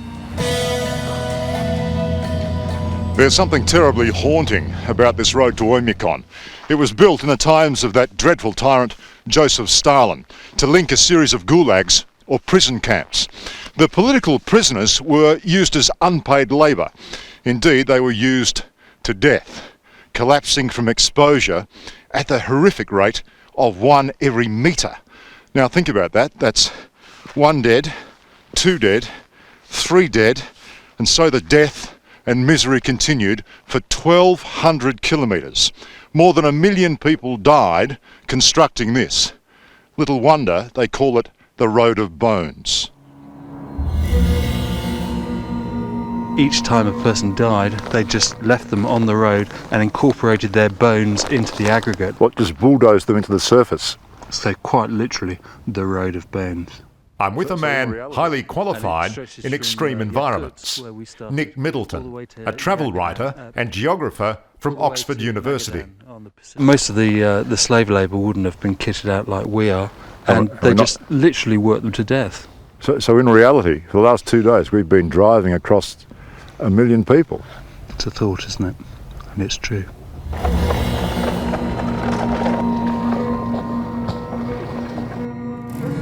There's something terribly haunting about this road to Oymyakon. It was built in the times of that dreadful tyrant Joseph Stalin to link a series of gulags or prison camps. The political prisoners were used as unpaid labour. Indeed, they were used to death, collapsing from exposure at the horrific rate of 1 every metre. Now think about that. That's 1 dead, 2 dead, 3 dead, and so the death and misery continued for 1,200 kilometres. More than 1 million people died constructing this. Little wonder they call it the Road of Bones. Each time a person died, they just left them on the road and incorporated their bones into the aggregate. What, just bulldozed them into the surface? So quite literally, the Road of Bones. I'm with a man highly qualified in extreme environments, Nick Middleton, a travel writer and geographer from Oxford University. Most of the slave labour wouldn't have been kitted out like we are, and they just literally worked them to death. So in reality, for the last 2 days, we've been driving across 1 million people. It's a thought, isn't it? And it's true.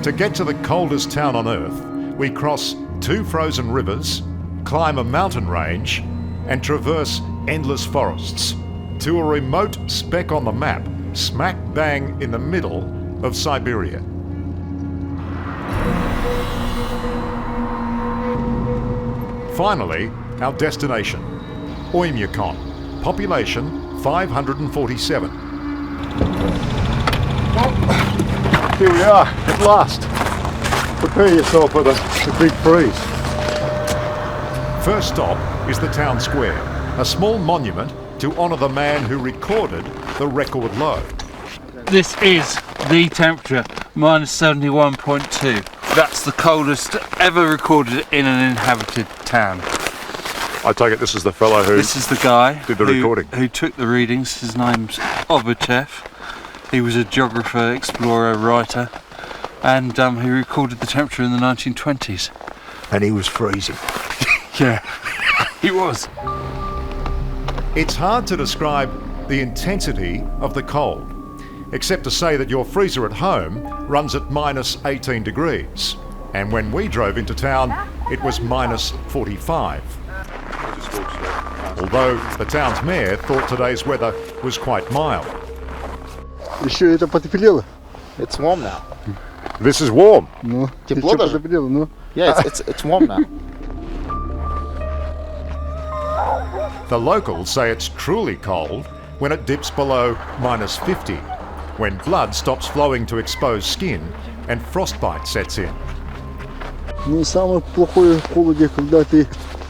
To get to the coldest town on Earth, we cross 2 frozen rivers, climb a mountain range, and traverse endless forests to a remote speck on the map, smack bang in the middle of Siberia. Finally, our destination, Oymyakon, population 547. Here we are, at last. Prepare yourself for the big freeze. First stop is the town square, a small monument to honour the man who recorded the record low. This is the temperature, minus 71.2. That's the coldest ever recorded in an inhabited town. I take it this is the fellow who... This is the guy did the recording. Who took the readings. His name's Oberchev. He was a geographer, explorer, writer, and he recorded the temperature in the 1920s. And he was freezing. Yeah, he was. It's hard to describe the intensity of the cold, except to say that your freezer at home runs at minus 18 degrees. And when we drove into town, it was minus 45. Although the town's mayor thought today's weather was quite mild. Еще это потеплело. It's warm now. This is warm. Ну, Тепло даже? потеплело, ну. Yeah, it's warm now. The locals say it's truly cold when it dips below minus 50, when blood stops flowing to exposed skin and frostbite sets in. Ну, самое плохое в холоде, когда ты...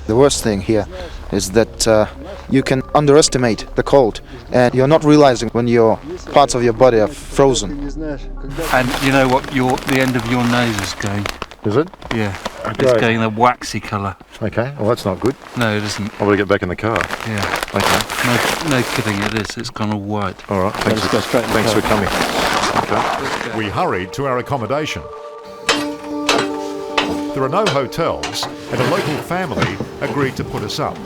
The worst thing here is that you can underestimate the cold and you're not realizing when your parts of your body are frozen. And you know what? The end of your nose is going. Is it? Yeah, it's getting a waxy colour. Okay, well that's not good. No, it isn't. I better get back in the car. Yeah. Okay. No kidding, it is. It's gone all white. All right, thanks for coming. Okay. We hurried to our accommodation. There are no hotels, and a local family agreed to put us up.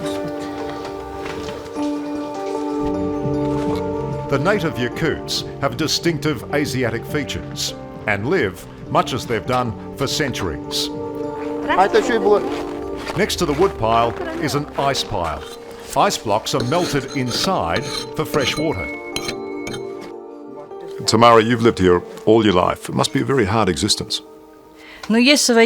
The native Yakuts have distinctive Asiatic features and live much as they've done for centuries. Next to the woodpile is an ice pile. Ice blocks are melted inside for fresh water. Tamara, you've lived here all your life. It must be a very hard existence. Yes, there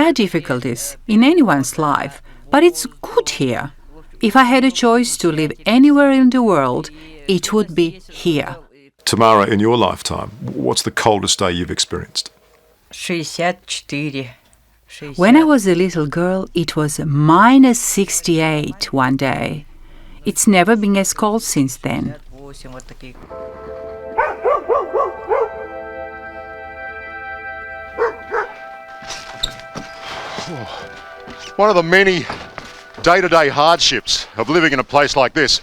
are difficulties in anyone's life, but it's good here. If I had a choice to live anywhere in the world, it would be here. Tamara, in your lifetime, what's the coldest day you've experienced? 64. When I was a little girl, it was minus 68 one day. It's never been as cold since then. One of the many day-to-day hardships of living in a place like this,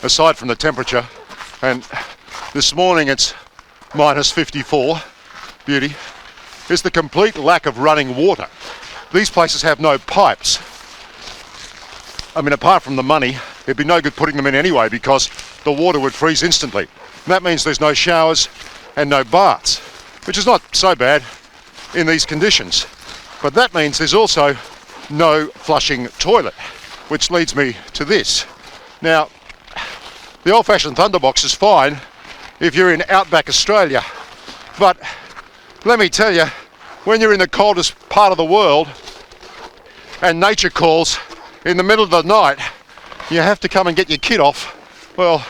aside from the temperature, and this morning it's minus 54, beauty, is the complete lack of running water. These places have no pipes. I mean, apart from the money, it'd be no good putting them in anyway because the water would freeze instantly. And that means there's no showers and no baths, which is not so bad in these conditions. But that means there's also no flushing toilet, which leads me to this. Now, the old-fashioned thunderbox is fine if you're in outback Australia, but let me tell you, when you're in the coldest part of the world and nature calls in the middle of the night, you have to come and get your kit off, well,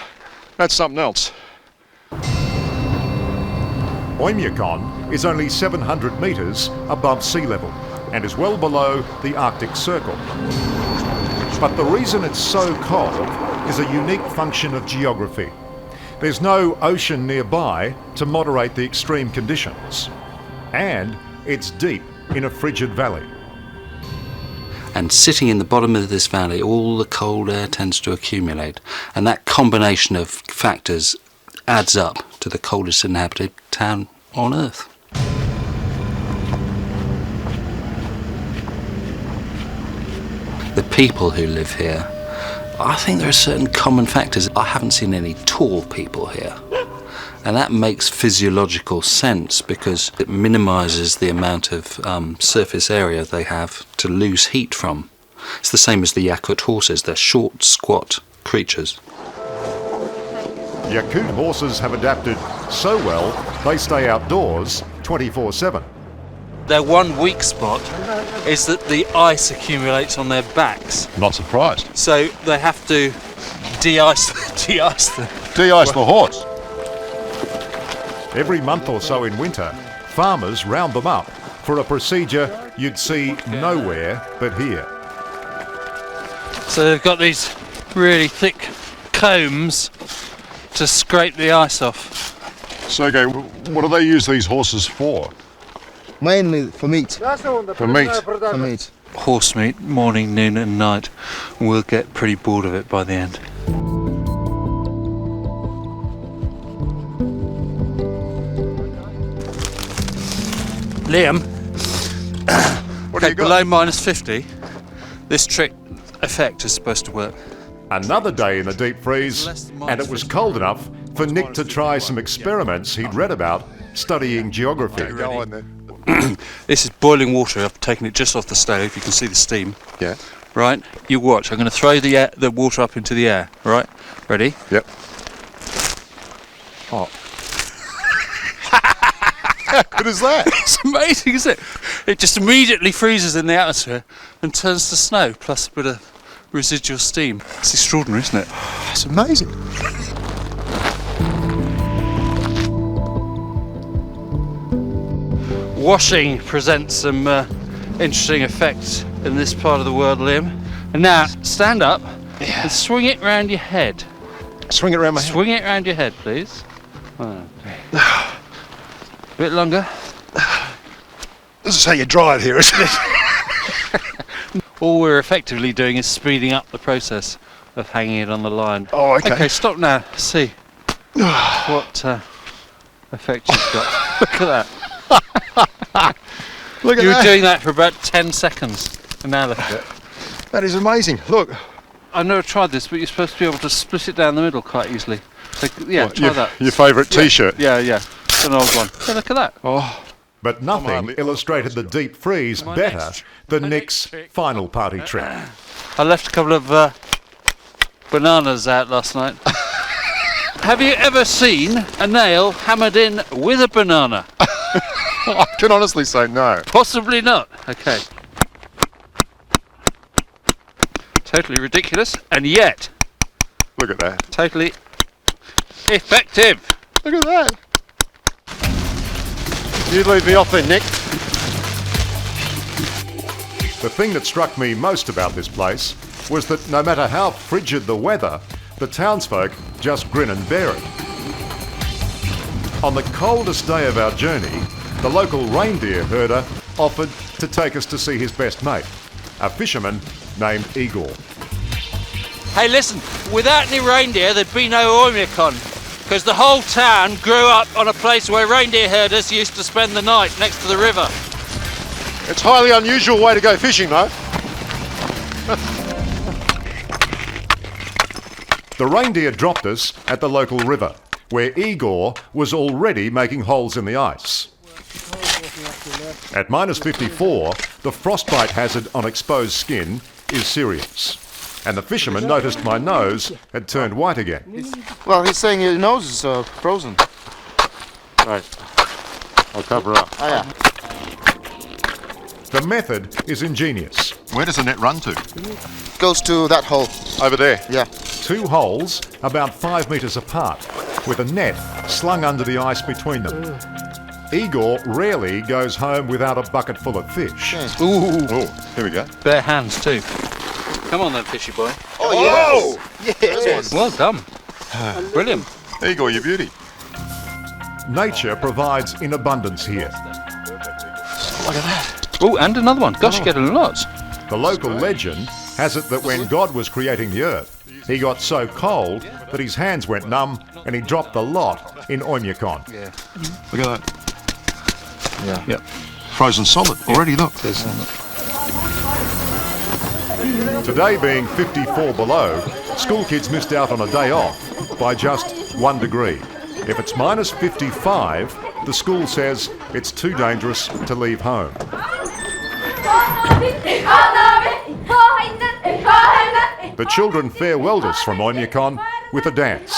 that's something else. Oymyakon is only 700 metres above sea level and is well below the Arctic Circle. But the reason it's so cold is a unique function of geography. There's no ocean nearby to moderate the extreme conditions. And it's deep in a frigid valley. And sitting in the bottom of this valley, all the cold air tends to accumulate. And that combination of factors adds up to the coldest inhabited town on Earth. The people who live here, I think there are certain common factors. I haven't seen any tall people here. And that makes physiological sense because it minimises the amount of surface area they have to lose heat from. It's the same as the Yakut horses. They're short, squat creatures. Yakut horses have adapted so well, they stay outdoors 24/7. Their one weak spot is that the ice accumulates on their backs. Not surprised. So they have to de-ice them. De-ice the horse. Every month or so in winter, farmers round them up for a procedure you'd see nowhere but here. So they've got these really thick combs to scrape the ice off. Sergey, what do they use these horses for? Mainly for meat. For meat? For meat. Horse meat, morning, noon and night. We'll get pretty bored of it by the end. Liam, what do you got? Below -50, this trick effect is supposed to work. Another day in the deep freeze, and it was cold enough for Nick to try some experiments he'd read about studying geography. Go on then. This is boiling water. I've taken it just off the stove. You can see the steam. Yeah. Right? You watch. I'm going to throw the water up into the air. Right? Ready? Yep. Oh. How good is that? It's amazing, isn't it? It just immediately freezes in the atmosphere and turns to snow, plus a bit of residual steam. It's extraordinary, isn't it? It's amazing. Washing presents some interesting effects in this part of the world, Liam. And now, stand up and swing it round your head. Swing it around my head? Swing it round your head, please. A bit longer. This is how you dry it here, isn't it? All we're effectively doing is speeding up the process of hanging it on the line. Oh, okay. Okay, stop now. See what effect you've got. Look at that. Look at you that. were doing that for about 10 seconds, and now look at it. That is amazing. Look. I've never tried this, but you're supposed to be able to split it down the middle quite easily. So, yeah, What, try your, that. Your favourite T-shirt? Yeah, it's an old one. Yeah, look at that. Oh. But nothing illustrated the deep freeze better than Nick's final party trick. I left a couple of bananas out last night. Have you ever seen a nail hammered in with a banana? I can honestly say no. Possibly not. Okay. Totally ridiculous, and yet... Look at that. Totally effective. Look at that. You leave me off then, Nick. The thing that struck me most about this place was that no matter how frigid the weather, the townsfolk just grin and bear it. On the coldest day of our journey, the local reindeer herder offered to take us to see his best mate, a fisherman named Igor. Hey, listen, without any reindeer, there'd be no Oymyakon, because the whole town grew up on a place where reindeer herders used to spend the night next to the river. It's a highly unusual way to go fishing, though. The reindeer dropped us at the local river, where Igor was already making holes in the ice. At -54, the frostbite hazard on exposed skin is serious. And the fisherman noticed my nose had turned white again. Well, he's saying your nose is frozen. Right. I'll cover up. Oh, yeah. The method is ingenious. Where does the net run to? Goes to that hole. Over there? Yeah. 2 holes about 5 metres apart, with a net slung under the ice between them. Igor rarely goes home without a bucket full of fish. Ooh. Oh, here we go. Bare hands too. Come on then, fishy boy. Oh, yes. Yes. Well done. Brilliant. Igor, you beauty. Nature provides in abundance here. Look at that. Oh, and another one. Gosh, you're getting lots. The local legend has it that when God was creating the earth, he got so cold that his hands went numb and he dropped the lot in Oymyakon. Yeah. Look at that. Yeah. Yep. Frozen solid. Already, look. Today being 54 below, school kids missed out on a day off by just 1 degree. If it's -55, the school says it's too dangerous to leave home. The children farewelled us from Oymyakon with a dance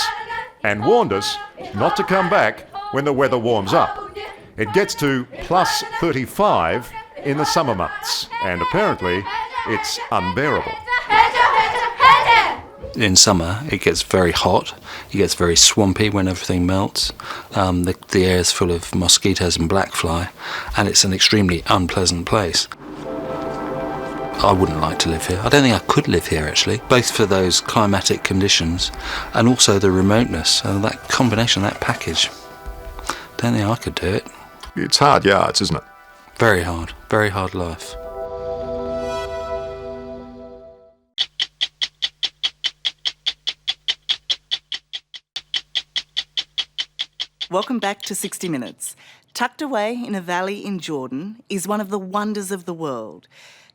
and warned us not to come back when the weather warms up. It gets to +35 in the summer months, and apparently it's unbearable. In summer, it gets very hot. It gets very swampy when everything melts. The air is full of mosquitoes and black fly, and it's an extremely unpleasant place. I wouldn't like to live here. I don't think I could live here, actually, both for those climatic conditions and also the remoteness and that combination, that package. Don't think I could do it. It's hard yards, isn't it? Very hard life. Welcome back to 60 Minutes. Tucked away in a valley in Jordan is one of the wonders of the world.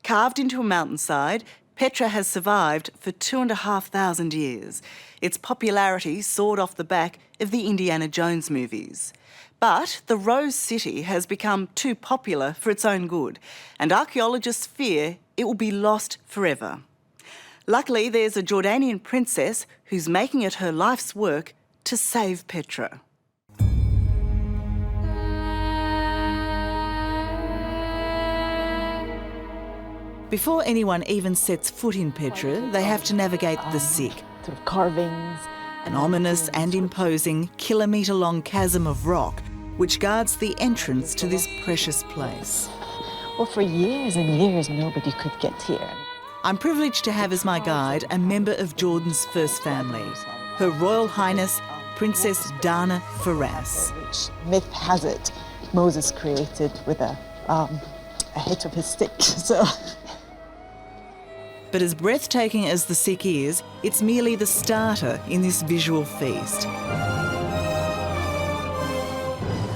Carved into a mountainside, Petra has survived for 2,500 years. Its popularity soared off the back of the Indiana Jones movies. But the Rose City has become too popular for its own good, and archaeologists fear it will be lost forever. Luckily, there's a Jordanian princess who's making it her life's work to save Petra. Before anyone even sets foot in Petra, they have to navigate the Sig, sort of carvings, an ominous and imposing kilometre-long chasm of rock which guards the entrance to this precious place. Well, for years and years, nobody could get here. I'm privileged to have as my guide a member of Jordan's first family, Her Royal Highness Princess Dana Faras. Which myth has it Moses created with a hit of his stick. So. But as breathtaking as the Sig is, it's merely the starter in this visual feast.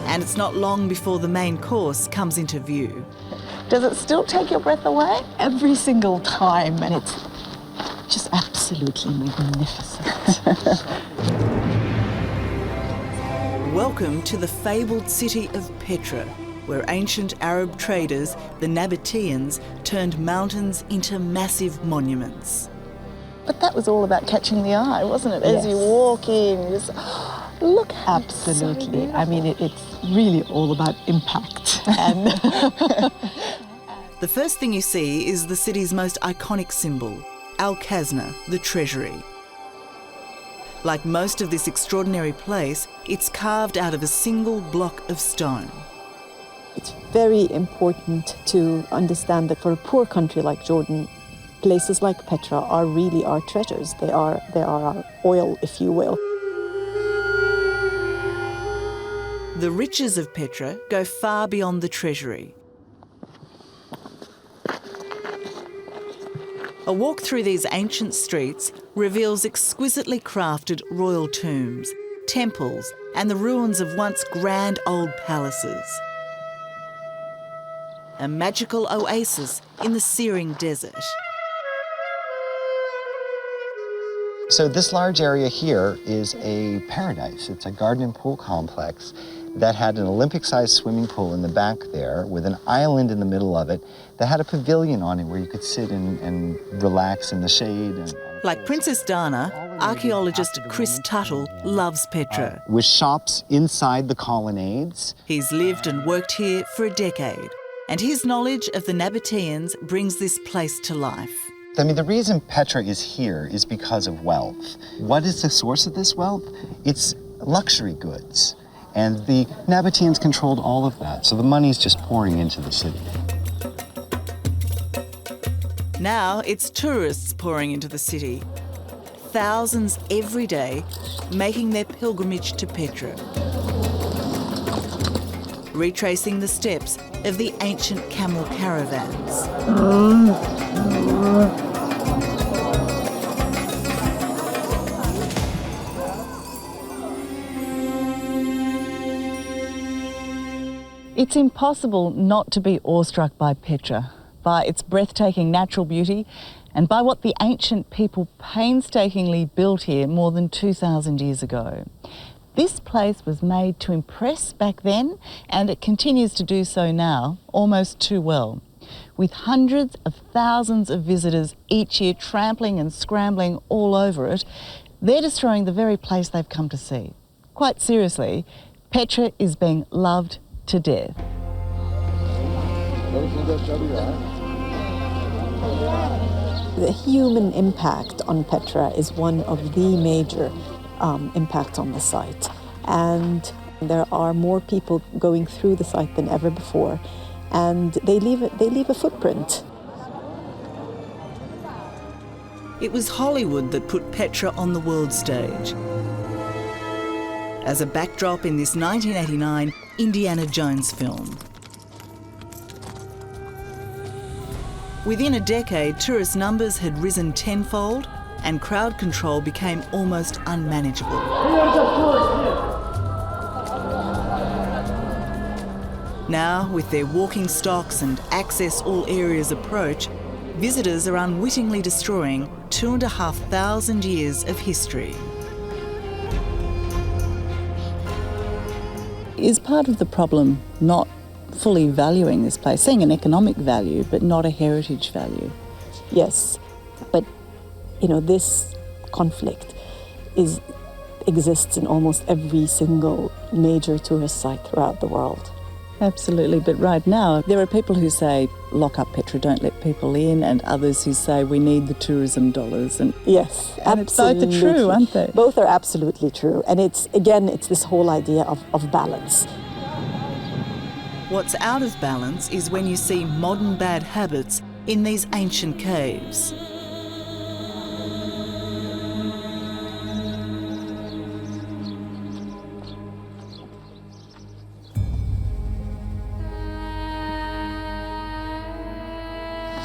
And it's not long before the main course comes into view. Does it still take your breath away? Every single time, and it's just absolutely magnificent. Welcome to the fabled city of Petra, where ancient Arab traders, the Nabateans, turned mountains into massive monuments. But that was all about catching the eye, wasn't it? As you walk in, just look. Absolutely. I mean, it's really all about impact. And the first thing you see is the city's most iconic symbol, Al-Khazna, the treasury. Like most of this extraordinary place, it's carved out of a single block of stone. It's very important to understand that for a poor country like Jordan, places like Petra are really our treasures. They are our oil, if you will. The riches of Petra go far beyond the treasury. A walk through these ancient streets reveals exquisitely crafted royal tombs, temples, and the ruins of once grand old palaces. A magical oasis in the searing desert. So this large area here is a paradise. It's a garden and pool complex that had an Olympic-sized swimming pool in the back there with an island in the middle of it that had a pavilion on it where you could sit and relax in the shade. Like Princess Dana, archaeologist Chris Tuttle loves Petra. With shops inside the colonnades. He's lived and worked here for a decade, and his knowledge of the Nabateans brings this place to life. I mean, the reason Petra is here is because of wealth. What is the source of this wealth? It's luxury goods. And the Nabateans controlled all of that, so the money's just pouring into the city. Now it's tourists pouring into the city. Thousands every day making their pilgrimage to Petra. Retracing the steps of the ancient camel caravans. It's impossible not to be awestruck by Petra, by its breathtaking natural beauty, and by what the ancient people painstakingly built here more than 2,000 years ago. This place was made to impress back then, and it continues to do so now, almost too well. With hundreds of thousands of visitors each year trampling and scrambling all over it, they're destroying the very place they've come to see. Quite seriously, Petra is being loved to death. The human impact on Petra is one of the major impacts on the site. And there are more people going through the site than ever before. And they leave a footprint. It was Hollywood that put Petra on the world stage. As a backdrop in this 1989 Indiana Jones film. Within a decade, tourist numbers had risen tenfold and crowd control became almost unmanageable. Now, with their walking stocks and access all areas approach, visitors are unwittingly destroying 2,500 years of history. Is part of the problem not fully valuing this place, seeing an economic value but not a heritage value? Yes, but this conflict exists in almost every single major tourist site throughout the world. Absolutely, but right now there are people who say lock up Petra, don't let people in, and others who say we need the tourism dollars. And yes, and absolutely. Both are true, aren't they? Both are absolutely true, and it's this whole idea of balance. What's out of balance is when you see modern bad habits in these ancient caves.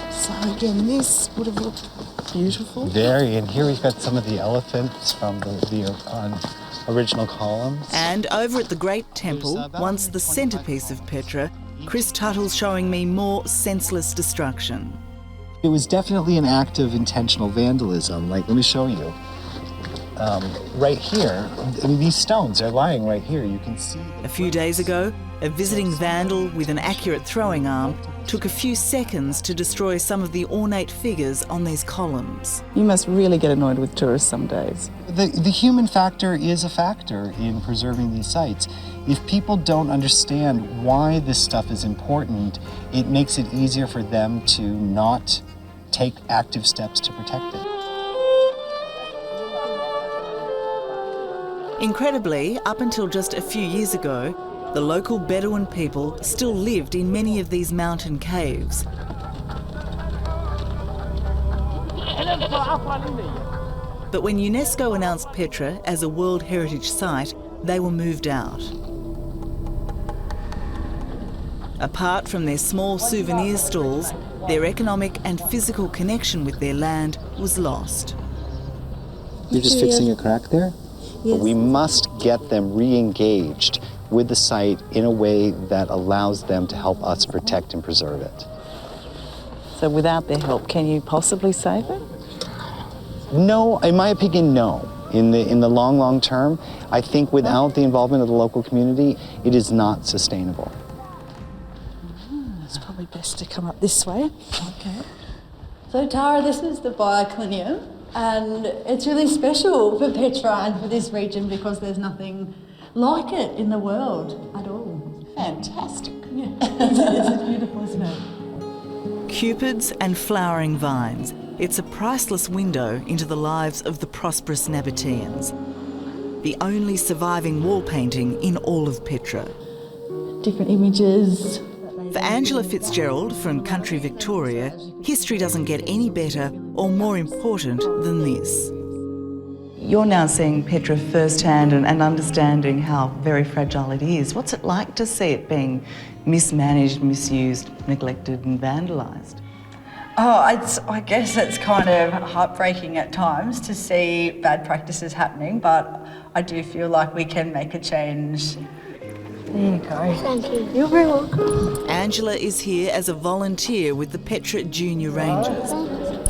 So again, this would have looked beautiful. Very, and here we've got some of the elephants from the original columns. And over at the Great Temple, once the centrepiece of Petra, Chris Tuttle's showing me more senseless destruction. It was definitely an act of intentional vandalism. Like, let me show you. Right here, I mean, these stones are lying right here. You can see. A few days ago, a visiting vandal with an accurate throwing arm took a few seconds to destroy some of the ornate figures on these columns. You must really get annoyed with tourists some days. The human factor is a factor in preserving these sites. If people don't understand why this stuff is important, it makes it easier for them to not take active steps to protect it. Incredibly, up until just a few years ago, the local Bedouin people still lived in many of these mountain caves. But when UNESCO announced Petra as a World Heritage Site, they were moved out. Apart from their small souvenir stalls, their economic and physical connection with their land was lost. You're just fixing a crack there? Yes. But we must get them re-engaged with the site in a way that allows them to help us protect and preserve it. So without their help, can you possibly save it? No, in my opinion, no. In the long term, I think without the involvement of the local community, it is not sustainable. It's probably best to come up this way. Okay. So Tara, this is the bioclinium, and it's really special for Petra and for this region because there's nothing like it in the world at all. Fantastic. Yeah, it's beautiful, isn't it? Cupids and flowering vines. It's a priceless window into the lives of the prosperous Nabateans. The only surviving wall painting in all of Petra. Different images. For Angela Fitzgerald from country Victoria, history doesn't get any better or more important than this. You're now seeing Petra firsthand and understanding how very fragile it is. What's it like to see it being mismanaged, misused, neglected and vandalised? Oh, I guess it's kind of heartbreaking at times to see bad practices happening, but I do feel like we can make a change. There you go. Thank you. You're very welcome. Angela is here as a volunteer with the Petra Junior Rangers.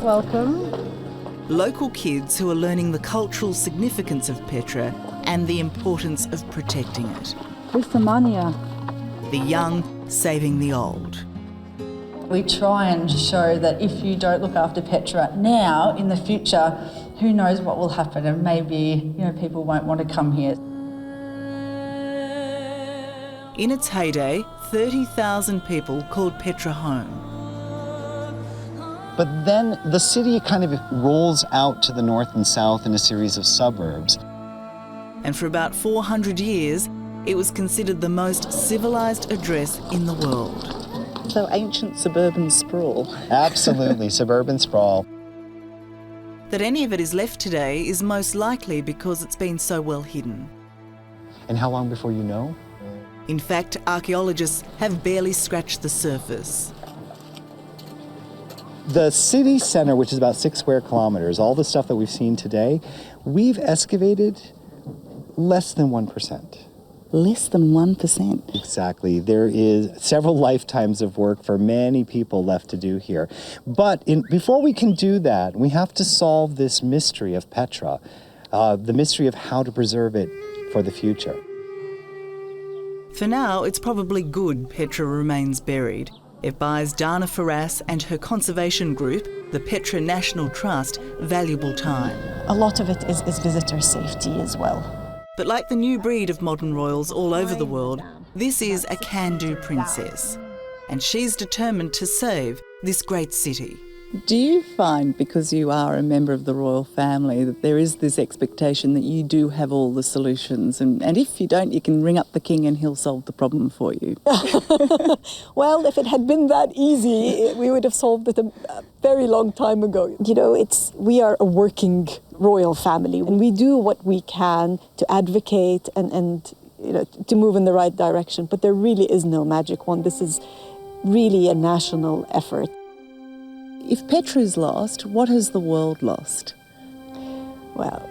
Welcome. Local kids who are learning the cultural significance of Petra and the importance of protecting it. Samania. The young saving the old. We try and show that if you don't look after Petra now, in the future, who knows what will happen, and maybe people won't want to come here. In its heyday, 30,000 people called Petra home. But then the city kind of rolls out to the north and south in a series of suburbs. And for about 400 years, it was considered the most civilised address in the world. So ancient suburban sprawl. Absolutely, suburban sprawl. That any of it is left today is most likely because it's been so well hidden. And how long before you know? In fact, archaeologists have barely scratched the surface. The city center, which is about 6 square kilometers, all the stuff that we've seen today, we've excavated less than 1%. Less than 1%? Exactly. There is several lifetimes of work for many people left to do here. But before we can do that, we have to solve this mystery of Petra, the mystery of how to preserve it for the future. For now, it's probably good Petra remains buried. It buys Dana Faras and her conservation group, the Petra National Trust, valuable time. A lot of it is visitor safety as well. But like the new breed of modern royals all over the world, this is a can-do princess. And she's determined to save this great city. Do you find, because you are a member of the royal family, that there is this expectation that you do have all the solutions? And if you don't, you can ring up the king and he'll solve the problem for you? Well, if it had been that easy, we would have solved it a very long time ago. You know, we are a working royal family, and we do what we can to advocate and you know, to move in the right direction. But there really is no magic wand. This is really a national effort. If Petra is lost, what has the world lost? Well,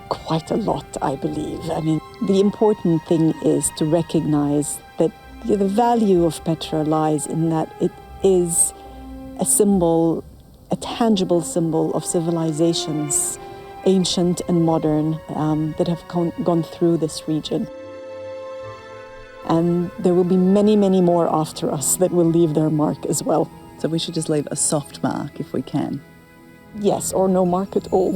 quite a lot, I believe. I mean, the important thing is to recognize that the value of Petra lies in that it is a symbol, a tangible symbol of civilizations, ancient and modern, that have gone through this region. And there will be many, many more after us that will leave their mark as well. So we should just leave a soft mark if we can. Yes, or no mark at all.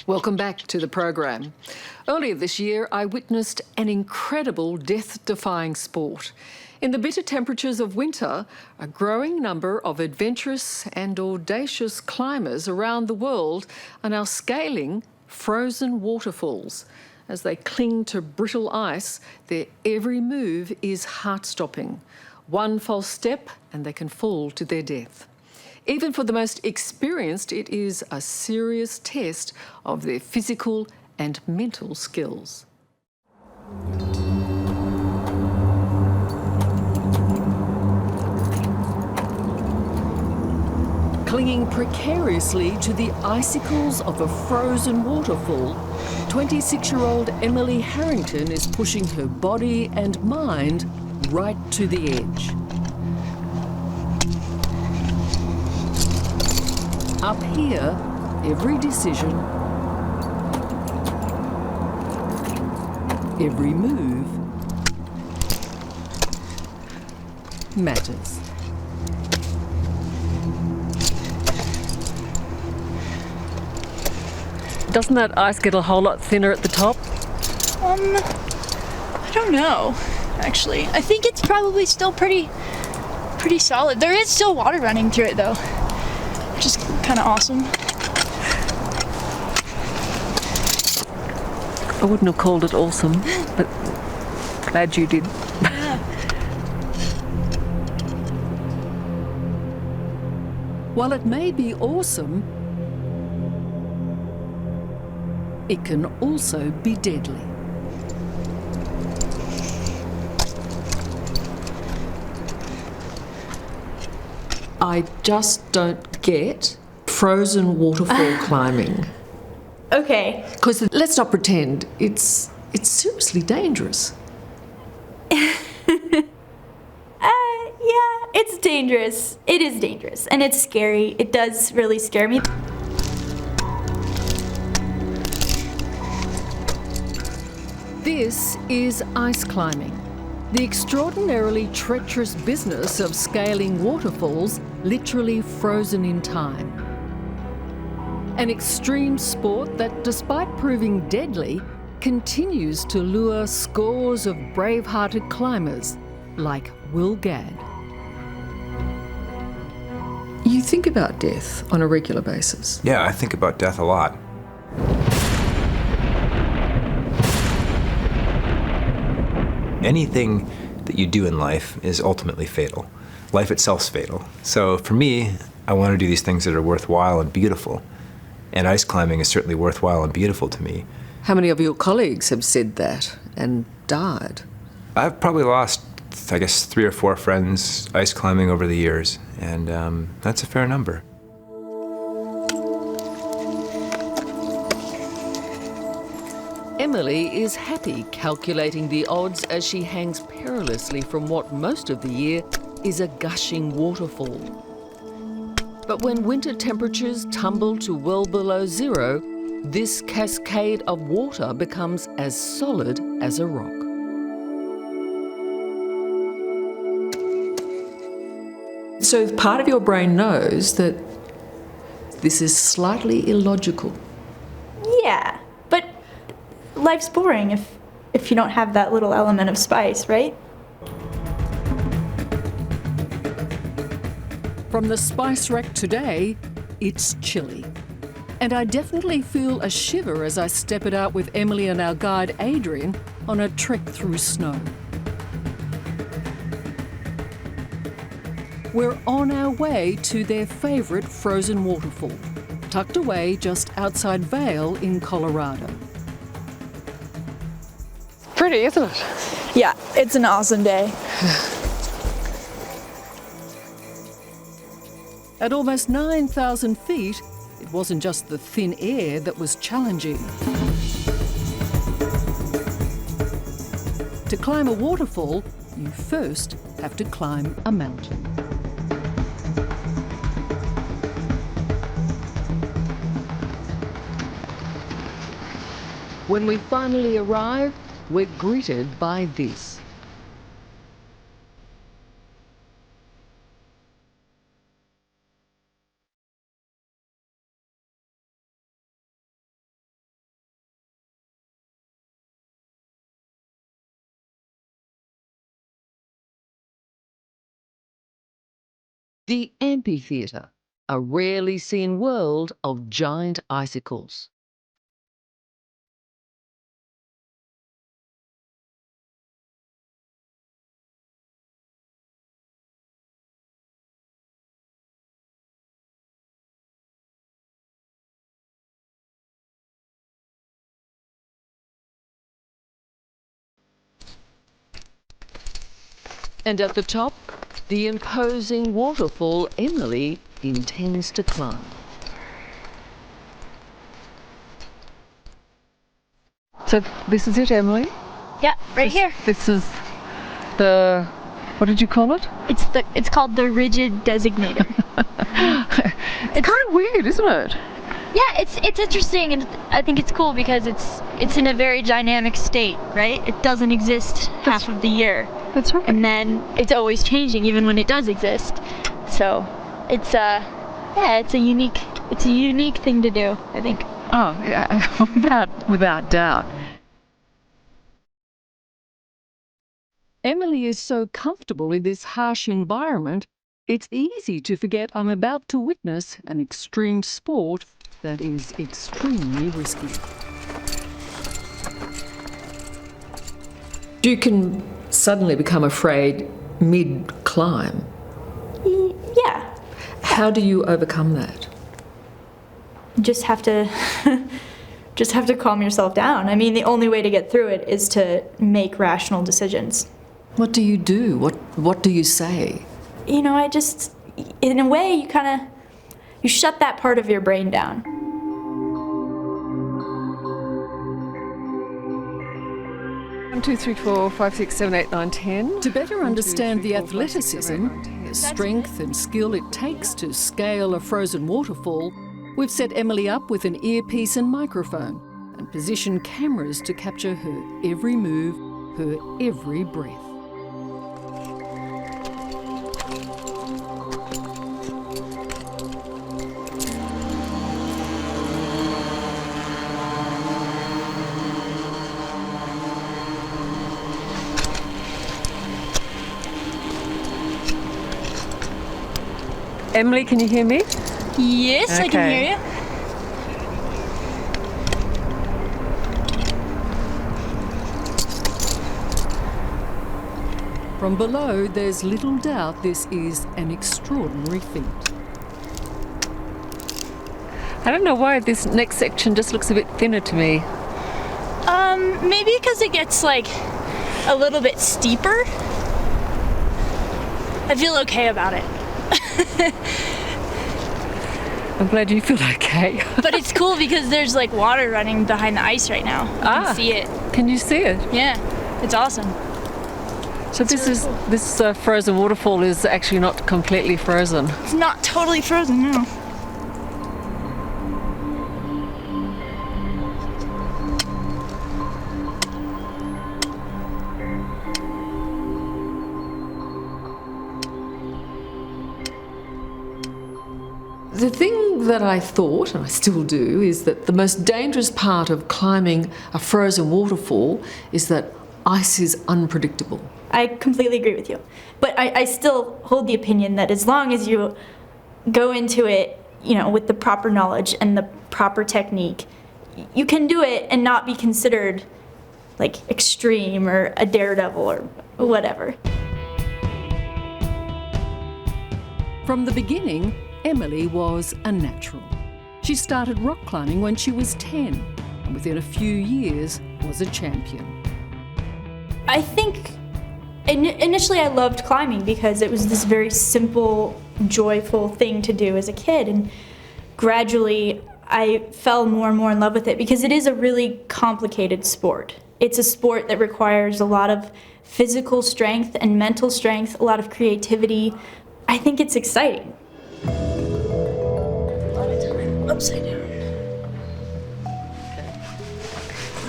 Welcome back to the program. Earlier this year, I witnessed an incredible death-defying sport. In the bitter temperatures of winter, a growing number of adventurous and audacious climbers around the world are now scaling frozen waterfalls. As they cling to brittle ice, their every move is heart-stopping. One false step and they can fall to their death. Even for the most experienced, it is a serious test of their physical and mental skills. Clinging precariously to the icicles of a frozen waterfall, 26-year-old Emily Harrington is pushing her body and mind right to the edge. Up here, every decision, every move matters. Doesn't that ice get a whole lot thinner at the top? I don't know, actually. I think it's probably still pretty solid. There is still water running through it though, which is kind of awesome. I wouldn't have called it awesome, but glad you did. Yeah. While it may be awesome, it can also be deadly. I just don't get frozen waterfall climbing. Okay. Because let's not pretend, it's seriously dangerous. Yeah, it's dangerous. It is dangerous, and it's scary. It does really scare me. This is ice climbing, the extraordinarily treacherous business of scaling waterfalls literally frozen in time. An extreme sport that, despite proving deadly, continues to lure scores of brave-hearted climbers like Will Gadd. You think about death on a regular basis. Yeah, I think about death a lot. Anything that you do in life is ultimately fatal. Life itself's fatal. So for me, I want to do these things that are worthwhile and beautiful. And ice climbing is certainly worthwhile and beautiful to me. How many of your colleagues have said that and died? I've probably lost, I guess, 3 or 4 friends ice climbing over the years, and that's a fair number. Emily is happy calculating the odds as she hangs perilously from what most of the year is a gushing waterfall. But when winter temperatures tumble to well below zero, this cascade of water becomes as solid as a rock. So part of your brain knows that this is slightly illogical. Yeah, but life's boring if you don't have that little element of spice, right? From the spice rack today, it's chilly. And I definitely feel a shiver as I step it out with Emily and our guide Adrian on a trek through snow. We're on our way to their favourite frozen waterfall, tucked away just outside Vail in Colorado. Pretty, isn't it? Yeah, it's an awesome day. At almost 9,000 feet, it wasn't just the thin air that was challenging. To climb a waterfall, you first have to climb a mountain. When we finally arrive, we're greeted by this. The amphitheatre, a rarely seen world of giant icicles. And at the top, the imposing waterfall Emily intends to climb. So this is it, Emily? Yeah, right here. This is the, what did you call it? It's called the rigid designator. It's kind of weird, isn't it? Yeah, it's interesting, and I think it's cool because it's in a very dynamic state, right? It doesn't exist half of the year. That's right. And then it's always changing, even when it does exist. So it's it's a unique thing to do, I think. Oh, yeah, without doubt. Emily is so comfortable in this harsh environment, it's easy to forget I'm about to witness an extreme sport that is extremely risky. You can suddenly become afraid mid-climb. Yeah. How do you overcome that? Just have to calm yourself down. I mean, the only way to get through it is to make rational decisions. What do you do? What do you say? You know, in a way, you shut that part of your brain down. One, 2, 3, 4, 5, 6, 7, 8, 9, 10. To better understand the athleticism, the strength and skill it takes to scale a frozen waterfall, we've set Emily up with an earpiece and microphone and positioned cameras to capture her every move, her every breath. Emily, can you hear me? Yes, okay. I can hear you. From below, there's little doubt this is an extraordinary feat. I don't know why this next section just looks a bit thinner to me. Maybe because it gets like a little bit steeper. I feel okay about it. I'm glad you feel okay. But it's cool because there's like water running behind the ice right now. You can see it. Can you see it? Yeah, it's awesome. So this frozen waterfall is actually not completely frozen. It's not totally frozen, no. The thing that I thought, and I still do, is that the most dangerous part of climbing a frozen waterfall is that ice is unpredictable. I completely agree with you. But I still hold the opinion that as long as you go into it, you know, with the proper knowledge and the proper technique, you can do it and not be considered like extreme or a daredevil or whatever. From the beginning, Emily was a natural. She started rock climbing when she was 10, and within a few years was a champion. I think initially I loved climbing because it was this very simple, joyful thing to do as a kid, and gradually I fell more and more in love with it because it is a really complicated sport. It's a sport that requires a lot of physical strength and mental strength, a lot of creativity. I think it's exciting. Upside down.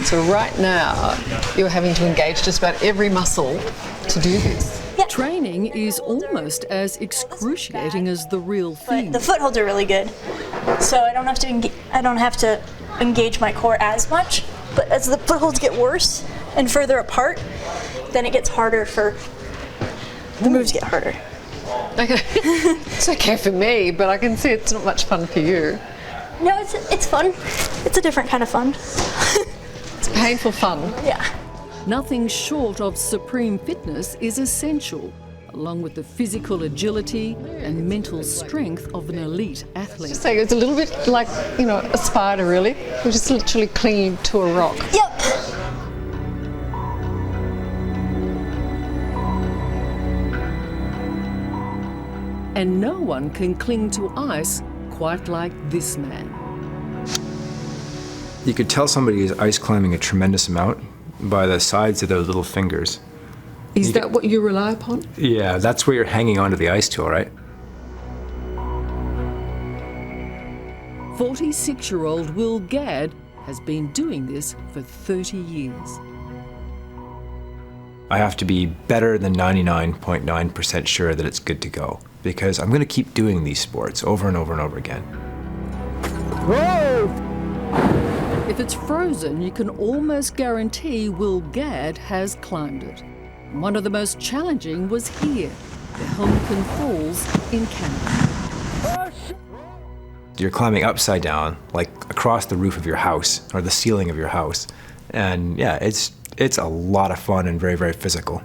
So right now, you're having to engage just about every muscle to do this. Yep. Training is almost as excruciating as the real thing. The footholds are really good, so I don't have to engage my core as much. But as the footholds get worse and further apart, then it gets harder the moves get harder. Okay. It's okay for me, but I can see it's not much fun for you. No, it's fun. It's a different kind of fun. It's painful fun. Yeah. Nothing short of supreme fitness is essential, along with the physical agility and mental strength of an elite athlete. So it's a little bit like, you know, a spider, really. We're just literally clinging to a rock. Yep. And no one can cling to ice quite like this man. You could tell somebody is ice climbing a tremendous amount by the sides of their little fingers. Is that what you rely upon? Yeah, that's where you're hanging onto the ice tool, right? 46-year-old Will Gadd has been doing this for 30 years. I have to be better than 99.9% sure that it's good to go, because I'm going to keep doing these sports over and over and over again. Whoa! If it's frozen, you can almost guarantee Will Gadd has climbed it. One of the most challenging was here, the Helmcken Falls in Canada. You're climbing upside down, like across the roof of your house or the ceiling of your house. And yeah, it's a lot of fun and very, very physical.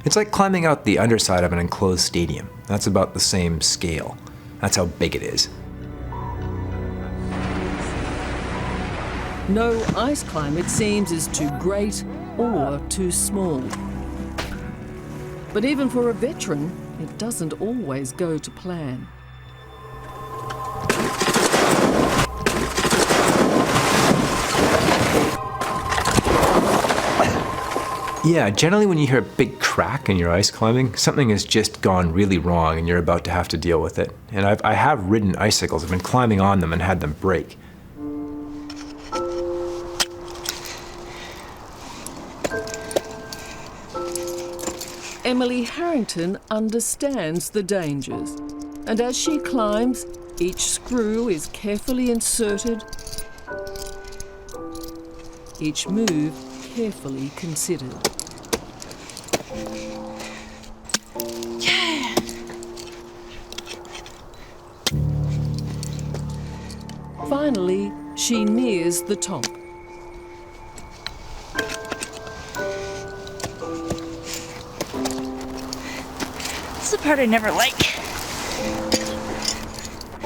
It's like climbing out the underside of an enclosed stadium. That's about the same scale. That's how big it is. No ice climb, it seems, is too great or too small. But even for a veteran, it doesn't always go to plan. Yeah, generally when you hear a big crack in your ice climbing, something has just gone really wrong and you're about to have to deal with it. And I have ridden icicles, I've been climbing on them and had them break. Emily Harrington understands the dangers, and as she climbs, each screw is carefully inserted, each move carefully considered. Yeah. Finally, she nears the top. That's the part I never like.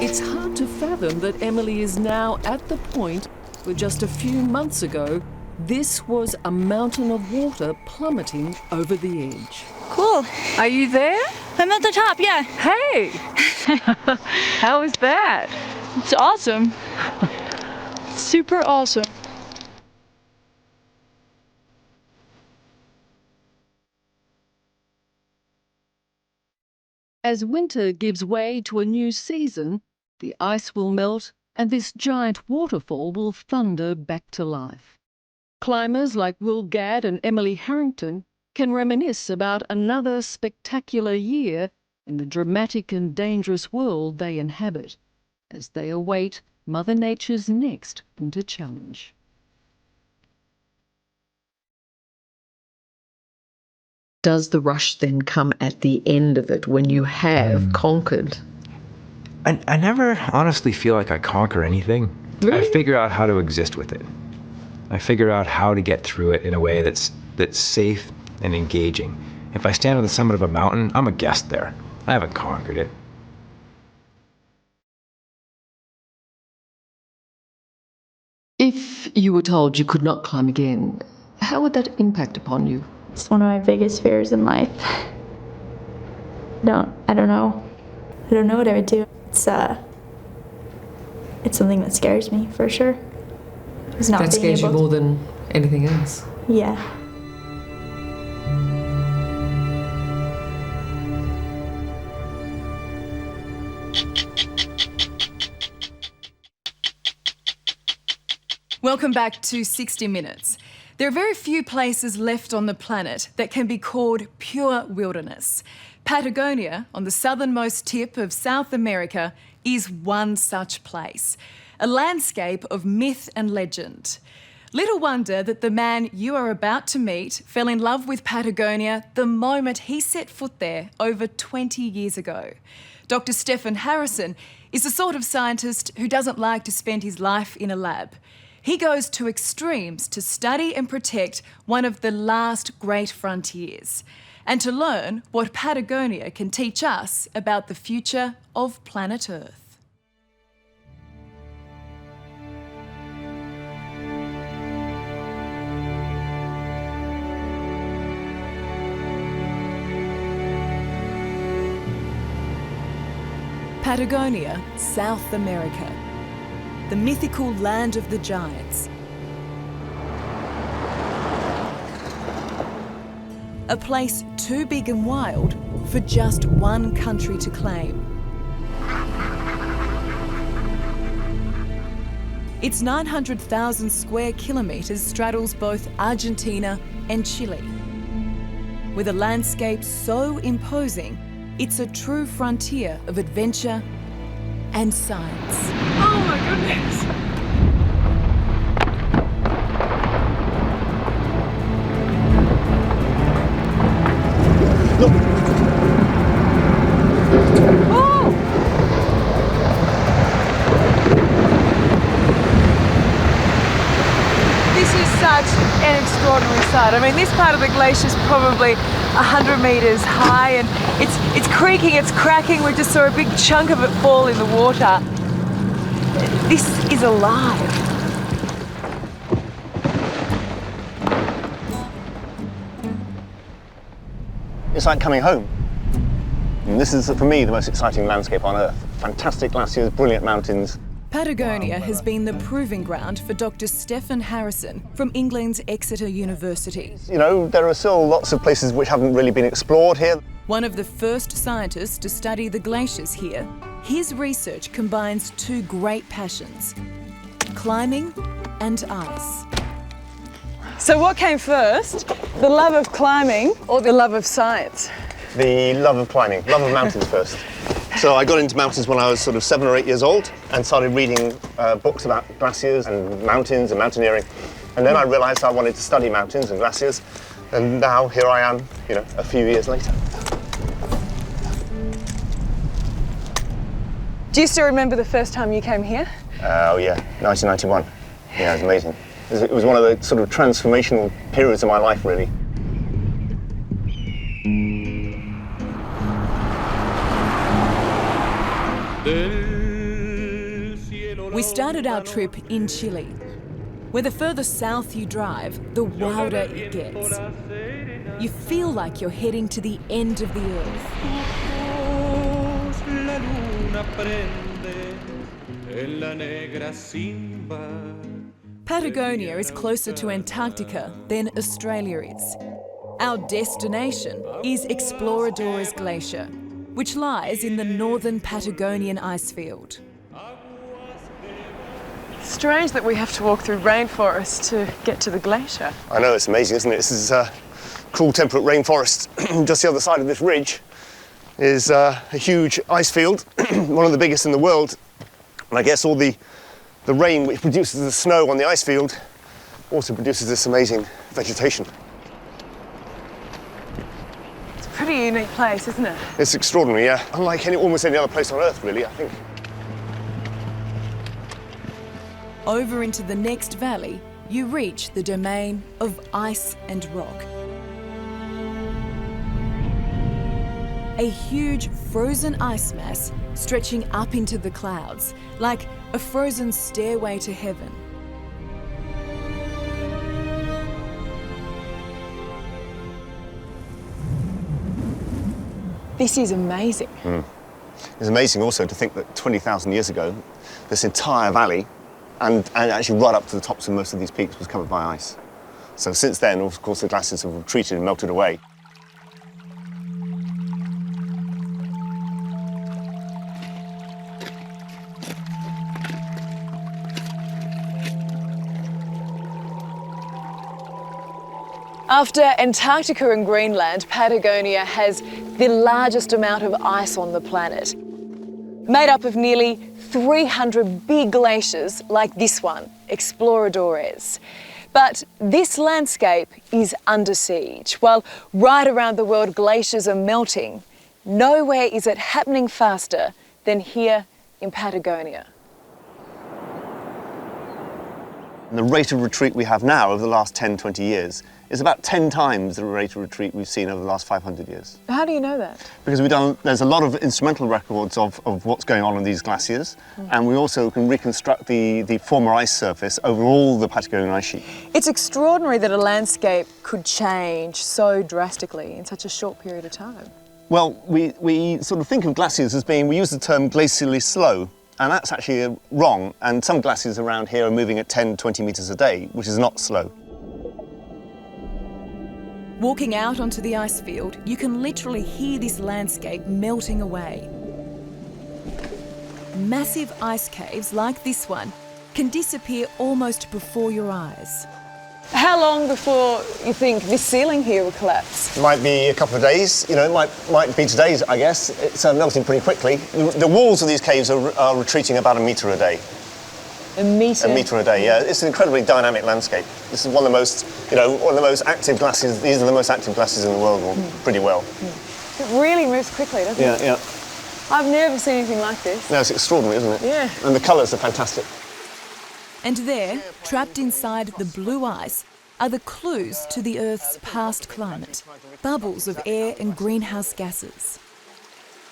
It's hard to fathom that Emily is now at the point where just a few months ago, this was a mountain of water plummeting over the edge. Cool. Are you there? I'm at the top, yeah. Hey! How is that? It's awesome. Super awesome. As winter gives way to a new season, the ice will melt and this giant waterfall will thunder back to life. Climbers like Will Gadd and Emily Harrington can reminisce about another spectacular year in the dramatic and dangerous world they inhabit, as they await Mother Nature's next winter challenge. Does the rush then come at the end of it when you have conquered? I never honestly feel like I conquer anything. Really? I figure out how to exist with it. I figure out how to get through it in a way that's safe and engaging. If I stand on the summit of a mountain, I'm a guest there. I haven't conquered it. If you were told you could not climb again, how would that impact upon you? It's one of my biggest fears in life. I don't know. I don't know what I would do. It's something that scares me for sure. It's not That being scares you able more than anything else? Yeah. Welcome back to 60 Minutes. There are very few places left on the planet that can be called pure wilderness. Patagonia, on the southernmost tip of South America, is one such place, a landscape of myth and legend. Little wonder that the man you are about to meet fell in love with Patagonia the moment he set foot there over 20 years ago. Dr. Stephen Harrison is the sort of scientist who doesn't like to spend his life in a lab. He goes to extremes to study and protect one of the last great frontiers, and to learn what Patagonia can teach us about the future of planet Earth. Patagonia, South America. The mythical land of the giants. A place too big and wild for just one country to claim. Its 900,000 square kilometres straddles both Argentina and Chile. With a landscape so imposing, it's a true frontier of adventure and science. Oh my goodness! Oh! This is such an extraordinary sight. I mean, this part of the glacier is probably 100 metres high, and it's creaking, it's cracking. We just saw a big chunk of it fall in the water. This is alive. It's like coming home. And this is, for me, the most exciting landscape on Earth. Fantastic glaciers, brilliant mountains. Patagonia has been the proving ground for Dr. Stephen Harrison from England's Exeter University. You know, there are still lots of places which haven't really been explored here. One of the first scientists to study the glaciers here, his research combines two great passions, climbing and ice. So what came first? The love of climbing or the love of science? The love of climbing, love of mountains first. So I got into mountains when I was sort of 7 or 8 years old and started reading books about glaciers and mountains and mountaineering. And then I realised I wanted to study mountains and glaciers. And now here I am, you know, a few years later. Do you still remember the first time you came here? Oh yeah, 1991. Yeah, it was amazing. It was one of the sort of transformational periods of my life, really. started our trip in Chile, where the further south you drive, the wilder it gets. You feel like you're heading to the end of the earth. Patagonia is closer to Antarctica than Australia is. Our destination is Exploradores Glacier, which lies in the northern Patagonian icefield. Strange that we have to walk through rainforest to get to the glacier. I know, it's amazing, isn't it? This is a cool temperate rainforest. Just the other side of this ridge is a huge ice field, one of the biggest in the world. And I guess all the rain which produces the snow on the ice field also produces this amazing vegetation. It's a pretty unique place, isn't it? It's extraordinary, yeah. Unlike almost any other place on Earth, really, I think. Over into the next valley, you reach the domain of ice and rock. A huge frozen ice mass stretching up into the clouds, like a frozen stairway to heaven. This is amazing. It's amazing also to think that 20,000 years ago, this entire valley, and actually right up to the tops of most of these peaks, was covered by ice. So since then, of course, the glaciers have retreated and melted away. After Antarctica and Greenland, Patagonia has the largest amount of ice on the planet, made up of nearly 300 big glaciers like this one, Exploradores. But this landscape is under siege. While right around the world glaciers are melting, nowhere is it happening faster than here in Patagonia. And the rate of retreat we have now over the last 10, 20 years is about 10 times the rate of retreat we've seen over the last 500 years. How do you know that? Because there's a lot of instrumental records of what's going on these glaciers, and we also can reconstruct the former ice surface over all the Patagonian ice sheet. It's extraordinary that a landscape could change so drastically in such a short period of time. Well, we sort of think of glaciers as being, we use the term glacially slow, and that's actually wrong. And some glaciers around here are moving at 10, 20 metres a day, which is not slow. Walking out onto the ice field, you can literally hear this landscape melting away. Massive ice caves like this one can disappear almost before your eyes. How long before you think this ceiling here will collapse? It might be a couple of days, you know, it might be today, I guess. It's melting pretty quickly. The walls of these caves are retreating about 1 metre a day. A metre? 1 metre a day, yeah. It's an incredibly dynamic landscape. This is one of the most, one of the most active glaciers. These are the most active glaciers in the world, pretty well. It really moves quickly, doesn't it? Yeah. I've never seen anything like this. No, it's extraordinary, isn't it? Yeah. And the colours are fantastic. And there, trapped inside the blue ice, are the clues to the Earth's past climate. Bubbles of air and greenhouse gases.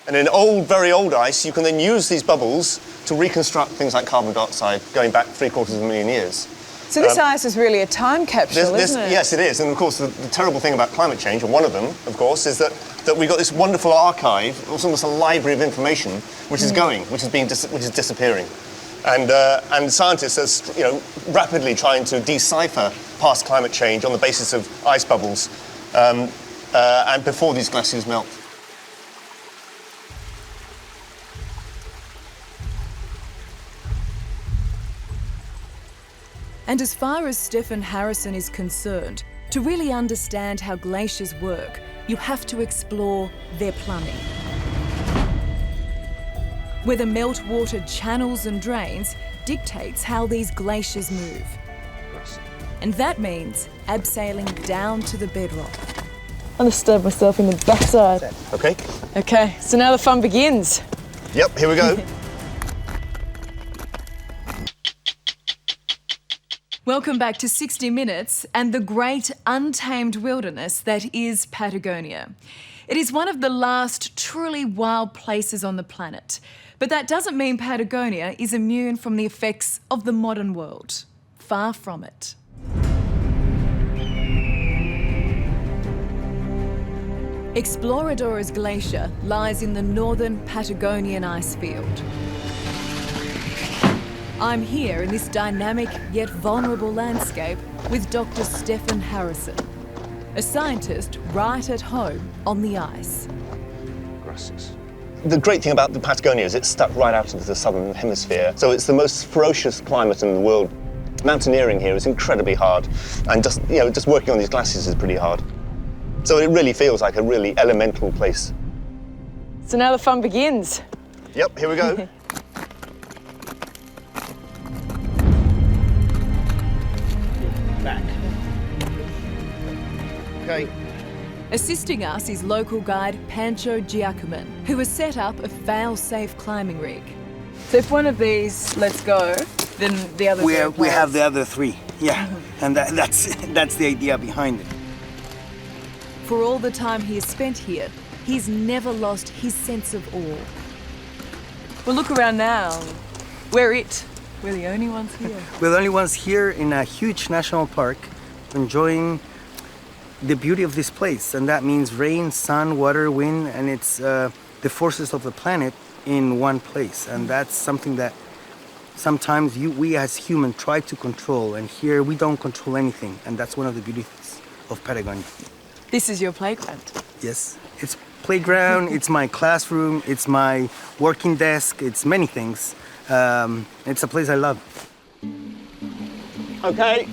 And in old, very old ice, you can then use these bubbles to reconstruct things like carbon dioxide going back 750,000 years. So this ice is really a time capsule, isn't it? Yes, it is. And of course, the terrible thing about climate change, or one of them, of course, is that we've got this wonderful archive, it's almost a library of information, which is which is disappearing. And scientists are, rapidly trying to decipher past climate change on the basis of ice bubbles, and before these glaciers melt. And as far as Stephen Harrison is concerned, to really understand how glaciers work, you have to explore their plumbing. Where the meltwater channels and drains dictates how these glaciers move. And that means abseiling down to the bedrock. I'll just stab myself in the backside. Okay. Okay, so now the fun begins. Yep, here we go. Welcome back to 60 Minutes and the great untamed wilderness that is Patagonia. It is one of the last truly wild places on the planet. But that doesn't mean Patagonia is immune from the effects of the modern world. Far from it. Exploradores Glacier lies in the northern Patagonian icefield. I'm here in this dynamic yet vulnerable landscape with Dr. Stefan Harrison, a scientist right at home on the ice. Gracias. The great thing about the Patagonia is it's stuck right out into the southern hemisphere, so it's the most ferocious climate in the world. Mountaineering here is incredibly hard, and just working on these glaciers is pretty hard. So it really feels like a really elemental place. So now the fun begins. Yep, here we go. Back. Okay. Assisting us is local guide Pancho Giacomin, who has set up a fail-safe climbing rig. So if one of these lets go, then the other we have the other three, yeah. And that's the idea behind it. For all the time he has spent here, he's never lost his sense of awe. Well, look around now. We're the only ones here. We're the only ones here in a huge national park, enjoying the beauty of this place. And that means rain, sun, water, wind, and it's the forces of the planet in one place. And that's something that sometimes we as humans try to control, and here we don't control anything. And that's one of the beauties of Patagonia. This is your playground? Yes, it's playground, it's my classroom, it's my working desk, it's many things. It's a place I love. Okay.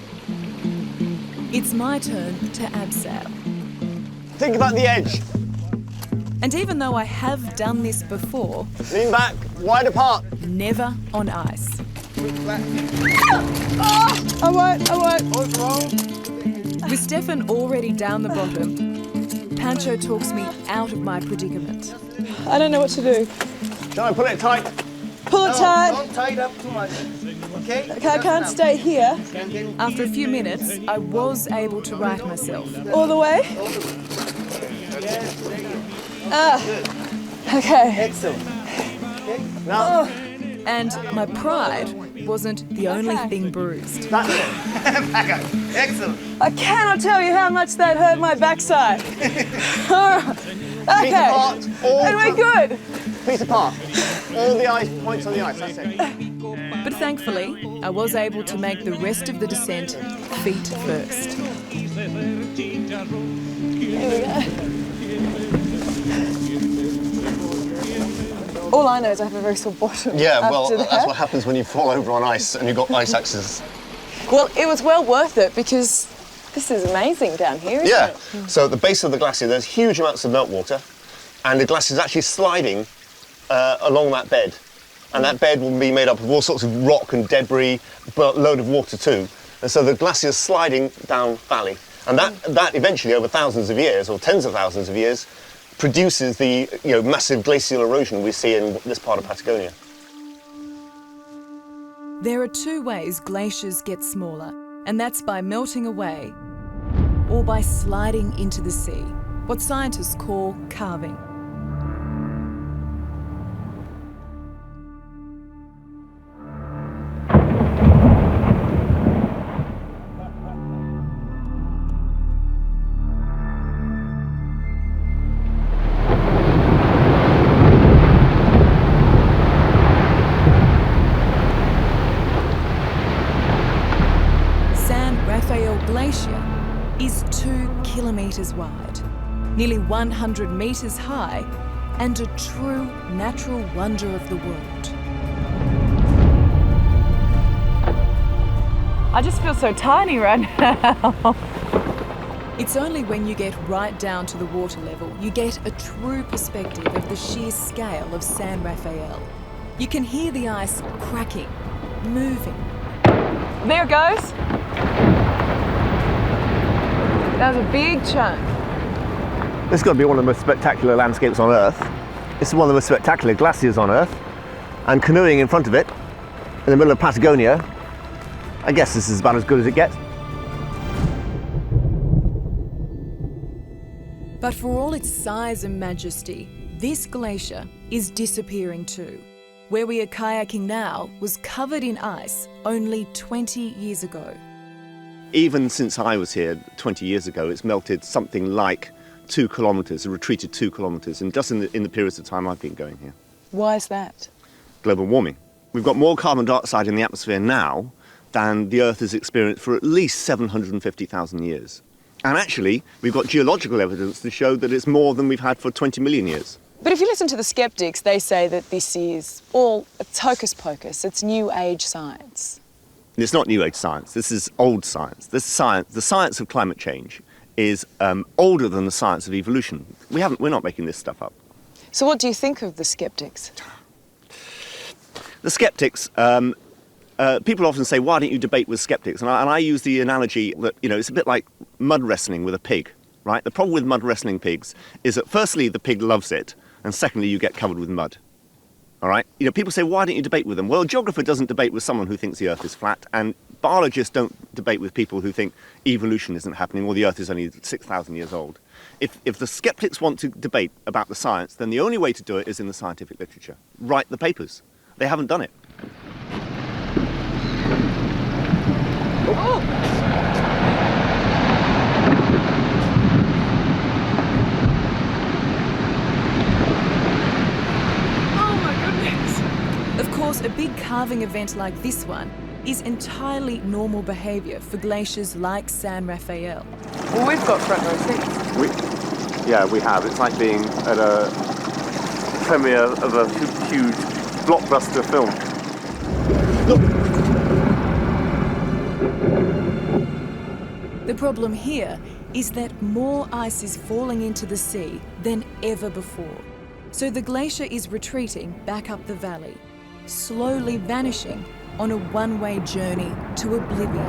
It's my turn to abseil. Think about the edge. And even though I have done this before... Lean back, wide apart. Never on ice. I won't. What's wrong? With Stefan already down the bottom, Pancho talks me out of my predicament. I don't know what to do. Shall I pull it tight? Pull it tight. Don't tie it up too much, okay? Okay, I can't stay here. After a few minutes, I was able to right myself. All the way? Okay. Excellent. Okay. Now. And my pride wasn't the only thing bruised. Back up. Excellent. I cannot tell you how much that hurt my backside. Okay. Apart, and we're good. Feet apart. All the ice points on the ice, that's it. But thankfully, I was able to make the rest of the descent feet first. Here we go. All I know is I have a very sore bottom. Yeah, well, that's what happens when you fall over on ice and you've got ice axes. Well, it was well worth it because this is amazing down here, isn't it? So at the base of the glacier, there's huge amounts of meltwater, and the glacier is actually sliding along that bed. And that bed will be made up of all sorts of rock and debris, but a load of water too. And so the glacier is sliding down valley. And that eventually, over thousands of years, or tens of thousands of years, produces the massive glacial erosion we see in this part of Patagonia. There are two ways glaciers get smaller, and that's by melting away or by sliding into the sea, what scientists call calving. Glacier is 2 kilometres wide, nearly 100 metres high, and a true natural wonder of the world. I just feel so tiny right now. It's only when you get right down to the water level you get a true perspective of the sheer scale of San Rafael. You can hear the ice cracking, moving. There it goes. That was a big chunk. This has got to be one of the most spectacular landscapes on Earth. This is one of the most spectacular glaciers on Earth. And canoeing in front of it, in the middle of Patagonia, I guess this is about as good as it gets. But for all its size and majesty, this glacier is disappearing too. Where we are kayaking now was covered in ice only 20 years ago. Even since I was here 20 years ago, it's melted something like 2 kilometres, retreated 2 kilometres, and just in the periods of time I've been going here. Why is that? Global warming. We've got more carbon dioxide in the atmosphere now than the Earth has experienced for at least 750,000 years. And actually, we've got geological evidence to show that it's more than we've had for 20 million years. But if you listen to the skeptics, they say that this is it's hocus pocus, it's new age science. It's not new age science, this is old science. The science of climate change is older than the science of evolution. We're not making this stuff up. So what do you think of the skeptics? The skeptics, people often say, why don't you debate with skeptics? And I use the analogy that, it's a bit like mud wrestling with a pig, right? The problem with mud wrestling pigs is that firstly, the pig loves it, and secondly, you get covered with mud. All right? People say, why don't you debate with them? Well, a geographer doesn't debate with someone who thinks the Earth is flat, and biologists don't debate with people who think evolution isn't happening or the Earth is only 6,000 years old. If the skeptics want to debate about the science, then the only way to do it is in the scientific literature. Write the papers. They haven't done it. Of course, a big calving event like this one is entirely normal behaviour for glaciers like San Rafael. Well, we've got front row seats. We have. It's like being at a premiere of a huge blockbuster film. The problem here is that more ice is falling into the sea than ever before. So the glacier is retreating back up the valley, slowly vanishing on a one-way journey to oblivion.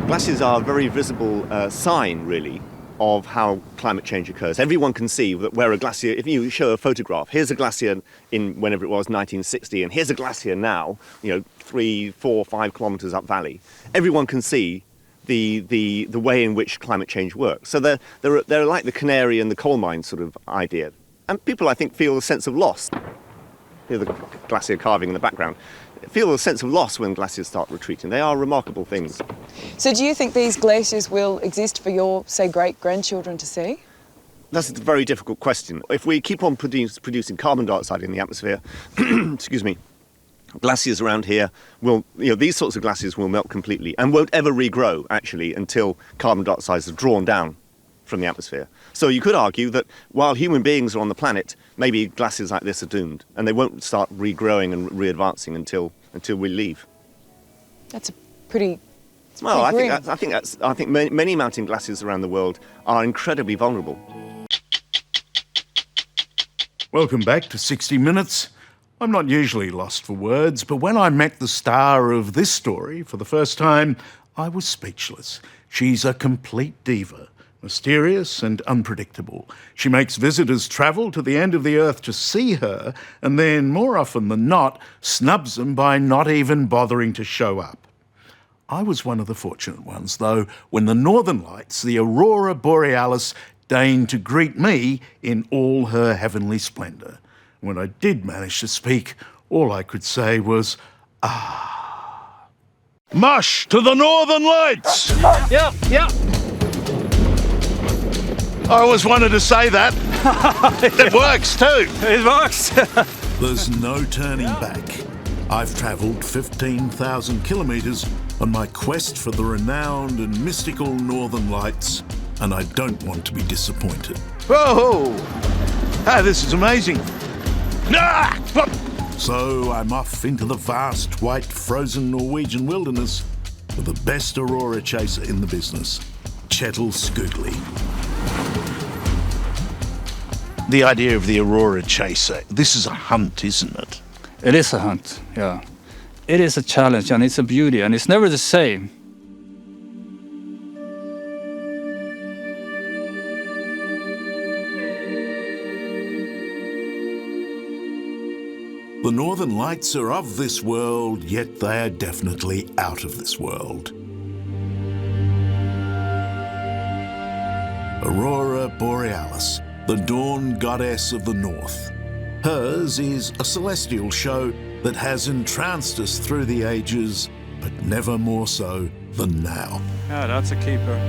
Glaciers are a very visible sign, really, of how climate change occurs. Everyone can see that where a glacier, if you show a photograph, here's a glacier in whenever it was, 1960, and here's a glacier now, 3, 4, 5 kilometres up valley. Everyone can see the way in which climate change works. So they're like the canary in the coal mine sort of idea. And people, I think, feel a sense of loss. Here's the glacier carving in the background. Feel a sense of loss when glaciers start retreating. They are remarkable things. So do you think these glaciers will exist for your, say, great-grandchildren to see? That's a very difficult question. If we keep on producing carbon dioxide in the atmosphere, excuse me, glaciers around here will, these sorts of glaciers will melt completely and won't ever regrow, actually, until carbon dioxide is drawn down from the atmosphere. So you could argue that while human beings are on the planet, maybe glaciers like this are doomed, and they won't start regrowing and re-advancing until we leave. That's a pretty... Well, I think many mountain glaciers around the world are incredibly vulnerable. Welcome back to 60 Minutes. I'm not usually lost for words, but when I met the star of this story for the first time, I was speechless. She's a complete diva. Mysterious and unpredictable. She makes visitors travel to the end of the earth to see her, and then, more often than not, snubs them by not even bothering to show up. I was one of the fortunate ones, though, when the Northern Lights, the Aurora Borealis, deigned to greet me in all her heavenly splendour. When I did manage to speak, all I could say was, ah. Mush to the Northern Lights! Yep. I always wanted to say that. It works too. It works. There's no turning back. I've travelled 15,000 kilometres on my quest for the renowned and mystical Northern Lights, and I don't want to be disappointed. Whoa! Ah, this is amazing. Ah! So I'm off into the vast, white, frozen Norwegian wilderness with the best aurora chaser in the business, Kjetil Skugli. The idea of the aurora chaser, this is a hunt, isn't it? It is a hunt, yeah. It is a challenge and it's a beauty and it's never the same. The Northern Lights are of this world, yet they are definitely out of this world. Aurora Borealis, the dawn goddess of the north. Hers is a celestial show that has entranced us through the ages, but never more so than now. Yeah, that's a keeper.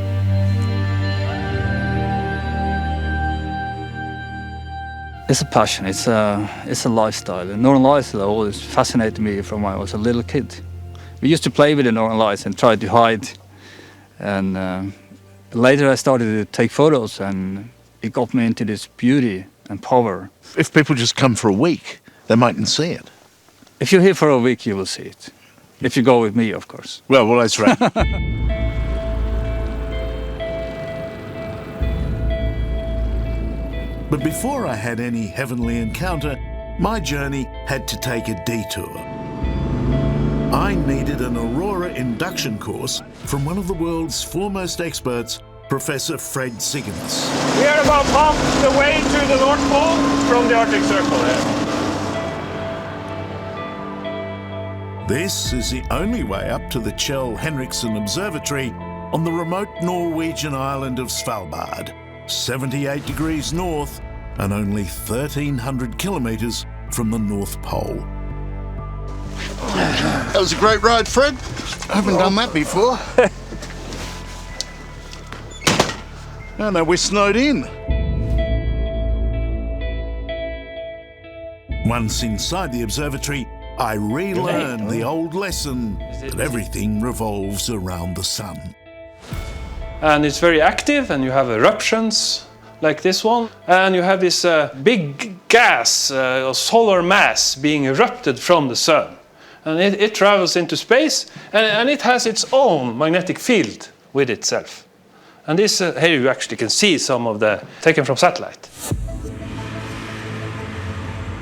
It's a passion, it's a lifestyle. The Northern Lights have always fascinated me from when I was a little kid. We used to play with the Northern Lights and try to hide. And later I started to take photos, and it got me into this beauty and power. If people just come for a week, they mightn't see it. If you're here for a week, you will see it. If you go with me, of course. Well, that's right. But before I had any heavenly encounter, my journey had to take a detour. I needed an aurora induction course from one of the world's foremost experts, Professor Fred Siggins. We are about half the way to the North Pole from the Arctic Circle here. This is the only way up to the Kjell Henriksen Observatory on the remote Norwegian island of Svalbard, 78 degrees north and only 1,300 kilometres from the North Pole. That was a great ride, Fred. I haven't done that before. Oh no, we're snowed in. Once inside the observatory, I relearned the old lesson that everything revolves around the sun. And it's very active, and you have eruptions like this one, and you have this big gas or solar mass being erupted from the sun. And it travels into space, and it has its own magnetic field with itself. And this, here you actually can see some of the, taken from satellite.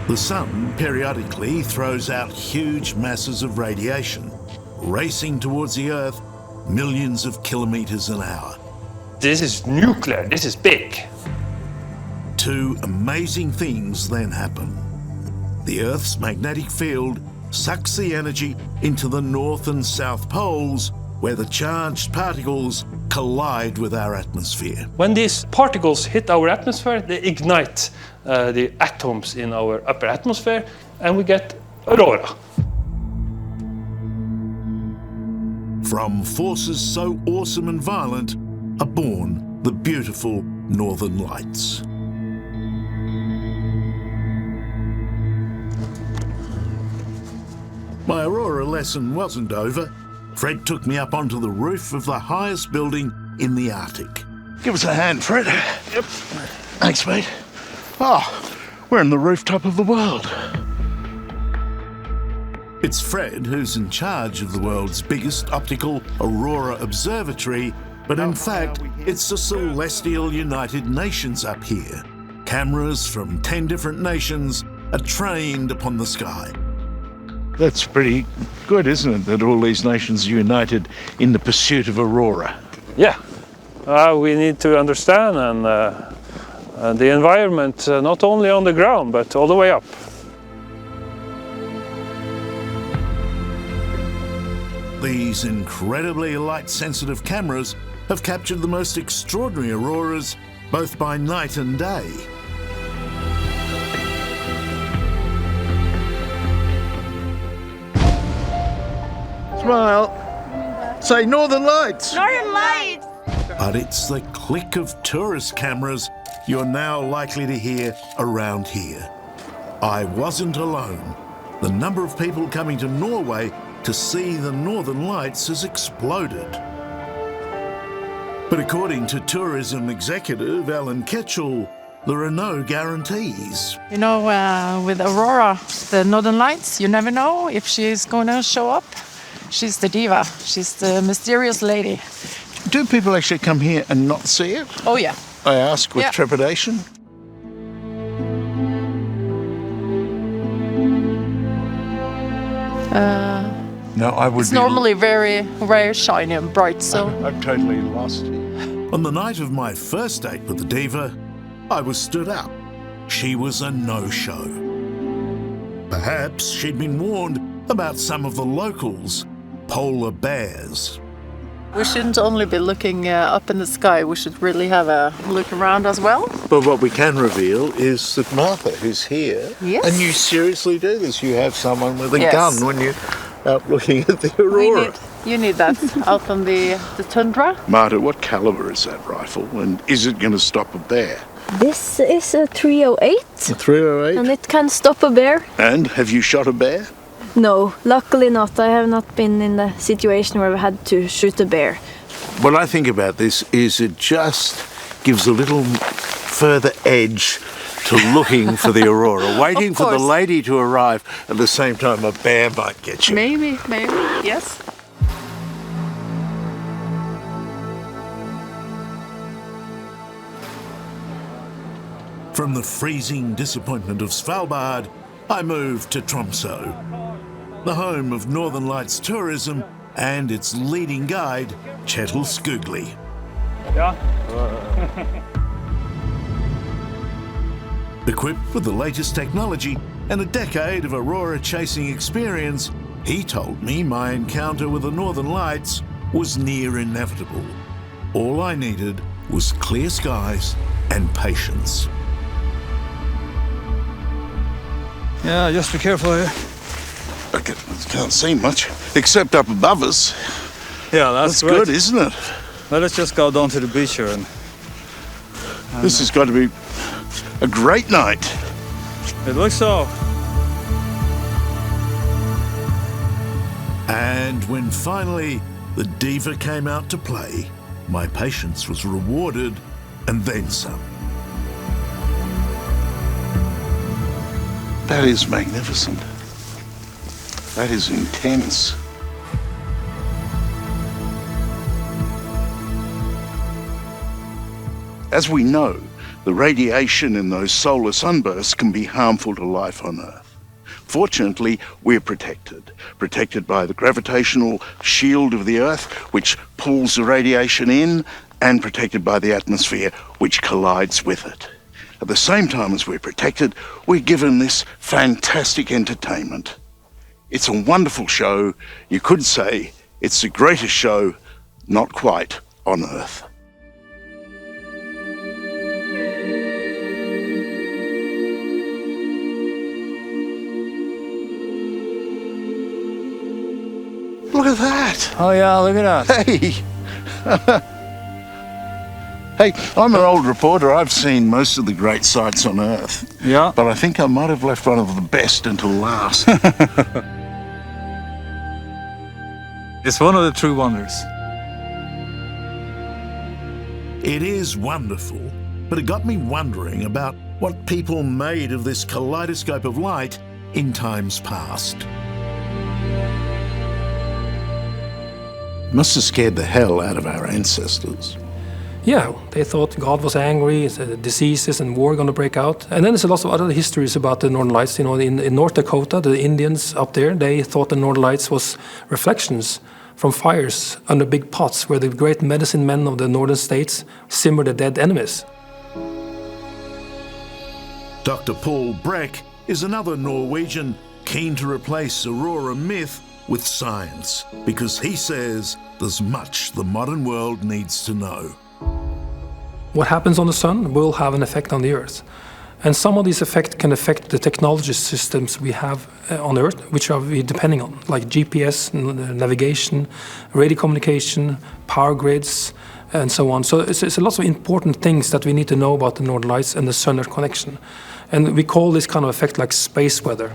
The sun periodically throws out huge masses of radiation, racing towards the Earth millions of kilometres an hour. This is nuclear, this is big. Two amazing things then happen. The Earth's magnetic field sucks the energy into the north and south poles, where the charged particles collide with our atmosphere. When these particles hit our atmosphere, they ignite the atoms in our upper atmosphere, and we get aurora. From forces so awesome and violent are born the beautiful Northern Lights. My aurora lesson wasn't over. Fred took me up onto the roof of the highest building in the Arctic. Give us a hand, Fred. Yep. Thanks, mate. Oh, we're on the rooftop of the world. It's Fred who's in charge of the world's biggest optical aurora observatory, but in fact, it's the Celestial United Nations up here. Cameras from 10 different nations are trained upon the sky. That's pretty good, isn't it, that all these nations are united in the pursuit of aurora? Yeah, we need to understand and the environment, not only on the ground, but all the way up. These incredibly light-sensitive cameras have captured the most extraordinary auroras, both by night and day. Smile. Say Northern Lights. Northern Lights. But it's the click of tourist cameras you're now likely to hear around here. I wasn't alone. The number of people coming to Norway to see the Northern Lights has exploded. But according to tourism executive Alan Ketchell, there are no guarantees. You know, with Aurora, the Northern Lights, you never know if she's going to show up. She's the diva. She's the mysterious lady. Do people actually come here and not see it? Oh, yeah. I ask with trepidation. No, I would It's normally very, very shiny and bright, so... I'm totally lost. On the night of my first date with the diva, I was stood up. She was a no-show. Perhaps she'd been warned about some of the locals, polar bears. We shouldn't only be looking up in the sky, we should really have a look around as well. But what we can reveal is that Martha, who's here, Yes. and you seriously do this, you have someone with a Yes. gun when you're out looking at the aurora. You need that out on the tundra. Martha, what caliber is that rifle, and is it going to stop a bear? This is a 308. A 308? And it can stop a bear. And have you shot a bear? No, luckily not. I have not been in the situation where we had to shoot a bear. What I think about this is it just gives a little further edge to looking for the aurora, waiting for the lady to arrive at the same time a bear might get you. Maybe, yes. From the freezing disappointment of Svalbard, I moved to Tromsø, the home of Northern Lights tourism and its leading guide, Kjetil Skugli. Equipped with the latest technology and a decade of aurora chasing experience, he told me my encounter with the Northern Lights was near inevitable. All I needed was clear skies and patience. Yeah, just be careful here. I can't see much, except up above us. Yeah, that's good, isn't it? Well, let's just go down to the beach here. And this has got to be a great night. It looks so. And when finally the diva came out to play, my patience was rewarded and then some. That is magnificent. That is intense. As we know, the radiation in those solar sunbursts can be harmful to life on Earth. Fortunately, we're protected by the gravitational shield of the Earth, which pulls the radiation in, and protected by the atmosphere, which collides with it. At the same time as we're protected, we're given this fantastic entertainment. It's a wonderful show. You could say it's the greatest show, not quite, on Earth. Look at that! Oh yeah, look at that. Hey! Hey, I'm an old reporter. I've seen most of the great sights on Earth. Yeah. But I think I might have left one of the best until last. It's one of the true wonders. It is wonderful, but it got me wondering about what people made of this kaleidoscope of light in times past. It must have scared the hell out of our ancestors. Yeah, they thought God was angry, diseases and war going to break out. And then there's a lot of other histories about the Northern Lights. You know, in North Dakota, the Indians up there, they thought the Northern Lights was reflections from fires under big pots where the great medicine men of the northern states simmered the dead enemies. Dr. Paul Breck is another Norwegian keen to replace Aurora myth with science, because he says there's much the modern world needs to know. What happens on the sun will have an effect on the Earth. And some of these effects can affect the technology systems we have on Earth, which are we depending on, like GPS, navigation, radio communication, power grids, and so on. So it's a lot of important things that we need to know about the Northern Lights and the Sun-Earth connection. And we call this kind of effect like space weather.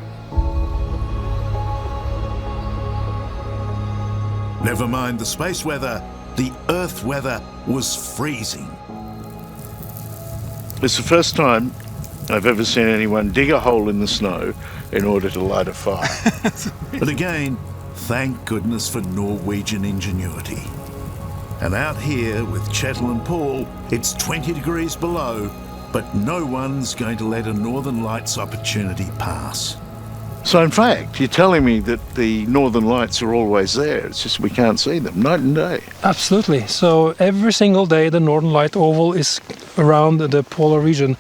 Never mind the space weather, the Earth weather was freezing. It's the first time I've ever seen anyone dig a hole in the snow in order to light a fire. But again, thank goodness for Norwegian ingenuity. And out here with Kjetil and Paul, it's 20 degrees below, but no one's going to let a Northern Lights opportunity pass. So in fact, you're telling me that the Northern Lights are always there, it's just we can't see them, night and day. Absolutely. So every single day the Northern Light oval is around the polar region.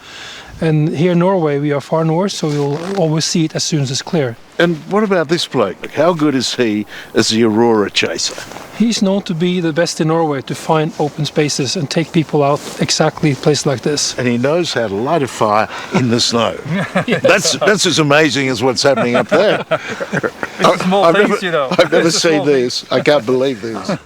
And here in Norway, we are far north, so you'll always see it as soon as it's clear. And what about this bloke? How good is he as the aurora chaser? He's known to be the best in Norway to find open spaces and take people out exactly places like this. And he knows how to light a fire in the snow. Yes. That's as amazing as what's happening up there. It's small things, you know. I've never seen this. I can't believe this.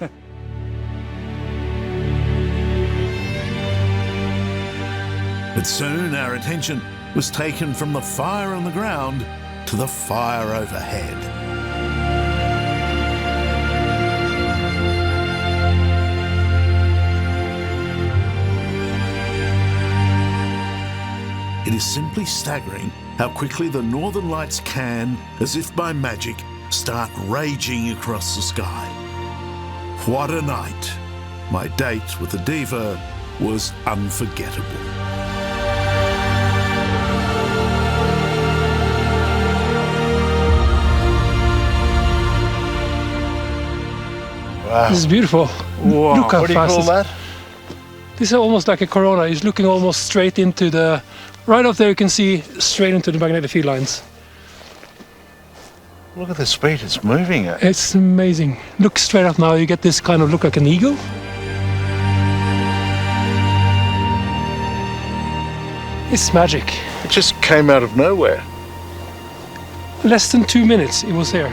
But soon our attention was taken from the fire on the ground to the fire overhead. It is simply staggering how quickly the northern lights can, as if by magic, start raging across the sky. What a night! My date with the diva was unforgettable. Wow. This is beautiful. Wow. Look how what do you fast call that? This is almost like a corona. He's looking almost straight into the... Right up there you can see straight into the magnetic field lines. Look at the speed it's moving at. It's amazing. Look straight up now, you get this kind of look like an eagle. It's magic. It just came out of nowhere. Less than 2 minutes it was here.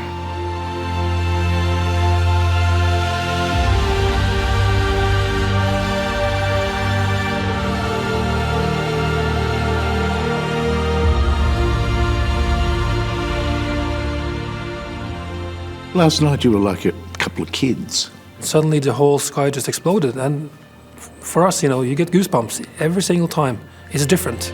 Last night you were like a couple of kids. Suddenly the whole sky just exploded, and for us, you know, you get goosebumps every single time. It's different.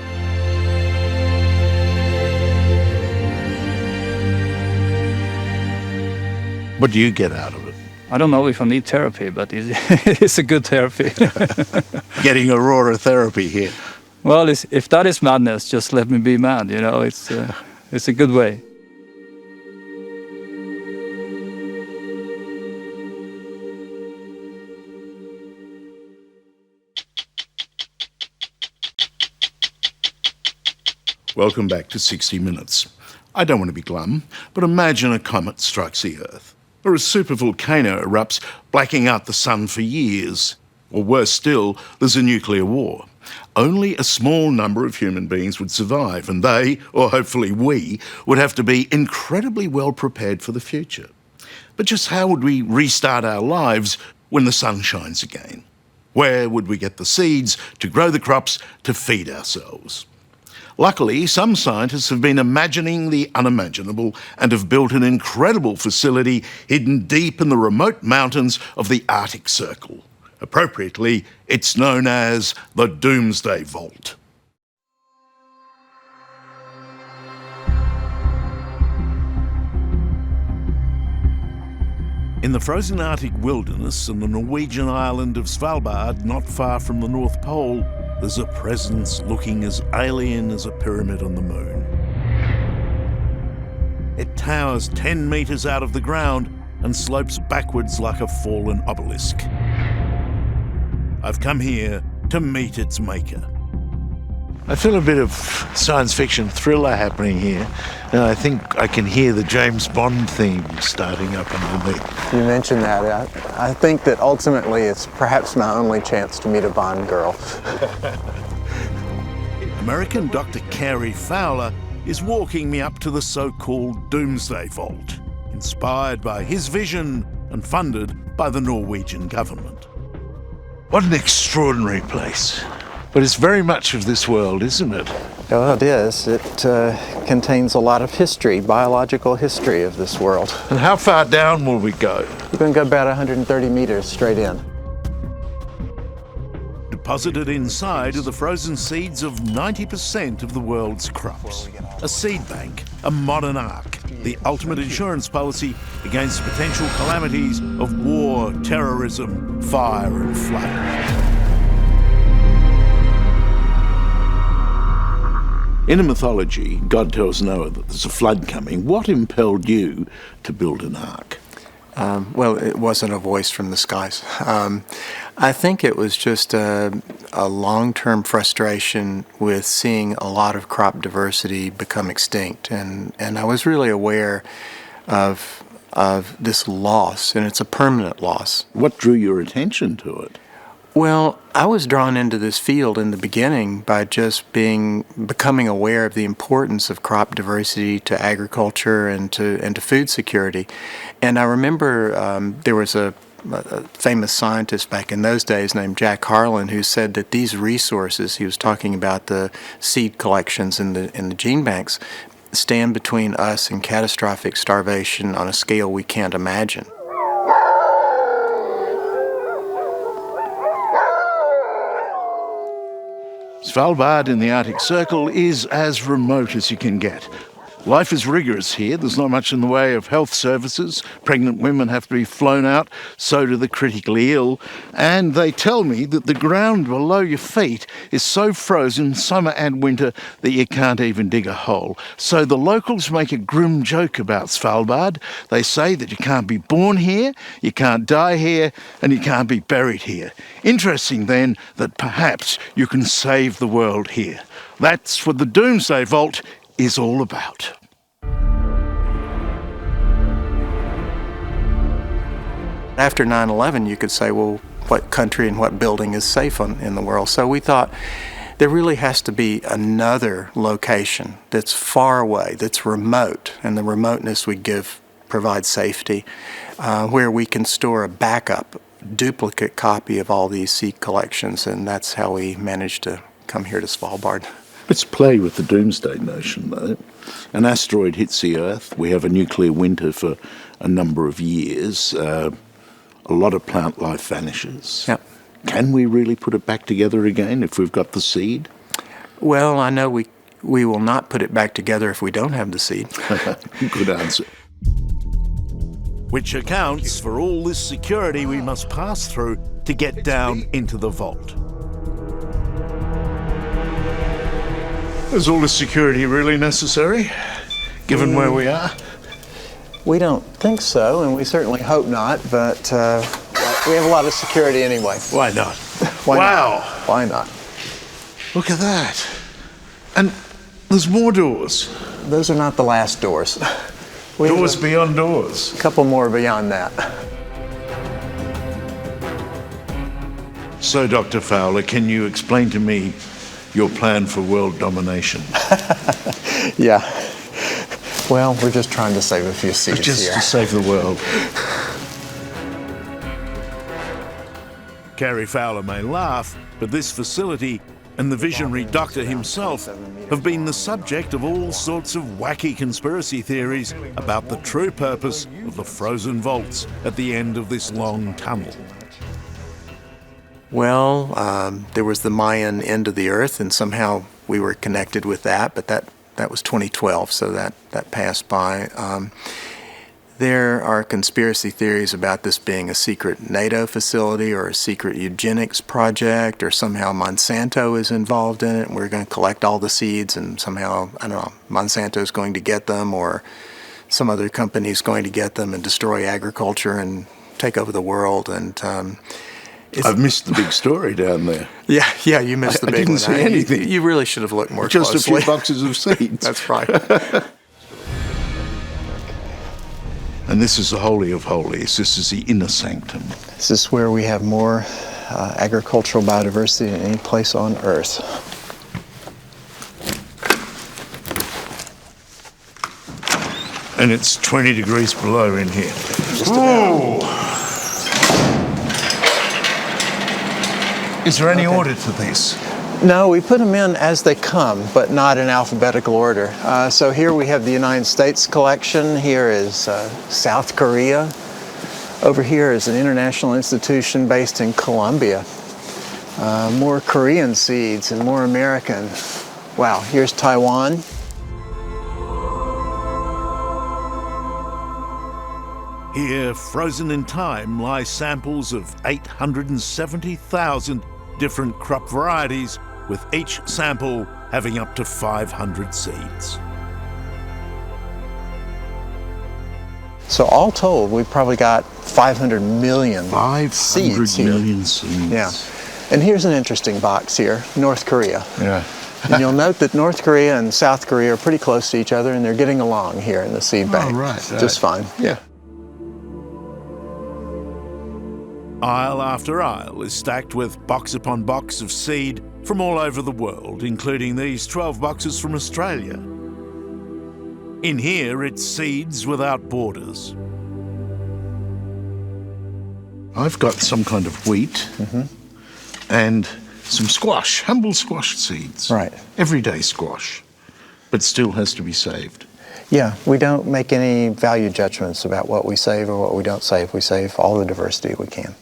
What do you get out of it? I don't know if I need therapy, but it's a good therapy. Getting aurora therapy here. Well, if that is madness, just let me be mad, you know, it's a good way. Welcome back to 60 Minutes. I don't want to be glum, but imagine a comet strikes the Earth, or a supervolcano erupts, blacking out the sun for years. Or worse still, there's a nuclear war. Only a small number of human beings would survive, and they, or hopefully we, would have to be incredibly well prepared for the future. But just how would we restart our lives when the sun shines again? Where would we get the seeds to grow the crops to feed ourselves? Luckily, some scientists have been imagining the unimaginable and have built an incredible facility hidden deep in the remote mountains of the Arctic Circle. Appropriately, it's known as the Doomsday Vault. In the frozen Arctic wilderness on the Norwegian island of Svalbard, not far from the North Pole, there's a presence looking as alien as a pyramid on the moon. It towers 10 metres out of the ground and slopes backwards like a fallen obelisk. I've come here to meet its maker. I feel a bit of science fiction thriller happening here, and I think I can hear the James Bond theme starting up underneath. You mentioned that. I think that ultimately it's perhaps my only chance to meet a Bond girl. American Dr. Carey Fowler is walking me up to the so-called Doomsday Vault, inspired by his vision and funded by the Norwegian government. What an extraordinary place. But it's very much of this world, isn't it? Well, it is. It contains a lot of history, biological history of this world. And how far down will we go? We're going to go about 130 meters straight in. Deposited inside are the frozen seeds of 90% of the world's crops. A seed bank, a modern ark, the ultimate insurance policy against potential calamities of war, terrorism, fire and flood. In a mythology, God tells Noah that there's a flood coming. What impelled you to build an ark? Well, it wasn't a voice from the skies. I think it was just a long-term frustration with seeing a lot of crop diversity become extinct, and I was really aware of this loss, and it's a permanent loss. What drew your attention to it? Well, I was drawn into this field in the beginning by just becoming aware of the importance of crop diversity to agriculture and to food security. And I remember there was a famous scientist back in those days named Jack Harlan who said that these resources, he was talking about the seed collections in the gene banks, stand between us and catastrophic starvation on a scale we can't imagine. Svalbard in the Arctic Circle is as remote as you can get. Life is rigorous here. There's not much in the way of health services. Pregnant women have to be flown out, so do the critically ill. And they tell me that the ground below your feet is so frozen summer and winter that you can't even dig a hole. So the locals make a grim joke about Svalbard. They say that you can't be born here, you can't die here, and you can't be buried here. Interesting then that perhaps you can save the world here. That's what the Doomsday Vault is all about. After 9/11, you could say, well, what country and what building is safe in the world? So we thought there really has to be another location that's far away, that's remote, and the remoteness would provide safety, where we can store a backup, duplicate copy of all these seed collections, and that's how we managed to come here to Svalbard. Let's play with the doomsday notion, though. An asteroid hits the Earth. We have a nuclear winter for a number of years. A lot of plant life vanishes. Yep. Can we really put it back together again if we've got the seed? Well, I know we will not put it back together if we don't have the seed. Good answer. Which accounts for all this security we must pass through to get down into the vault. Is all this security really necessary, given where we are? We don't think so, and we certainly hope not, but we have a lot of security anyway. Why not? Wow. Why not? Look at that. And there's more doors. Those are not the last doors. Doors beyond doors. A couple more beyond that. So, Dr. Fowler, can you explain to me your plan for world domination? Yeah. Well, we're just trying to save a few seeds just here. To save the world. Gary Fowler may laugh, but this facility and the visionary doctor himself have been the subject of all sorts of wacky conspiracy theories about the true purpose of the frozen vaults at the end of this long tunnel. Well, there was the Mayan end of the Earth, and somehow we were connected with that, but that was 2012, so that passed by. There are conspiracy theories about this being a secret NATO facility or a secret eugenics project, or somehow Monsanto is involved in it, and we're going to collect all the seeds, and somehow, I don't know, Monsanto is going to get them, or some other company is going to get them and destroy agriculture and take over the world. And I've missed the big story down there. Yeah, you missed the big one. I didn't see anything. You really should have looked more Just closely. a few boxes of seeds. That's right. And this is the Holy of Holies. This is the inner sanctum. This is where we have more agricultural biodiversity than any place on Earth. And it's 20 degrees below in here. Is there any order to this? No, we put them in as they come, but not in alphabetical order. So here we have the United States collection. Here is South Korea. Over here is an international institution based in Colombia. More Korean seeds and more American. Wow, here's Taiwan. Here, frozen in time, lie samples of 870,000 different crop varieties, with each sample having up to 500 seeds. So all told, we've probably got 500 million seeds here. 500 million seeds. Yeah. And here's an interesting box here, North Korea. Yeah. And you'll note that North Korea and South Korea are pretty close to each other, and they're getting along here in the seed bank. Oh, right. Just fine. Yeah. Aisle after aisle is stacked with box upon box of seed from all over the world, including these 12 boxes from Australia. In here, it's seeds without borders. I've got some kind of wheat and some squash, humble squash seeds. Right. Everyday squash, but still has to be saved. Yeah, we don't make any value judgments about what we save or what we don't save. We save all the diversity we can.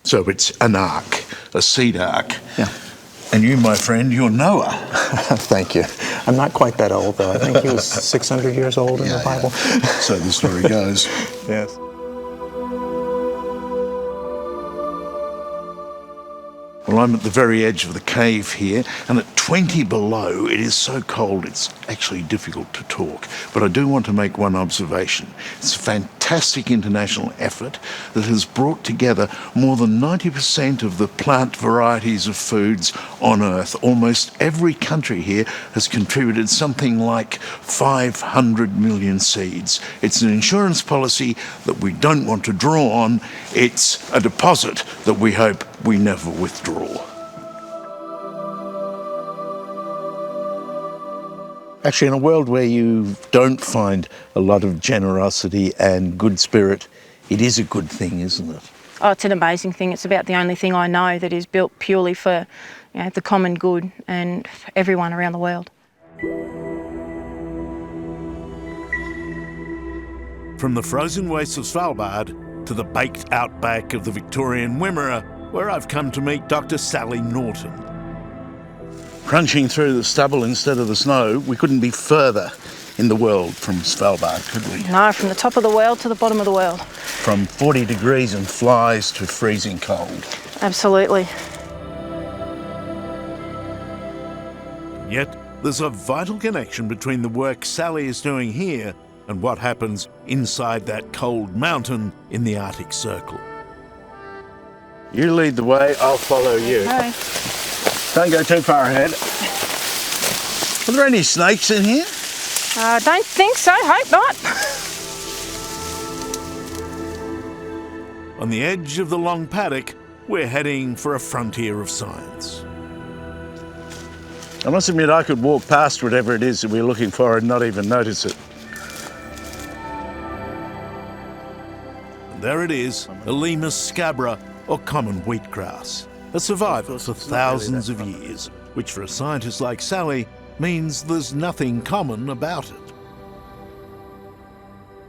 So it's an ark, a seed ark. Yeah. And you, my friend, you're Noah. Thank you. I'm not quite that old, though. I think he was 600 years old in the Bible. So the story goes. Yes. Well, I'm at the very edge of the cave here, and at 20 below, it is so cold it's actually difficult to talk. But I do want to make one observation. It's a fantastic international effort that has brought together more than 90% of the plant varieties of foods on Earth. Almost every country here has contributed something like 500 million seeds. It's an insurance policy that we don't want to draw on. It's a deposit that we hope we never withdraw. Actually, in a world where you don't find a lot of generosity and good spirit, it is a good thing, isn't it? Oh, it's an amazing thing. It's about the only thing I know that is built purely for the common good and for everyone around the world. From the frozen wastes of Svalbard to the baked outback of the Victorian Wimmera, where I've come to meet Dr. Sally Norton. Crunching through the stubble instead of the snow, we couldn't be further in the world from Svalbard, could we? No, from the top of the world to the bottom of the world. From 40 degrees and flies to freezing cold. Absolutely. Yet there's a vital connection between the work Sally is doing here and what happens inside that cold mountain in the Arctic Circle. You lead the way, I'll follow you. Okay. Don't go too far ahead. Are there any snakes in here? Don't think so, hope not. On the edge of the long paddock, we're heading for a frontier of science. I must admit I could walk past whatever it is that we're looking for and not even notice it. And there it is, Elymus scabra, or common wheatgrass, a survivor for thousands of years, which for a scientist like Sally means there's nothing common about it.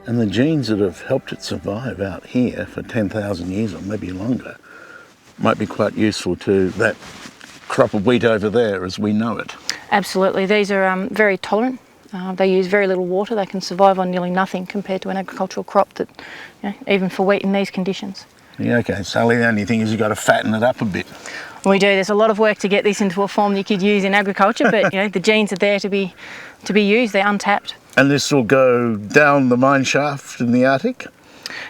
And the genes that have helped it survive out here for 10,000 years or maybe longer might be quite useful to that crop of wheat over there as we know it. Absolutely. These are very tolerant. They use very little water. They can survive on nearly nothing compared to an agricultural crop that, even for wheat in these conditions. Yeah, okay, Sally, the only thing is you've got to fatten it up a bit. We do. There's a lot of work to get this into a form that you could use in agriculture, but the genes are there to be used. They're untapped. And this will go down the mine shaft in the Arctic?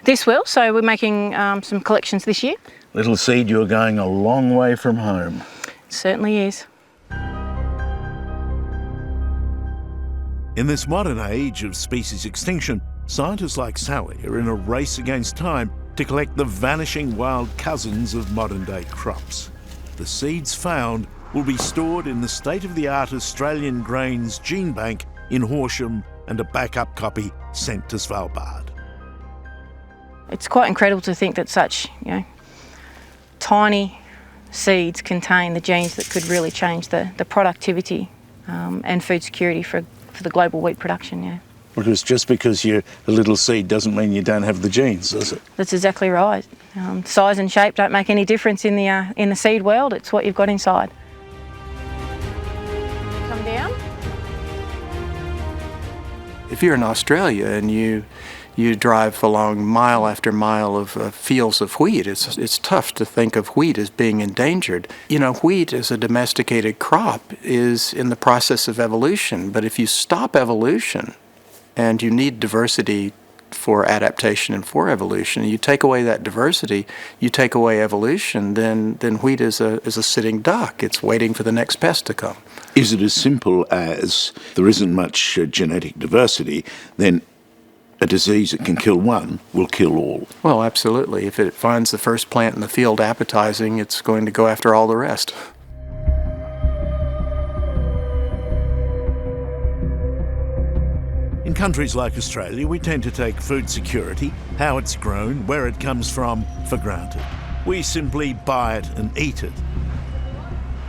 This will. So we're making some collections this year. Little seed, you're going a long way from home. It certainly is. In this modern age of species extinction, scientists like Sally are in a race against time to collect the vanishing wild cousins of modern-day crops. The seeds found will be stored in the state-of-the-art Australian Grains gene bank in Horsham and a backup copy sent to Svalbard. It's quite incredible to think that such, tiny seeds contain the genes that could really change the productivity and food security for the global wheat production, Because just because you're a little seed doesn't mean you don't have the genes, does it? That's exactly right. Size and shape don't make any difference in the seed world. It's what you've got inside. Come down. If you're in Australia and you drive along mile after mile of fields of wheat, it's tough to think of wheat as being endangered. Wheat as a domesticated crop is in the process of evolution, but if you stop evolution and you need diversity for adaptation and for evolution. You take away that diversity, you take away evolution, then wheat is a sitting duck. It's waiting for the next pest to come. Is it as simple as there isn't much genetic diversity, then a disease that can kill one will kill all? Well, absolutely. If it finds the first plant in the field appetizing, it's going to go after all the rest. In countries like Australia, we tend to take food security, how it's grown, where it comes from, for granted. We simply buy it and eat it.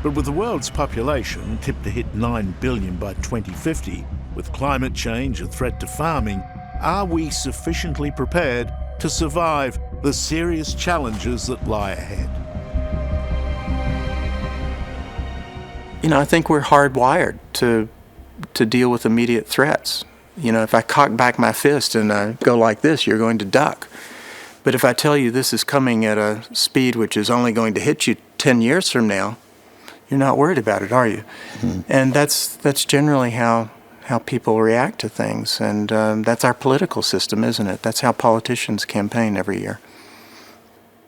But with the world's population tipped to hit 9 billion by 2050, with climate change a threat to farming, are we sufficiently prepared to survive the serious challenges that lie ahead? You know, I think we're hardwired to deal with immediate threats. You know, if I cock back my fist and go like this, you're going to duck. But if I tell you this is coming at a speed which is only going to hit you 10 years from now, you're not worried about it, are you? Mm-hmm. And that's generally how people react to things. And that's our political system, isn't it? That's how politicians campaign every year.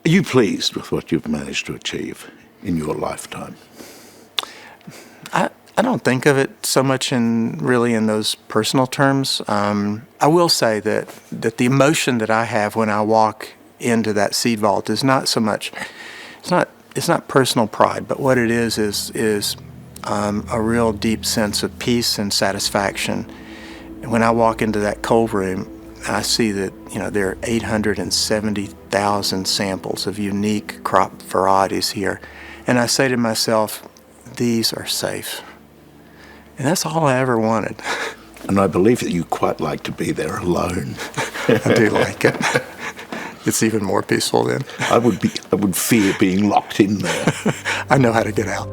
Are you pleased with what you've managed to achieve in your lifetime? I don't think of it so much in those personal terms. I will say that the emotion that I have when I walk into that seed vault is not so much, it's not personal pride, but what it is a real deep sense of peace and satisfaction. And when I walk into that cold room, I see that, you know, there are 870,000 samples of unique crop varieties here. And I say to myself, these are safe. And that's all I ever wanted. And I believe that you quite like to be there alone. I do like it. It's even more peaceful then. I would fear being locked in there. I know how to get out.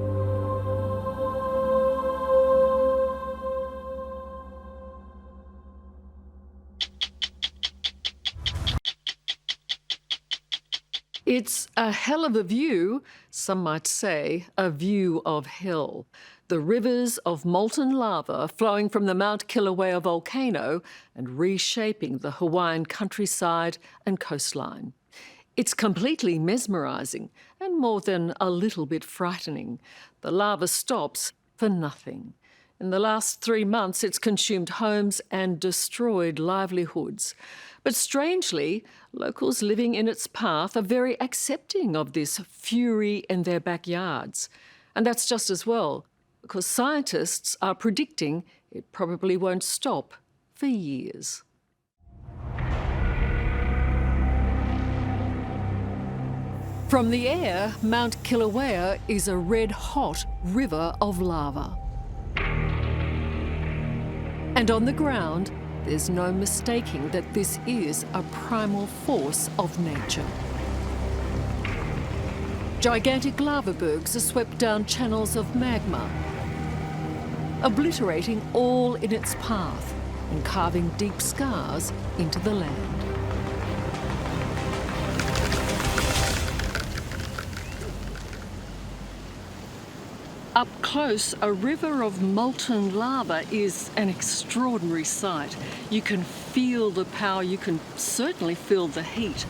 It's a hell of a view, some might say, a view of hell. The rivers of molten lava flowing from the Mount Kilauea volcano and reshaping the Hawaiian countryside and coastline. It's completely mesmerising and more than a little bit frightening. The lava stops for nothing. In the last 3 months, it's consumed homes and destroyed livelihoods. But strangely, locals living in its path are very accepting of this fury in their backyards. And that's just as well, because scientists are predicting it probably won't stop for years. From the air, Mount Kilauea is a red-hot river of lava. And on the ground, there's no mistaking that this is a primal force of nature. Gigantic lava bergs are swept down channels of magma, obliterating all in its path and carving deep scars into the land. Up close, a river of molten lava is an extraordinary sight. You can feel the power, you can certainly feel the heat.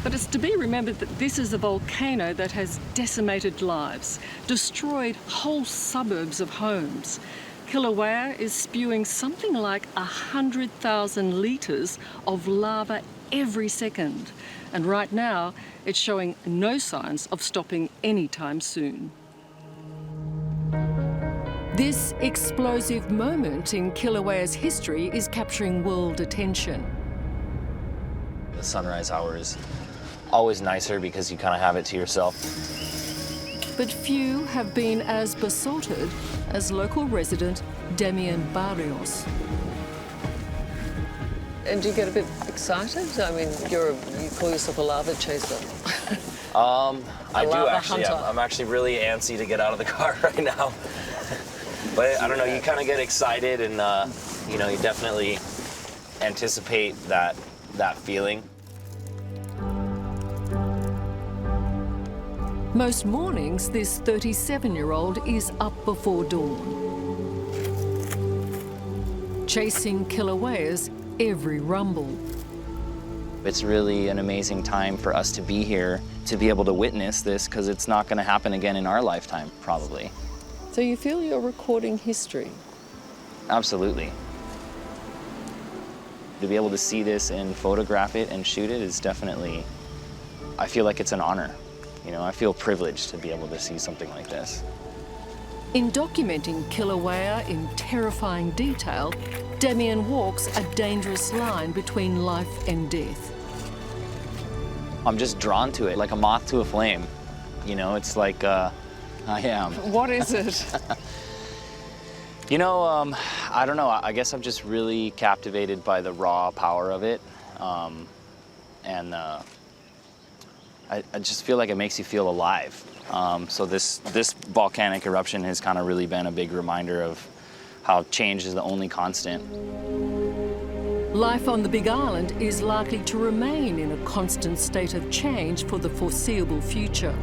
But it's to be remembered that this is a volcano that has decimated lives, destroyed whole suburbs of homes. Kilauea is spewing something like 100,000 litres of lava every second. And right now, it's showing no signs of stopping anytime soon. This explosive moment in Kilauea's history is capturing world attention. The sunrise hour is always nicer because you kind of have it to yourself. But few have been as besotted as local resident Damian Barrios. And do you get a bit excited? I mean, you call yourself a lava chaser. I do actually. I'm actually really antsy to get out of the car right now. But I don't know, you kind of get excited and, you know, you definitely anticipate that feeling. Most mornings, this 37-year-old is up before dawn, chasing Kilauea's every rumble. It's really an amazing time for us to be here, to be able to witness this, because it's not going to happen again in our lifetime, probably. So you feel you're recording history? Absolutely. To be able to see this and photograph it and shoot it is definitely, I feel like it's an honor. You know, I feel privileged to be able to see something like this. In documenting Kilauea in terrifying detail, Damien walks a dangerous line between life and death. I'm just drawn to it, like a moth to a flame. You know, it's like, I am. What is it? You know, I don't know. I guess I'm just really captivated by the raw power of it. I just feel like it makes you feel alive. So this volcanic eruption has kind of really been a big reminder of how change is the only constant. Life on the Big Island is likely to remain in a constant state of change for the foreseeable future.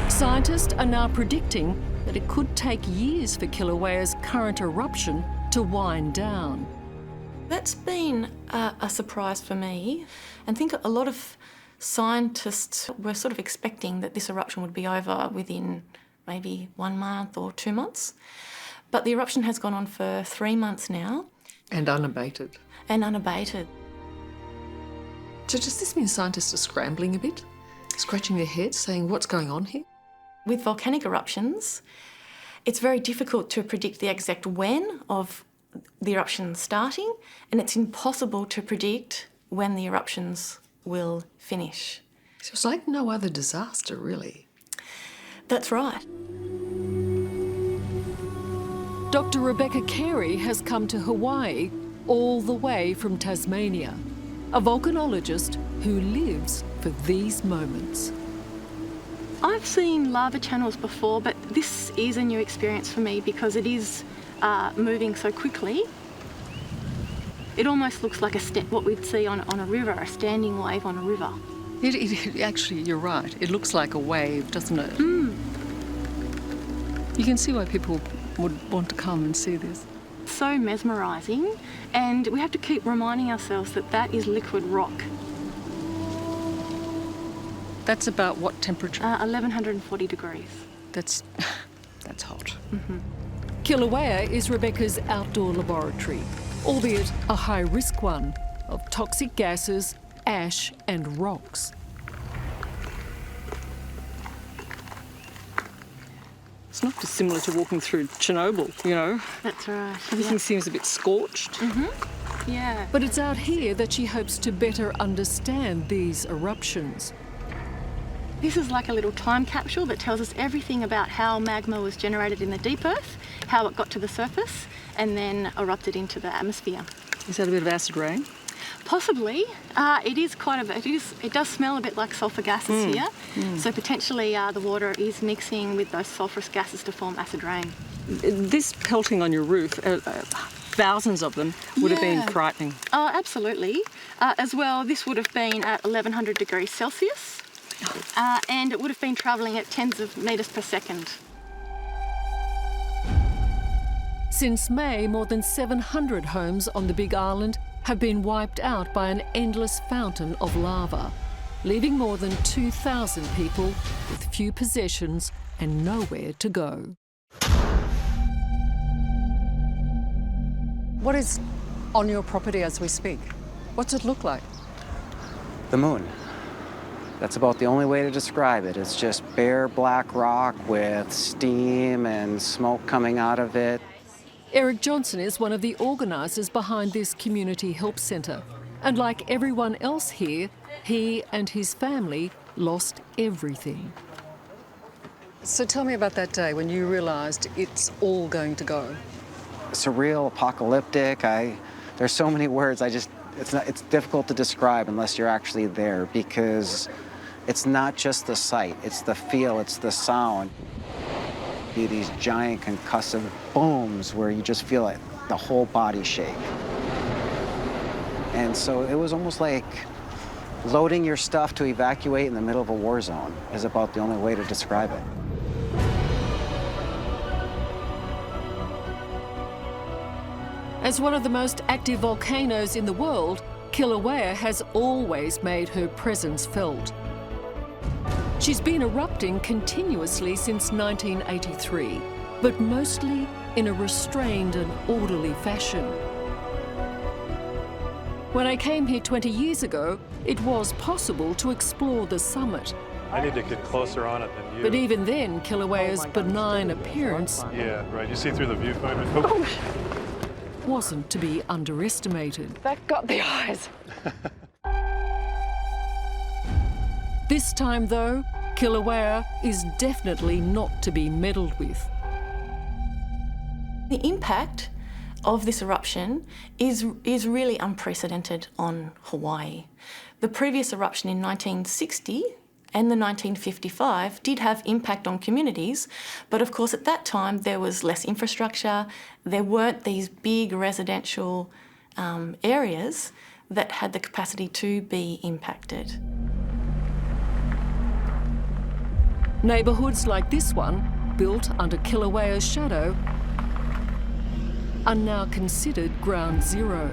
Scientists are now predicting that it could take years for Kilauea's current eruption to wind down. That's been a surprise for me. And I think a lot of scientists were sort of expecting that this eruption would be over within maybe 1 month or 2 months. But the eruption has gone on for 3 months now. And unabated. And unabated. So does this mean scientists are scrambling a bit? Scratching their heads, saying, what's going on here? With volcanic eruptions, it's very difficult to predict the exact when of the eruption starting, and it's impossible to predict when the eruptions will finish. So it's like no other disaster, really. That's right. Dr. Rebecca Carey has come to Hawaii all the way from Tasmania, a volcanologist who lives for these moments. I've seen lava channels before, but this is a new experience for me because it is moving so quickly. It almost looks like what we'd see on a river, a standing wave on a river. Actually, you're right. It looks like a wave, doesn't it? Mm. You can see why people would want to come and see this. So mesmerising, and we have to keep reminding ourselves that that is liquid rock. That's about what temperature? 1140 degrees. That's hot. Mm-hmm. Kilauea is Rebecca's outdoor laboratory, albeit a high-risk one, of toxic gases, ash and rocks. It's not dissimilar to walking through Chernobyl, you know? That's right. Everything seems a bit scorched. Mm-hmm. Yeah. But it's out here that she hopes to better understand these eruptions. This is like a little time capsule that tells us everything about how magma was generated in the deep earth, how it got to the surface, and then erupted into the atmosphere. Is that a bit of acid rain? Possibly. It does smell a bit like sulphur gases here. Mm. So potentially the water is mixing with those sulphurous gases to form acid rain. This pelting on your roof, thousands of them, would have been frightening. Oh, absolutely. As well, this would have been at 1100 degrees Celsius. And it would have been travelling at tens of metres per second. Since May, more than 700 homes on the Big Island have been wiped out by an endless fountain of lava, leaving more than 2,000 people with few possessions and nowhere to go. What is on your property as we speak? What's it look like? The moon. That's about the only way to describe it. It's just bare black rock with steam and smoke coming out of it. Eric Johnson is one of the organisers behind this community help centre. And like everyone else here, he and his family lost everything. So tell me about that day when you realised it's all going to go. Surreal, apocalyptic. There's so many words. It's difficult to describe unless you're actually there, because it's not just the sight, it's the feel, it's the sound. These giant concussive booms where you just feel like the whole body shake. And so it was almost like loading your stuff to evacuate in the middle of a war zone is about the only way to describe it. As one of the most active volcanoes in the world, Kilauea has always made her presence felt. She's been erupting continuously since 1983, but mostly in a restrained and orderly fashion. When I came here 20 years ago, it was possible to explore the summit. I need to get closer on it than you. But even then, Kilauea's benign appearance You see through the viewfinder. wasn't to be underestimated. That got the eyes. This time, though, Kilauea is definitely not to be meddled with. The impact of this eruption is really unprecedented on Hawaii. The previous eruption in 1960 and the 1955 did have impact on communities, but of course at that time there was less infrastructure, there weren't these big residential areas that had the capacity to be impacted. Neighbourhoods like this one, built under Kilauea's shadow, are now considered ground zero.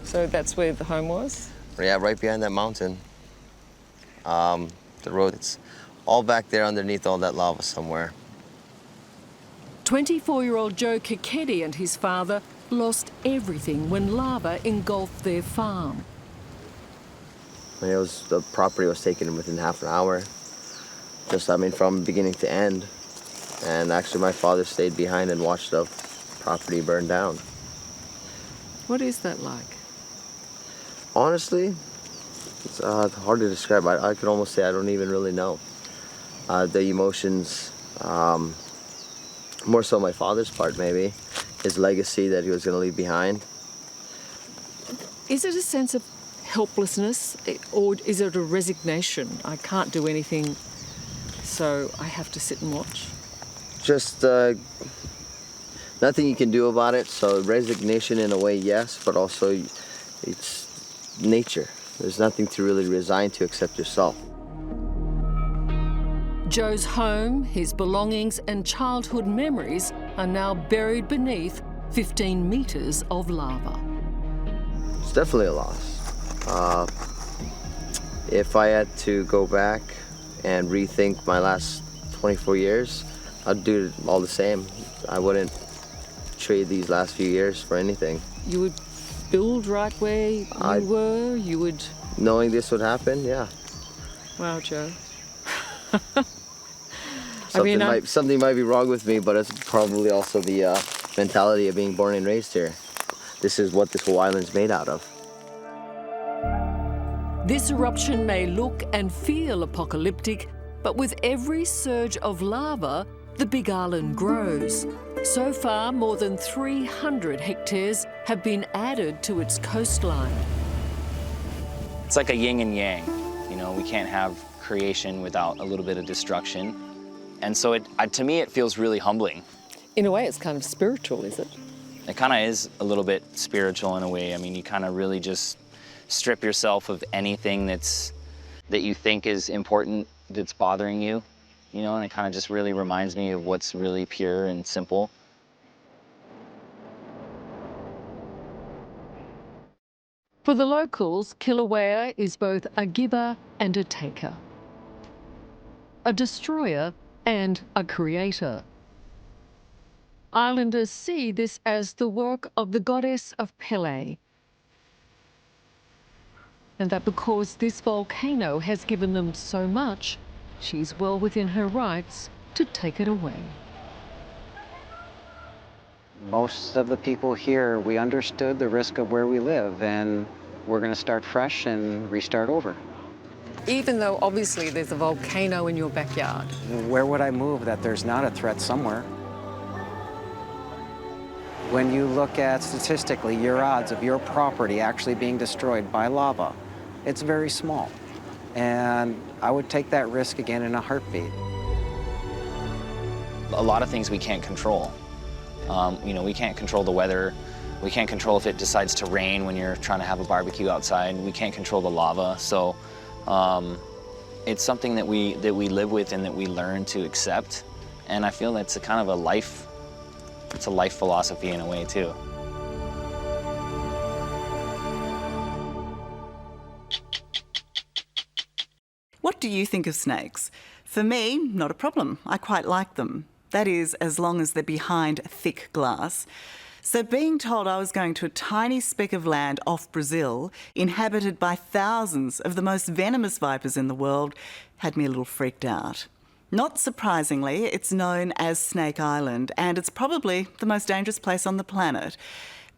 So that's where the home was? Yeah, right behind that mountain. The road, it's all back there underneath all that lava somewhere. 24-year-old Joe Kikedi and his father lost everything when lava engulfed their farm. The property was taken within half an hour. From beginning to end. And actually my father stayed behind and watched the property burn down. What is that like? Honestly, it's hard to describe. I could almost say I don't even really know. The emotions, more so my father's part maybe, his legacy that he was going to leave behind. Is it a sense of helplessness or is it a resignation? I can't do anything, so I have to sit and watch. Just nothing you can do about it. So resignation in a way, yes, but also it's nature. There's nothing to really resign to except yourself. Joe's home, his belongings and childhood memories are now buried beneath 15 metres of lava. It's definitely a loss. If I had to go back and rethink my last 24 years, I'd do it all the same. I wouldn't trade these last few years for anything. You would build right where you were? You would... Knowing this would happen, yeah. Wow, Joe. Something might be wrong with me, but it's probably also the mentality of being born and raised here. This is what this whole island's made out of. This eruption may look and feel apocalyptic, but with every surge of lava, the Big Island grows. So far, more than 300 hectares have been added to its coastline. It's like a yin and yang. We can't have creation without a little bit of destruction. And so to me, it feels really humbling. In a way, it's kind of spiritual, is it? It kind of is a little bit spiritual in a way. You kind of really just strip yourself of anything that you think is important, that's bothering you, and it kind of just really reminds me of what's really pure and simple. For the locals, Kilauea is both a giver and a taker, a destroyer and a creator. Islanders see this as the work of the goddess of Pele, and that because this volcano has given them so much, she's well within her rights to take it away. Most of the people here, we understood the risk of where we live, and we're going to start fresh and restart over. Even though obviously there's a volcano in your backyard. Where would I move that there's not a threat somewhere? When you look at statistically your odds of your property actually being destroyed by lava, it's very small. And I would take that risk again in a heartbeat. A lot of things we can't control. We can't control the weather. We can't control if it decides to rain when you're trying to have a barbecue outside. We can't control the lava. So it's something that we live with and that we learn to accept. And I feel that's a life philosophy in a way too. What do you think of snakes? For me, not a problem. I quite like them. That is, as long as they're behind thick glass. So being told I was going to a tiny speck of land off Brazil, inhabited by thousands of the most venomous vipers in the world, had me a little freaked out. Not surprisingly, it's known as Snake Island, and it's probably the most dangerous place on the planet.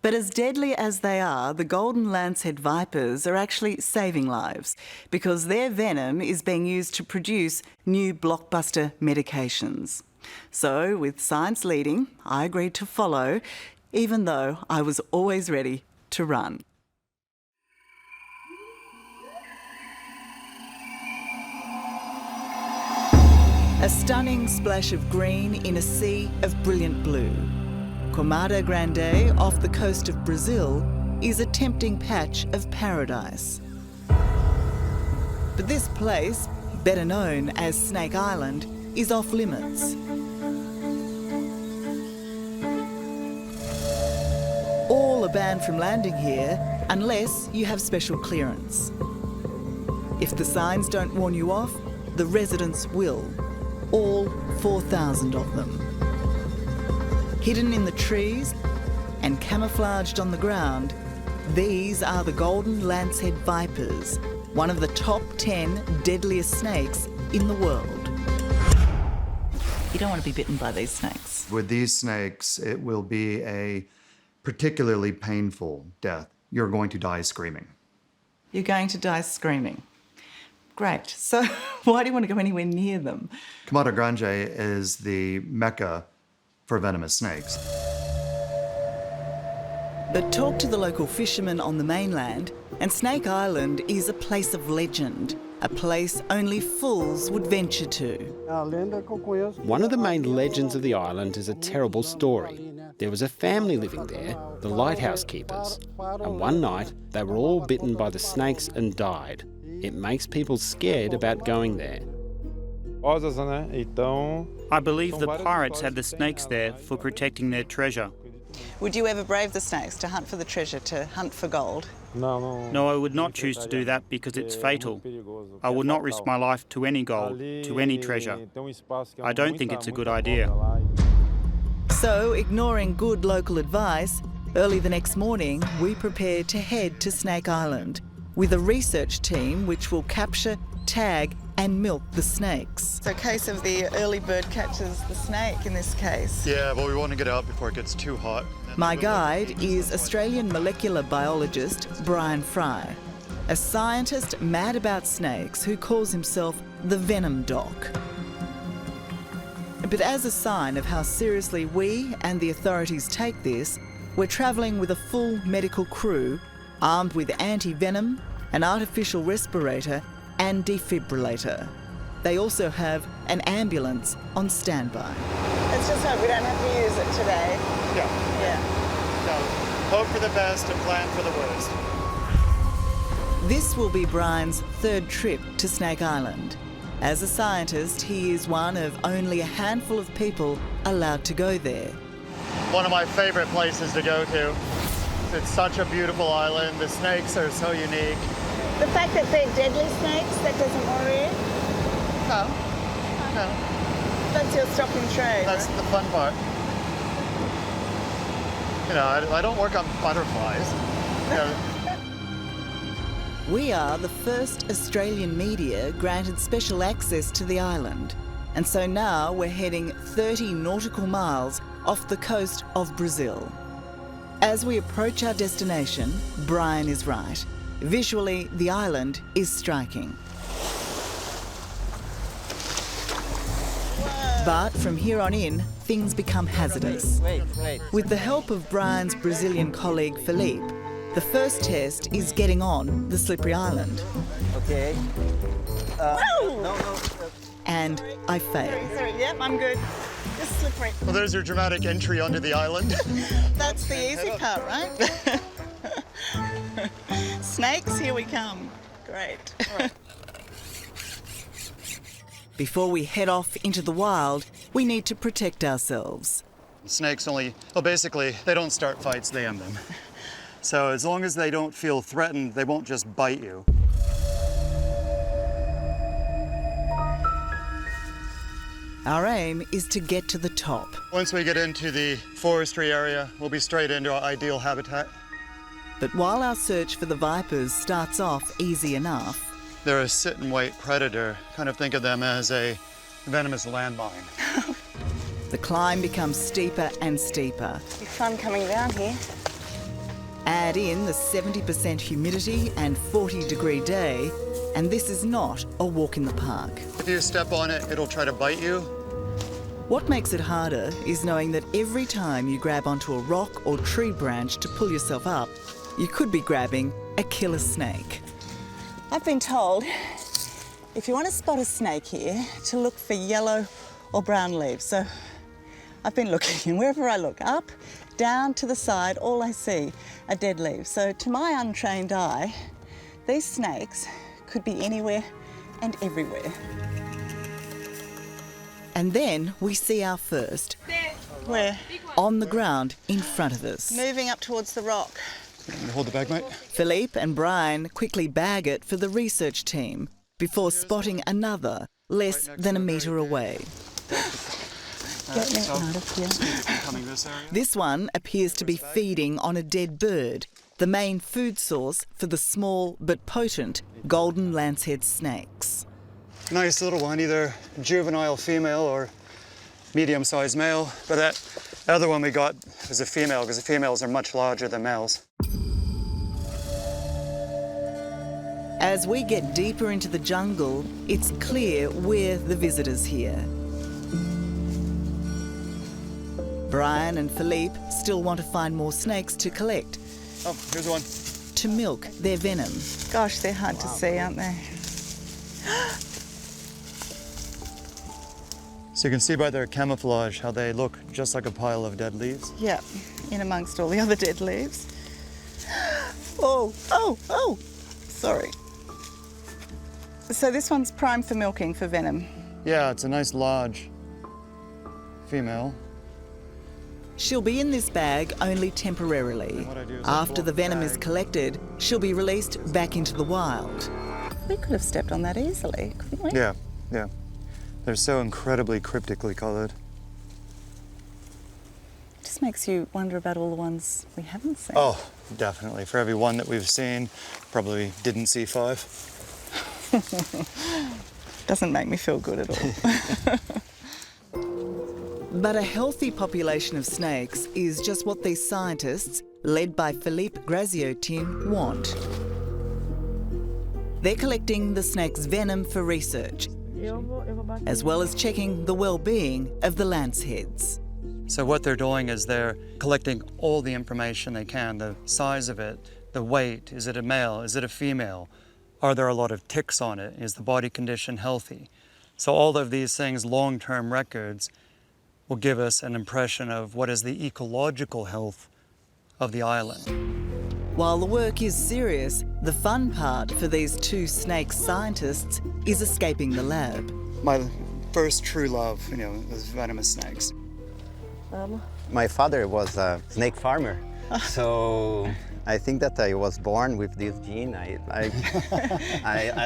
But as deadly as they are, the golden lancehead vipers are actually saving lives because their venom is being used to produce new blockbuster medications. So, with science leading, I agreed to follow, even though I was always ready to run. A stunning splash of green in a sea of brilliant blue. Comada Grande, off the coast of Brazil, is a tempting patch of paradise. But this place, better known as Snake Island, is off limits. All are banned from landing here unless you have special clearance. If the signs don't warn you off, the residents will. All 4,000 of them. Hidden in the trees and camouflaged on the ground, these are the golden lancehead vipers, one of the top 10 deadliest snakes in the world. You don't want to be bitten by these snakes. With these snakes, it will be a particularly painful death. You're going to die screaming. You're going to die screaming. Great. So why do you want to go anywhere near them? Comada Grande is the mecca for venomous snakes. But talk to the local fishermen on the mainland, and Snake Island is a place of legend, a place only fools would venture to. One of the main legends of the island is a terrible story. There was a family living there, the lighthouse keepers, and one night they were all bitten by the snakes and died. It makes people scared about going there. I believe the pirates had the snakes there for protecting their treasure. Would you ever brave the snakes to hunt for the treasure, to hunt for gold? No, I would not choose to do that because it's fatal. I would not risk my life to any gold, to any treasure. I don't think it's a good idea. So, ignoring good local advice, early the next morning, we prepared to head to Snake Island with a research team which will capture, tag and milk the snakes. It's a case of the early bird catches the snake in this case. Yeah, but we want to get out before it gets too hot. My guide is Australian molecular biologist Brian Fry, a scientist mad about snakes who calls himself the Venom Doc. But as a sign of how seriously we and the authorities take this, we're travelling with a full medical crew, armed with anti-venom, an artificial respirator and defibrillator. They also have an ambulance on standby. Let's just hope we don't have to use it today. Yeah. No, hope for the best and plan for the worst. This will be Brian's third trip to Snake Island. As a scientist, he is one of only a handful of people allowed to go there. One of my favorite places to go to. It's such a beautiful island. The snakes are so unique. The fact that they're deadly snakes, that doesn't worry you? No. That's your stock in trade. That's the fun part. You know, I don't work on butterflies. You know. We are the first Australian media granted special access to the island. And so now we're heading 30 nautical miles off the coast of Brazil. As we approach our destination, Brian is right. Visually, the island is striking. But from here on in, things become hazardous. With the help of Brian's Brazilian colleague Felipe, the first test is getting on the slippery island. Okay. And I fail. Sorry, yep, I'm good. Just slippery. Well, there's your dramatic entry onto the island. That's the easy part, right? Snakes, here we come. Great. Before we head off into the wild, we need to protect ourselves. Snakes only, well, basically, they don't start fights, they end them. So as long as they don't feel threatened, they won't just bite you. Our aim is to get to the top. Once we get into the forestry area, we'll be straight into our ideal habitat. But while our search for the vipers starts off easy enough, they're a sit-and-wait predator. Kind of think of them as a venomous landmine. the climb becomes steeper and steeper. Be fun coming down here. Add in the 70% humidity and 40-degree day, and this is not a walk in the park. If you step on it, it'll try to bite you. What makes it harder is knowing that every time you grab onto a rock or tree branch to pull yourself up, you could be grabbing a killer snake. I've been told if you want to spot a snake here, to look for yellow or brown leaves. So I've been looking, and wherever I look, up, down, to the side, all I see are dead leaves. So to my untrained eye, these snakes could be anywhere and everywhere. And then we see our first. Where? On the ground in front of us. Moving up towards the rock. Hold the bag, mate. Philippe and Brian quickly bag it for the research team before spotting another less than a metre away. This one appears to be feeding on a dead bird, the main food source for the small but potent golden lancehead snakes. Nice little one, either juvenile female or medium-sized male. But that other one we got was a female, because the females are much larger than males. As we get deeper into the jungle, it's clear we're the visitors here. Brian and Philippe still want to find more snakes to collect. Oh, here's one. To milk their venom. Gosh, they're hard to see, aren't they? So you can see by their camouflage how they look just like a pile of dead leaves. Yeah, in amongst all the other dead leaves. Oh, oh, oh, sorry. So this one's primed for milking for venom. Yeah, it's a nice large female. She'll be in this bag only temporarily. After the venom is collected, she'll be released back into the wild. We could have stepped on that easily, couldn't we? Yeah, yeah. They're so incredibly cryptically coloured. It just makes you wonder about all the ones we haven't seen. Oh, definitely. For every one that we've seen, probably didn't see 5. Doesn't make me feel good at all. But a healthy population of snakes is just what these scientists, led by Philippe Graziotin, want. They're collecting the snake's venom for research, as well as checking the well-being of the lanceheads. So what they're doing is they're collecting all the information they can, the size of it, the weight, is it a male, is it a female, are there a lot of ticks on it, is the body condition healthy? So all of these things, long-term records, will give us an impression of what is the ecological health of the island. While the work is serious, the fun part for these two snake scientists is escaping the lab. My first true love, was venomous snakes. My father was a snake farmer, so I think that I was born with this gene. I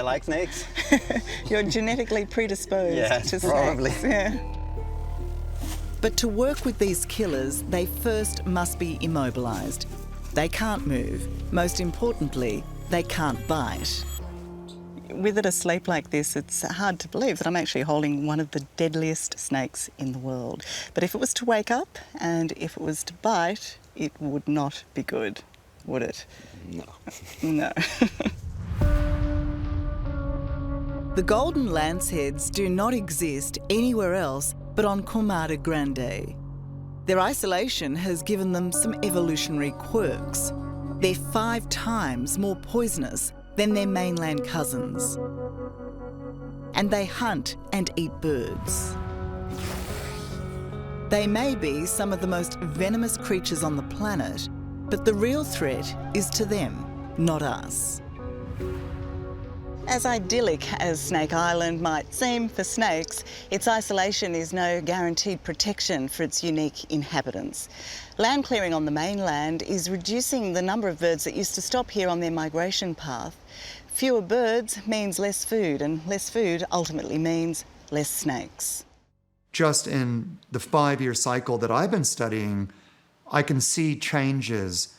like snakes. You're genetically predisposed to snakes. Probably. Yeah. But to work with these killers, they first must be immobilised. They can't move. Most importantly, they can't bite. With it asleep like this, it's hard to believe that I'm actually holding one of the deadliest snakes in the world. But if it was to wake up and if it was to bite, it would not be good, would it? No. No. The golden lanceheads do not exist anywhere else but on Comada Grande. Their isolation has given them some evolutionary quirks. They're 5 times more poisonous than their mainland cousins. And they hunt and eat birds. They may be some of the most venomous creatures on the planet, but the real threat is to them, not us. As idyllic as Snake Island might seem for snakes, its isolation is no guaranteed protection for its unique inhabitants. Land clearing on the mainland is reducing the number of birds that used to stop here on their migration path. Fewer birds means less food, and less food ultimately means less snakes. just in the 5-year cycle that I've been studying, I can see changes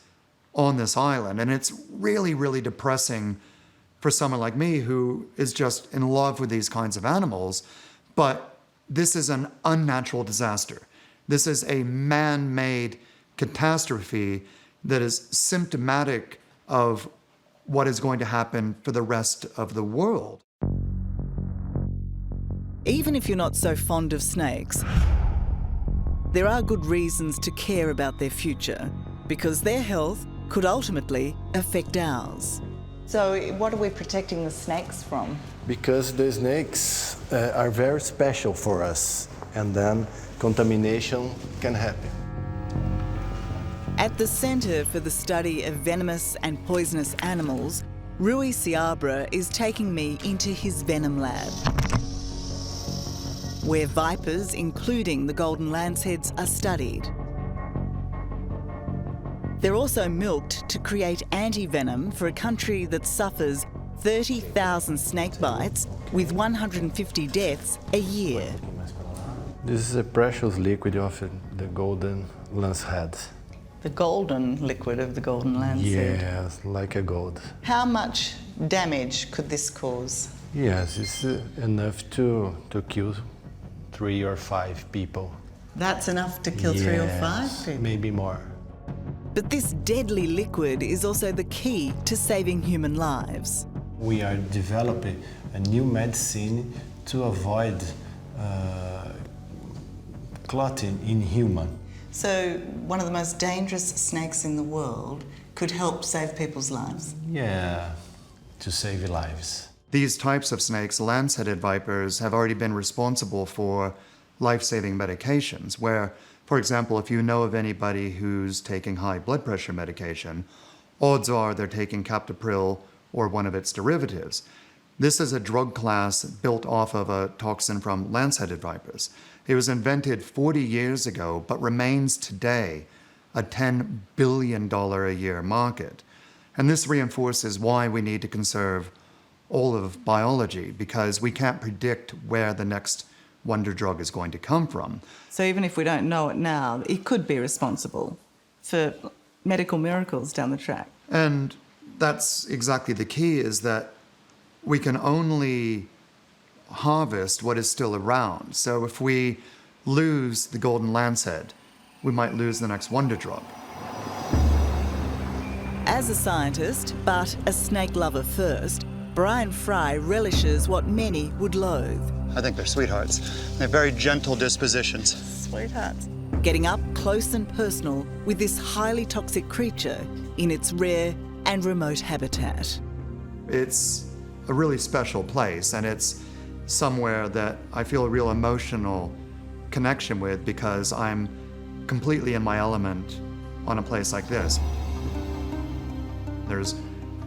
on this island. And it's really, really depressing for someone like me who is just in love with these kinds of animals. But this is an unnatural disaster. This is a man-made catastrophe that is symptomatic of what is going to happen for the rest of the world. Even if you're not so fond of snakes, there are good reasons to care about their future, because their health could ultimately affect ours. So what are we protecting the snakes from? Because the snakes are very special for us, and then contamination can happen. At the Centre for the Study of Venomous and Poisonous Animals, Rui Seabra is taking me into his venom lab, where vipers, including the golden lanceheads, are studied. They're also milked to create anti-venom for a country that suffers 30,000 snake bites with 150 deaths a year. This is a precious liquid of the golden lancehead. The golden liquid of the golden lancehead? Yes, like a gold. How much damage could this cause? Yes, it's enough to kill 3 or 5 people. That's enough to kill 3 or 5 people? Maybe more. But this deadly liquid is also the key to saving human lives. We are developing a new medicine to avoid clotting in human. So one of the most dangerous snakes in the world could help save people's lives? Yeah, to save lives. These types of snakes, lance-headed vipers, have already been responsible for life-saving medications, where, for example, if you know of anybody who's taking high blood pressure medication, odds are they're taking captopril or one of its derivatives. This is a drug class built off of a toxin from lance-headed vipers. It was invented 40 years ago, but remains today a $10 billion a year market. And this reinforces why we need to conserve all of biology, because we can't predict where the next wonder drug is going to come from. So even if we don't know it now, it could be responsible for medical miracles down the track. And that's exactly the key, is that we can only harvest what is still around. So if we lose the golden lancehead, we might lose the next wonder drug. As a scientist, but a snake lover first, Brian Fry relishes what many would loathe. I think they're sweethearts. They're very gentle dispositions. Sweethearts. Getting up close and personal with this highly toxic creature in its rare and remote habitat. It's a really special place, and it's somewhere that I feel a real emotional connection with, because I'm completely in my element on a place like this. There's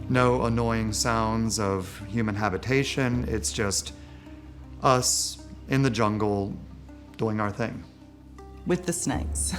no annoying sounds of human habitation. It's just us in the jungle doing our thing. With the snakes.